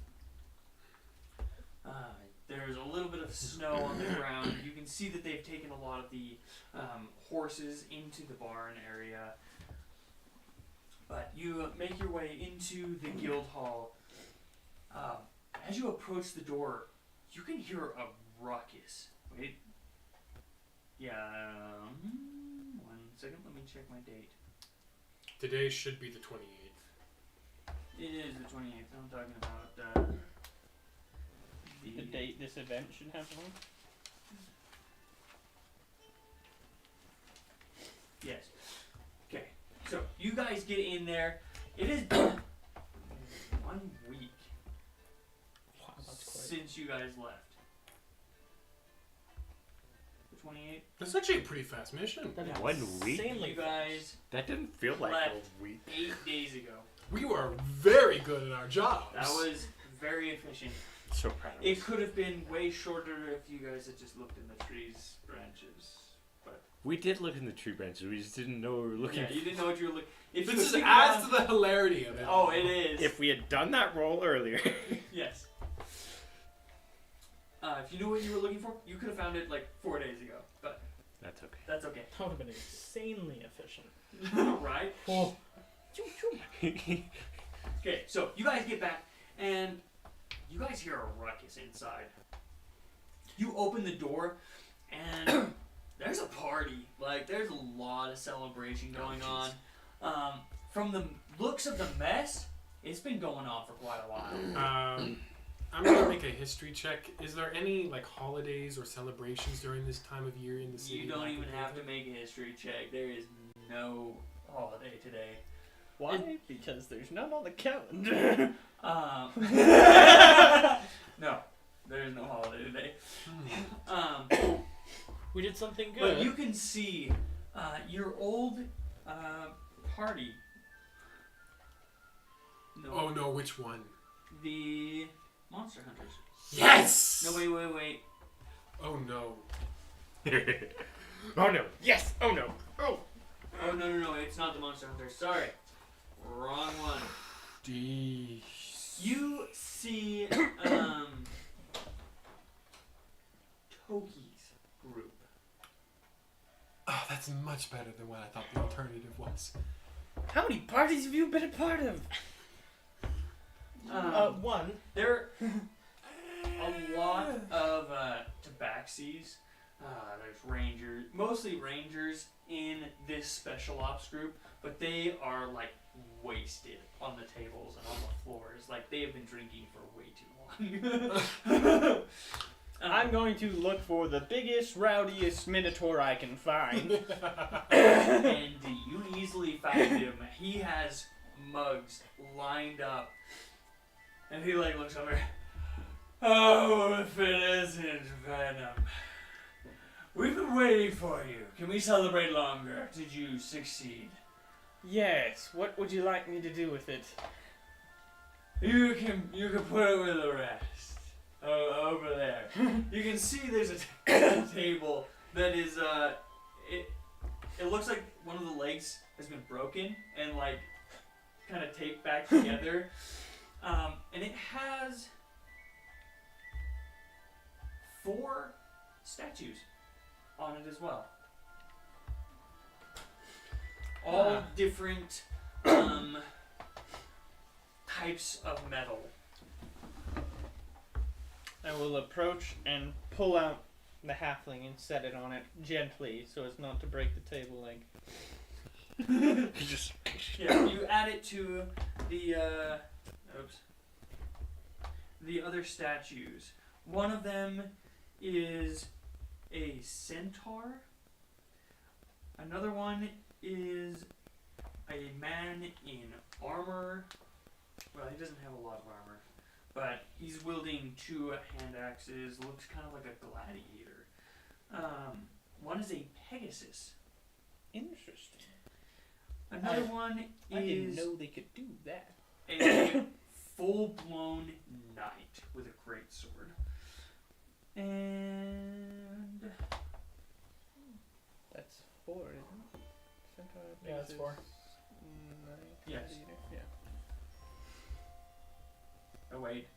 There's a little bit of snow on the ground. You can see that they've taken a lot of the horses into the barn area. But you make your way into the guild hall. As you approach the door, you can hear a ruckus. Wait. Yeah. 1 second. Let me check my date. Today should be the 28th. It is the 28th. I'm talking about The date this event should happen on. Yes. Okay. So you guys get in there. It has been 1 week Wow, that's quite. since you guys left. The 28th. That's actually a pretty fast mission. That is 1 week? insanely You guys That didn't feel like Left. a week. 8 days ago. We were very good at our jobs. That was very efficient. So proud of It us. could have been way shorter if you guys had just looked in the trees, branches. We did look in the tree branches. We just didn't know what we were looking Yeah, you didn't know what you were looking. If you This just stick adds around- to the hilarity of it. Oh, it is. If we had done that roll earlier. Yes. If you knew what you were looking for, you could have found it like 4 days ago. But That's okay. that's okay. That would have been insanely efficient. Right? Oh, Okay, so you guys get back, and you guys hear a ruckus inside. You open the door, and there's a party. Like, there's a lot of celebration going on. From the looks of the mess, it's been going on for quite a while. I'm gonna make a history check. Is there any like holidays or celebrations during this time of year in the city? You don't even have to make a history check. There is no holiday today. Why? Because there's none on the calendar. No, there is no holiday today. we did something good. But you can see your old party. No, Oh no, which one? the Monster Hunters. Yes! No, wait. Oh no. Oh no. Yes. Oh no. Oh. Oh, no, it's not the Monster Hunters. Sorry. Wrong one. D. You see Toki's group. Oh, that's much better than what I thought the alternative was. How many parties have you been a part of? One. There are a lot of tabaxis. There's rangers, mostly rangers in this special ops group, but they are like wasted on the tables and on the floors. Like they have been drinking for way too long. I'm going to look for the biggest, rowdiest minotaur I can find. And you easily find him. He has mugs lined up. And he like looks over. Oh, if it isn't Venom. We've been waiting for you. Can we celebrate longer? Did you succeed? Yes, what would you like me to do with it? You can put it with the rest. Over there. You can see there's a table that is it looks like one of the legs has been broken and like kind of taped back together. And it has 4 statues on it as well. All different types of metal. I will approach and pull out the halfling and set it on it gently so as not to break the table leg. He just. Yeah, you add it to the the other statues. One of them is a centaur. Another one is a man in armor. Well, he doesn't have a lot of armor, but he's wielding 2 hand axes. Looks kind of like a gladiator. One is a Pegasus. Interesting. Another one is I didn't know they could do that. a full-blown knight with a great sword. And That's 4, isn't it? Centaur, Yeah, that's 4. Knight, Yes. yeah. oh wait,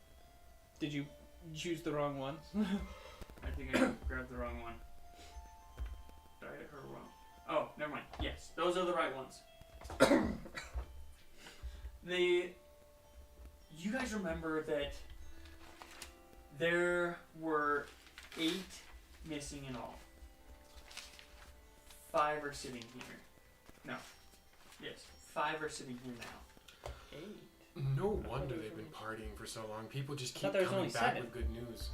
Did you choose the wrong one? I think I grabbed the wrong one. Did I hit her wrong? Oh, never mind. Yes, those are the right ones. You guys remember that there were 8 missing in all. 5 are sitting here. No. Yes, 5 are sitting here now. 8. No wonder they've been partying for so long. People just I keep thought there was coming only back 7. with good news.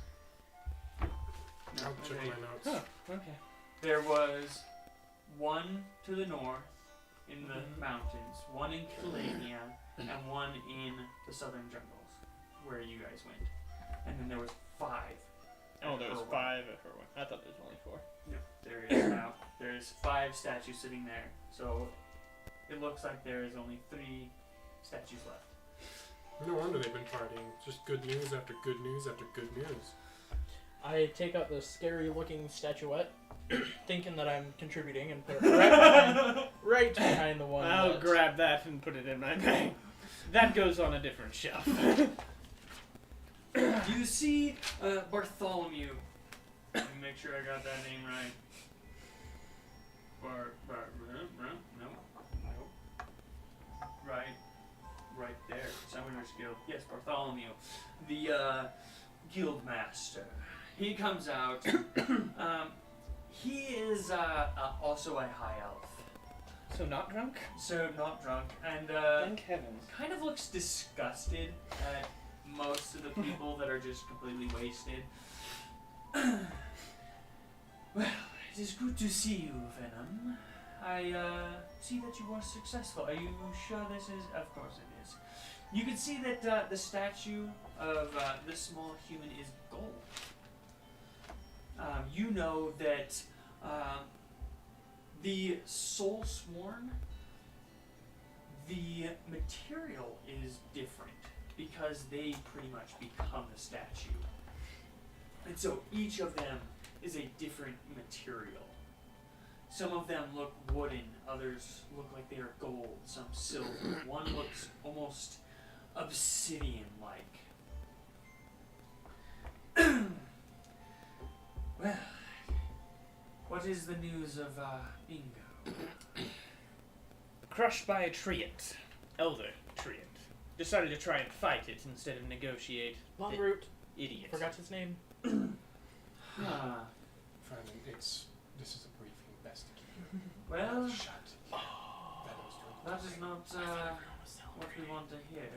No, I'll check okay. my notes. Huh, okay. There was 1 to the north in the Mhm. mountains, 1 in Kal'Jaru, and 1 in the southern jungles, where you guys went. And then there was 5. Oh, at there was Irwan. 5 at her one. I thought there was only 4. No, there is now. There's 5 statues sitting there. So it looks like there is only 3 statues left. No wonder they've been partying. Just good news after good news after good news. I take out the scary-looking statuette, thinking that I'm contributing, and put it right behind the one. I'll that- grab that and put it in my bag. That goes on a different shelf. You see Bartholomew. Let me make sure I got that name right. No. Right there. Summoner's Guild. Yes, Bartholomew. The guild master. He comes out. He is also a high elf. So not drunk? So not drunk. And Thank heavens. kind of looks disgusted at most of the people that are just completely wasted. Well, it is good to see you, Venom. I see that you were successful. Are you sure this is? Of course it is. You can see that the statue of this small human is gold. You know that the Soul Sworn, the material is different because they pretty much become the statue. And so each of them is a different material. Some of them look wooden, others look like they are gold, some silver. One looks almost obsidian-like. Well, what is the news of Bingo? Crushed by a treant. Elder treant. Decided to try and fight it instead of negotiate. Longroot. Idiot. Forgot his name. Ah, Fine, this is a briefing. Best to keep well, shut. Venom's drinking. that is not what we want to hear.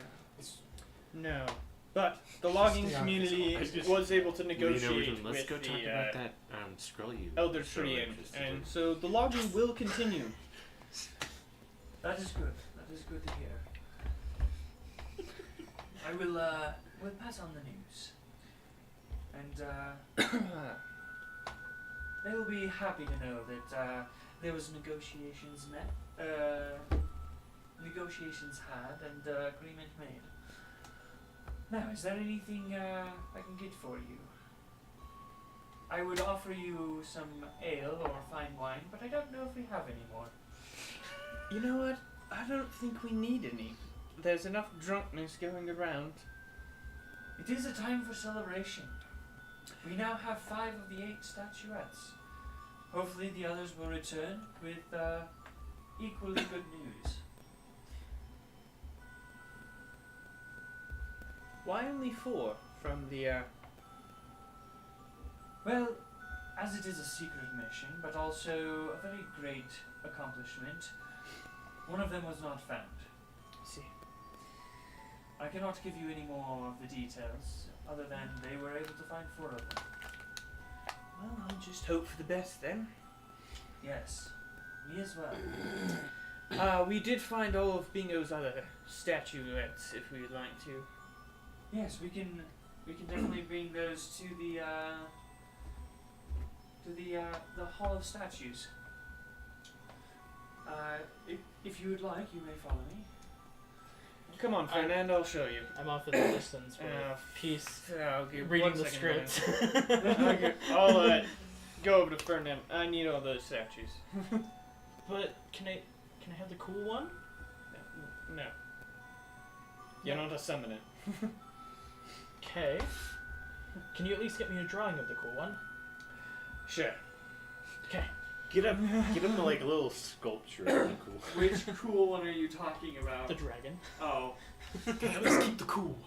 No. But the logging Yeah, community I just was able to lean over to negotiate them. Let's with go talk the about that scroll you. Elder so Tree, interested and in. so the logging will continue. That is good. That is good to hear. I will pass on the news. And they will be happy to know that there was negotiations had and agreement made. Now, is there anything I can get for you? I would offer you some ale or fine wine, but I don't know if we have any more. You know what? I don't think we need any. There's enough drunkenness going around. It is a time for celebration. We now have 5 of the 8 statuettes. Hopefully the others will return with equally good news. Why only 4 from the Well, as it is a secret mission, but also a very great accomplishment, one of them was not found. see. I cannot give you any more of the details, other than they were able to find 4 of them. Well, I'll just hope for the best then. Yes, me as well. We did find all of Bingo's other statuettes if we'd like to. Yes, we can definitely bring those to the Hall of Statues. If you would like, you may follow me. Come on, Fernando, I'll show you. I'm off in the distance with peace, Okay, reading one the second, script. Okay, I'll go over to Fernando. I need all those statues. But can I have the cool one? No. You're not a summoner. Okay. Can you at least get me a drawing of the cool one? Sure. Okay. Get him like a little sculpture. Really cool. Which cool one are you talking about? The dragon. Oh, Let's keep the cool.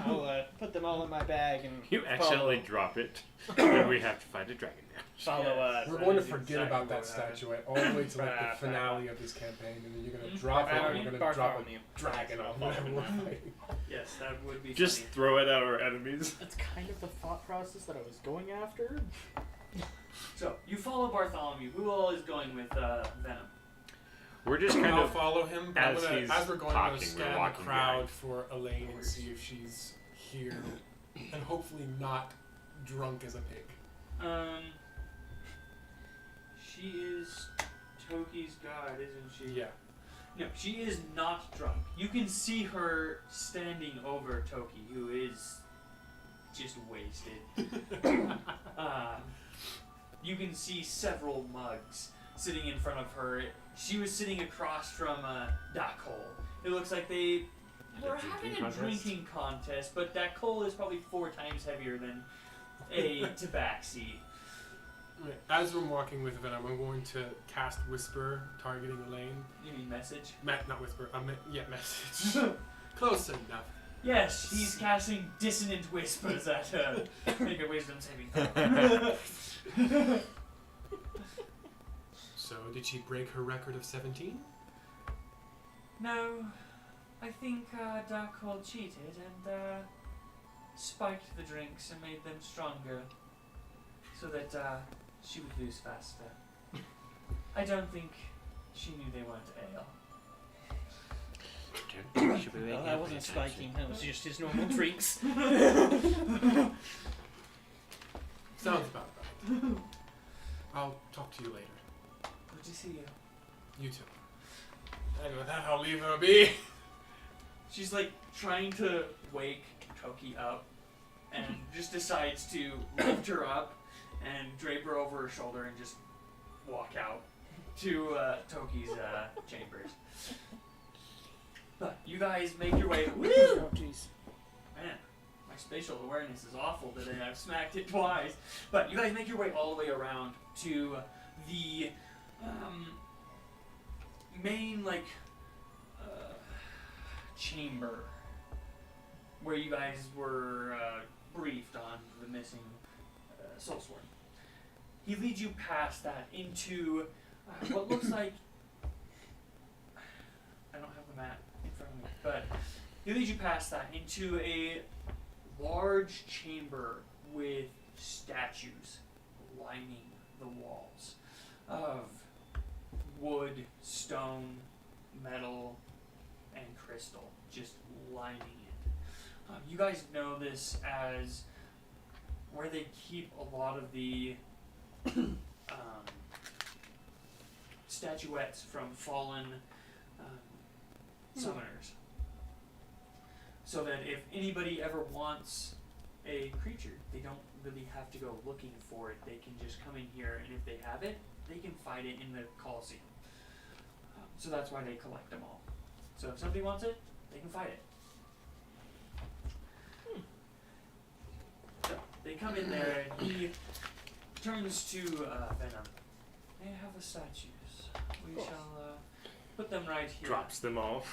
I'll put them all in my bag and You accidentally drop it, and we have to find a dragon now. follow. We're that going to is forget exactly about that what happened. statuette all the way to like the finale of this campaign, and then you're gonna drop it, and we're gonna drop a dragon on whatever we're fighting. yes, that would be Just funny. throw it at our enemies. That's kind of the thought process that I was going after. So, you follow Bartholomew, who all is going with Venom. We're just kind I'll of follow him, but as he's as we're going, I'm talking, gonna we're scan the walking crowd behind. for Elaine and see if she's here, and hopefully not drunk as a pig. She is Toki's guard, isn't she? Yeah. No, she is not drunk. You can see her standing over Toki, who is just wasted. You can see several mugs sitting in front of her. She was sitting across from Dakol. It looks like they were having a drinking contest, but Dakol is probably 4 times heavier than a tabaxi. Right. As we're walking with Venom, I'm going to cast Whisper, targeting Elaine. You mean message? Not Whisper. Message. Close enough. Yes, he's casting dissonant whispers at her. Make a wisdom saving throw. So, did she break her record of 17? No, I think Darkhold cheated and spiked the drinks and made them stronger so that she would lose faster. I don't think she knew they weren't ale. Well, that wasn't spiking. That was just his normal drinks. Sounds about right. I'll talk to you later. Good to see you. You too. And with that, I'll leave her be. She's like trying to wake Toki up and just decides to lift her up and drape her over her shoulder and just walk out to Toki's chambers. But you guys make your way. Woo! Oh, jeez. Man, my spatial awareness is awful today. I've smacked it twice. But you guys make your way all the way around to the main chamber where you guys were briefed on the missing Soulsworn. He leads you past that into what looks like I don't have the map in front of me. But he leads you past that into a large chamber with statues lining the walls of wood, stone, metal, and crystal, just lining it. You guys know this as where they keep a lot of the statuettes from fallen summoners. So that if anybody ever wants a creature, they don't really have to go looking for it. They can just come in here, and if they have it, they can fight it in the Colosseum. So that's why they collect them all. So if somebody wants it, they can fight it. So they come in there, and he turns to Venom. May I have the statues? We shall put them right here. Drops them all.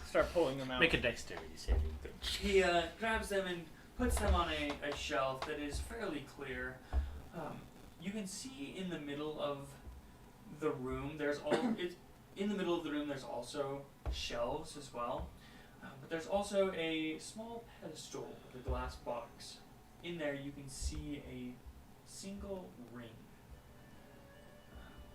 Start pulling them out. Make a dexterity saving throw. He grabs them and puts them on a shelf that is fairly clear. You can see in the middle of the room, in the middle of the room there's also shelves as well. But there's also a small pedestal with a glass box. In there you can see a single ring.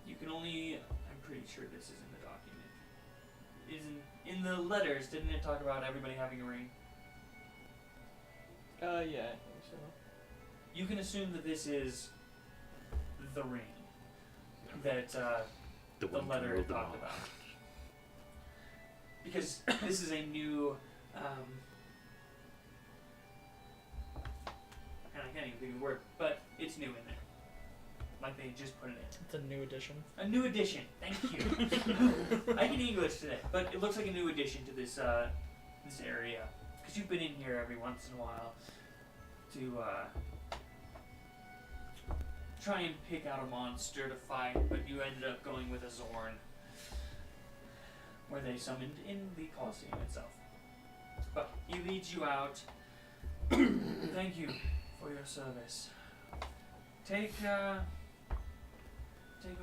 You can only, I'm pretty sure this is in the document. In the letters, didn't it talk about everybody having a ring? Yeah, I think so. You can assume that this is the ring that the one letter ruled them talked all. about. Because this is a new, and I can't even think of the word, but it's new in there. Like they just put it in. It's a new addition. A new addition. Thank you. I can English today, but it looks like a new addition to this this area. Because you've been in here every once in a while to try and pick out a monster to fight, but you ended up going with a Zorn, where they summoned in the Colosseum itself. But he leads you out. Thank you for your service. Take a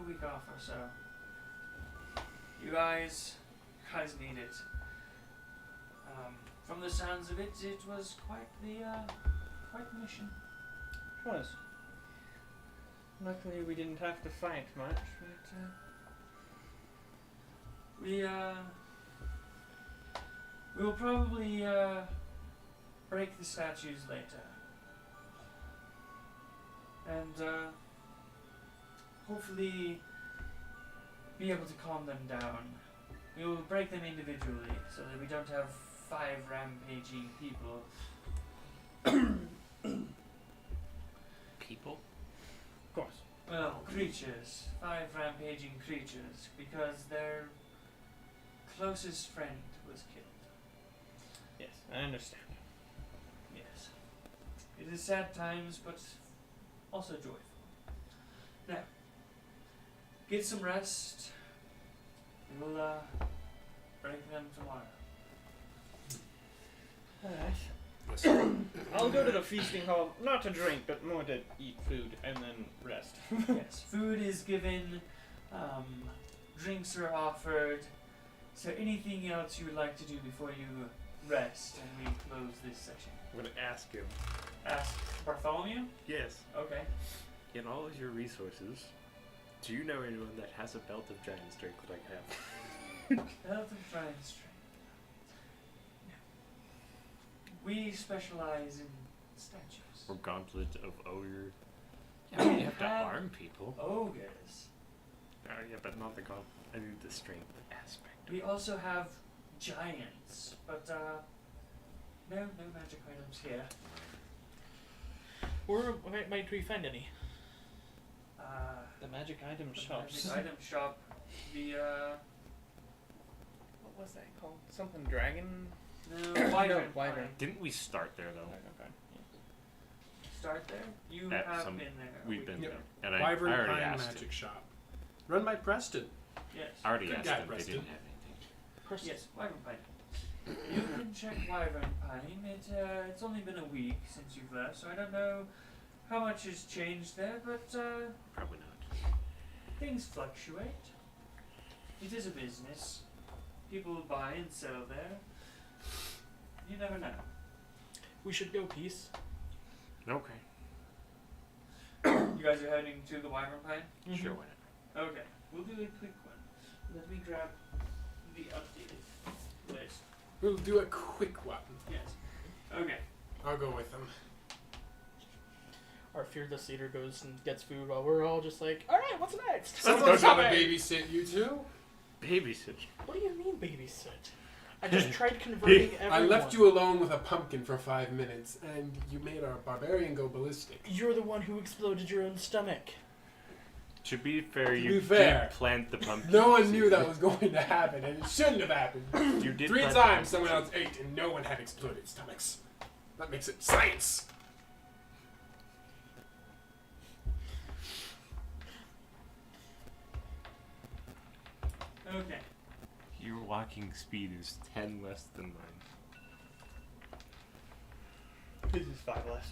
week off or so. You guys need it. From the sounds of it, it was quite the mission. It was. Luckily, we didn't have to fight much, but We will probably break the statues later, and hopefully be able to calm them down. We will break them individually so that we don't have 5 rampaging people. People? of course. Well, creatures. 5 rampaging creatures, because their closest friend was killed. Yes, I understand. Yes. It is sad times, but also joyful. Now, get some rest. We'll break them tomorrow. Alright. Listen, I'll go to the feasting hall, not to drink, but more to eat food and then rest. Yes, food is given, drinks are offered. Is there anything else you would like to do before you rest and we close this section? I'm gonna ask him. Ask Bartholomew? Yes. Okay. In all of your resources, do you know anyone that has a belt of giant strength that I can have? Health and Giant Strength. We specialize in statues. Or gauntlet of ogre? Yeah, you have to arm people. Ogres. Oh yeah, but not the gauntlet. I need the strength aspect. We also have giants, but no magic items here. Where might we find any? The magic item The shops. magic item shop. The What was that called? Something dragon? no, wyvern. wyvern. Pine. Didn't we start there though? Okay. Start there. You At have some- been there. We've been Yep. there, and I Wyvern already Pine asked Magic him. Shop. Run by Preston. Yes. I already Good asked guy, them if they Preston. didn't have anything. Person. Yes, Wyvern Pine. You can check Wyvern Pine. It's only been a week since you've left, so I don't know how much has changed there, but Probably not. things fluctuate. It is a business. people buy and sell there. You never know. We should go, Peace. Okay. You guys are heading to the Wyvern Pine? Sure, why not? Okay, we'll do a quick one. Let me grab the updated list. We'll do a quick one. Yes. Okay. I'll go with them. Our fearless leader goes and gets food while we're all just like, all right, what's next? Someone's gotta babysit you two. Babysit. What do you mean babysit? I just tried converting everyone. I left you alone with a pumpkin for 5 minutes, and you made our barbarian go ballistic. You're the one who exploded your own stomach. To be fair, To you be fair, did plant the pumpkin. No one knew that was going to happen, and it shouldn't have happened. You did 3 plant times the someone pumpkin. else ate, and no one had exploded stomachs. That makes it science. Okay. Your walking speed is 10 less than mine. This is 5 less.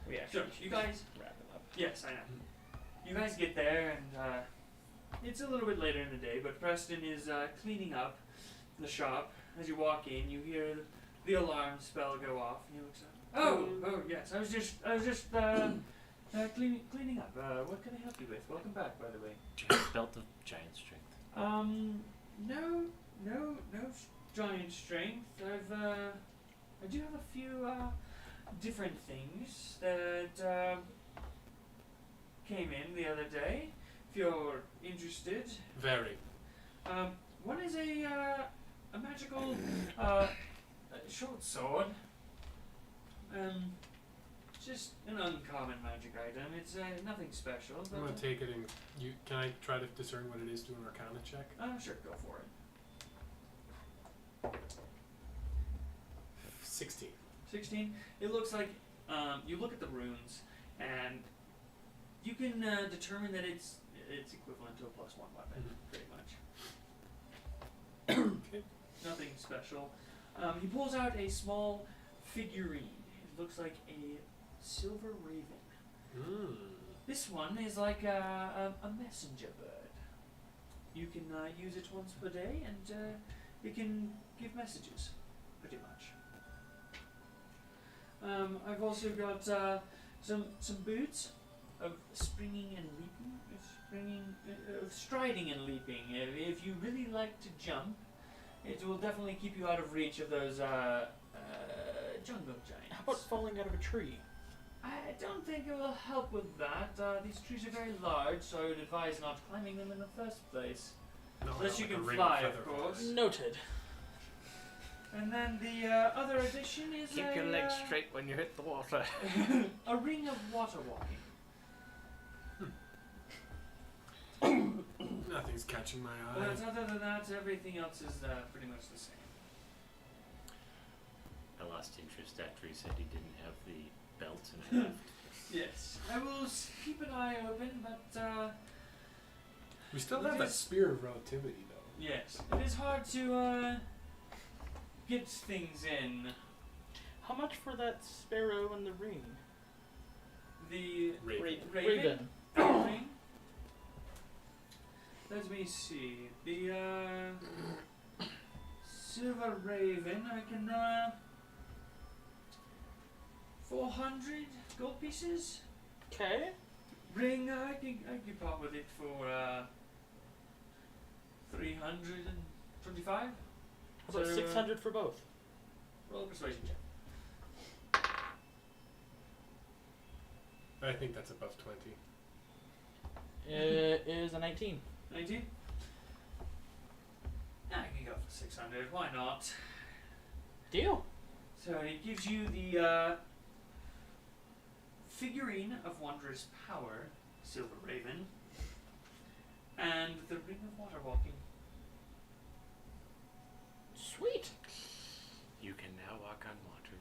We actually So, you guys... wrap it up. Yes, I know. You guys get there, and it's a little bit later in the day, but Preston is cleaning up the shop. As you walk in, you hear the alarm spell go off, and he looks up. Oh, yes. I was just cleaning up. What can I help you with? Welcome back, by the way. Do you have a belt of giant strength? No giant strength. I do have a few different things that came in the other day. If you're interested. Very. One is a magical short sword. Just an uncommon magic item. It's nothing special. I'm But, gonna take it and can I try to discern what it is? Do an Arcana check. sure, go for it. 16. 16. It looks like you look at the runes, and you can determine that it's equivalent to a +1 weapon, pretty much. Okay. Nothing special. He pulls out a small figurine. It looks like a silver raven. This one is like a messenger bird. You can use it once per day, and it can give messages, pretty much. I've also got some boots of springing and leaping, striding and leaping. If you really like to jump, it will definitely keep you out of reach of those jungle giants. How about falling out of a tree? I don't think it will help with that. These trees are very large, so I would advise not climbing them in the first place. No, Unless you like a can ring fly, feather of course. Noted. And then the other addition is Keep your legs straight when you hit the water. a ring of water walking. Nothing's catching my eye. But other than that, everything else is pretty much the same. I lost interest after he said he didn't have the belts and I left. Yes. I will keep an eye open, but We still It have that is- spear of relativity, though. yes, it is hard to get things in. How much for that sparrow and the ring? The Raven. Raven. ring. Let me see. The silver raven. I can 400 gold pieces. Okay. Ring. I can part with it for 325. How about So, 600 for both? Roll a persuasion check. I think that's above 20. It is a 19. 19. I can go for 600. Why not? Deal. So it gives you the figurine of wondrous power, silver raven, and the ring of water walking. Sweet. You can now walk on water.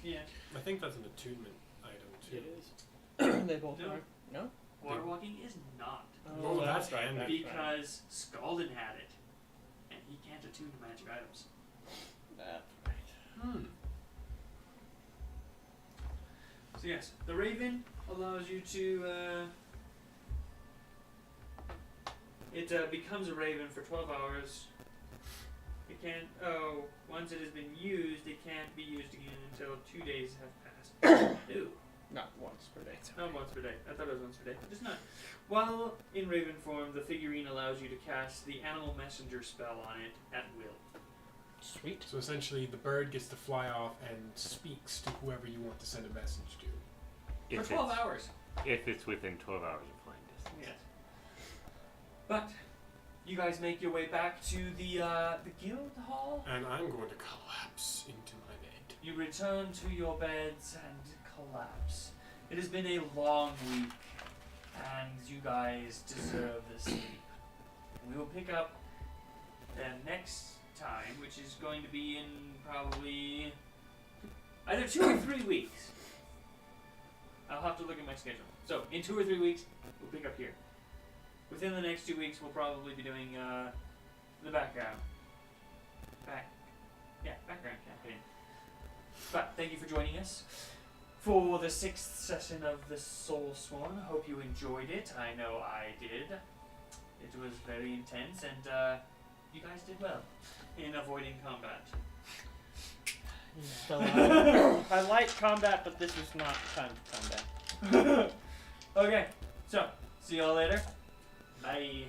Yeah. I think that's an attunement item, too. It is. They both No. are. No? Water walking is not. Oh, that's right. Because Scaldin had it. And he can't attune to magic items. That's right. So yes, the raven allows you to it becomes a raven for 12 hours It can't. Oh, once it has been used, it can't be used again until 2 days have passed. Ew. Not once per day. Not once per day. I thought it was once per day. Just not. While in raven form, the figurine allows you to cast the animal messenger spell on it at will. Sweet. So essentially, the bird gets to fly off and speaks to whoever you want to send a message to. For 12 hours. If it's within 12 hours of flying distance. Yes. But you guys make your way back to the guild hall. And I'm going to collapse into my bed. You return to your beds and collapse. It has been a long week, and you guys deserve the sleep. We will pick up the next time, which is going to be in probably either 2 or 3 weeks. I'll have to look at my schedule. So, in 2 or 3 weeks, we'll pick up here. Within the next 2 weeks, we'll probably be doing the background campaign. But thank you for joining us for the 6th session of the Soul Sworn. Hope you enjoyed it. I know I did. It was very intense, and you guys did well in avoiding combat. I like combat, but this was not the time for combat. Okay, so see y'all later. Bye.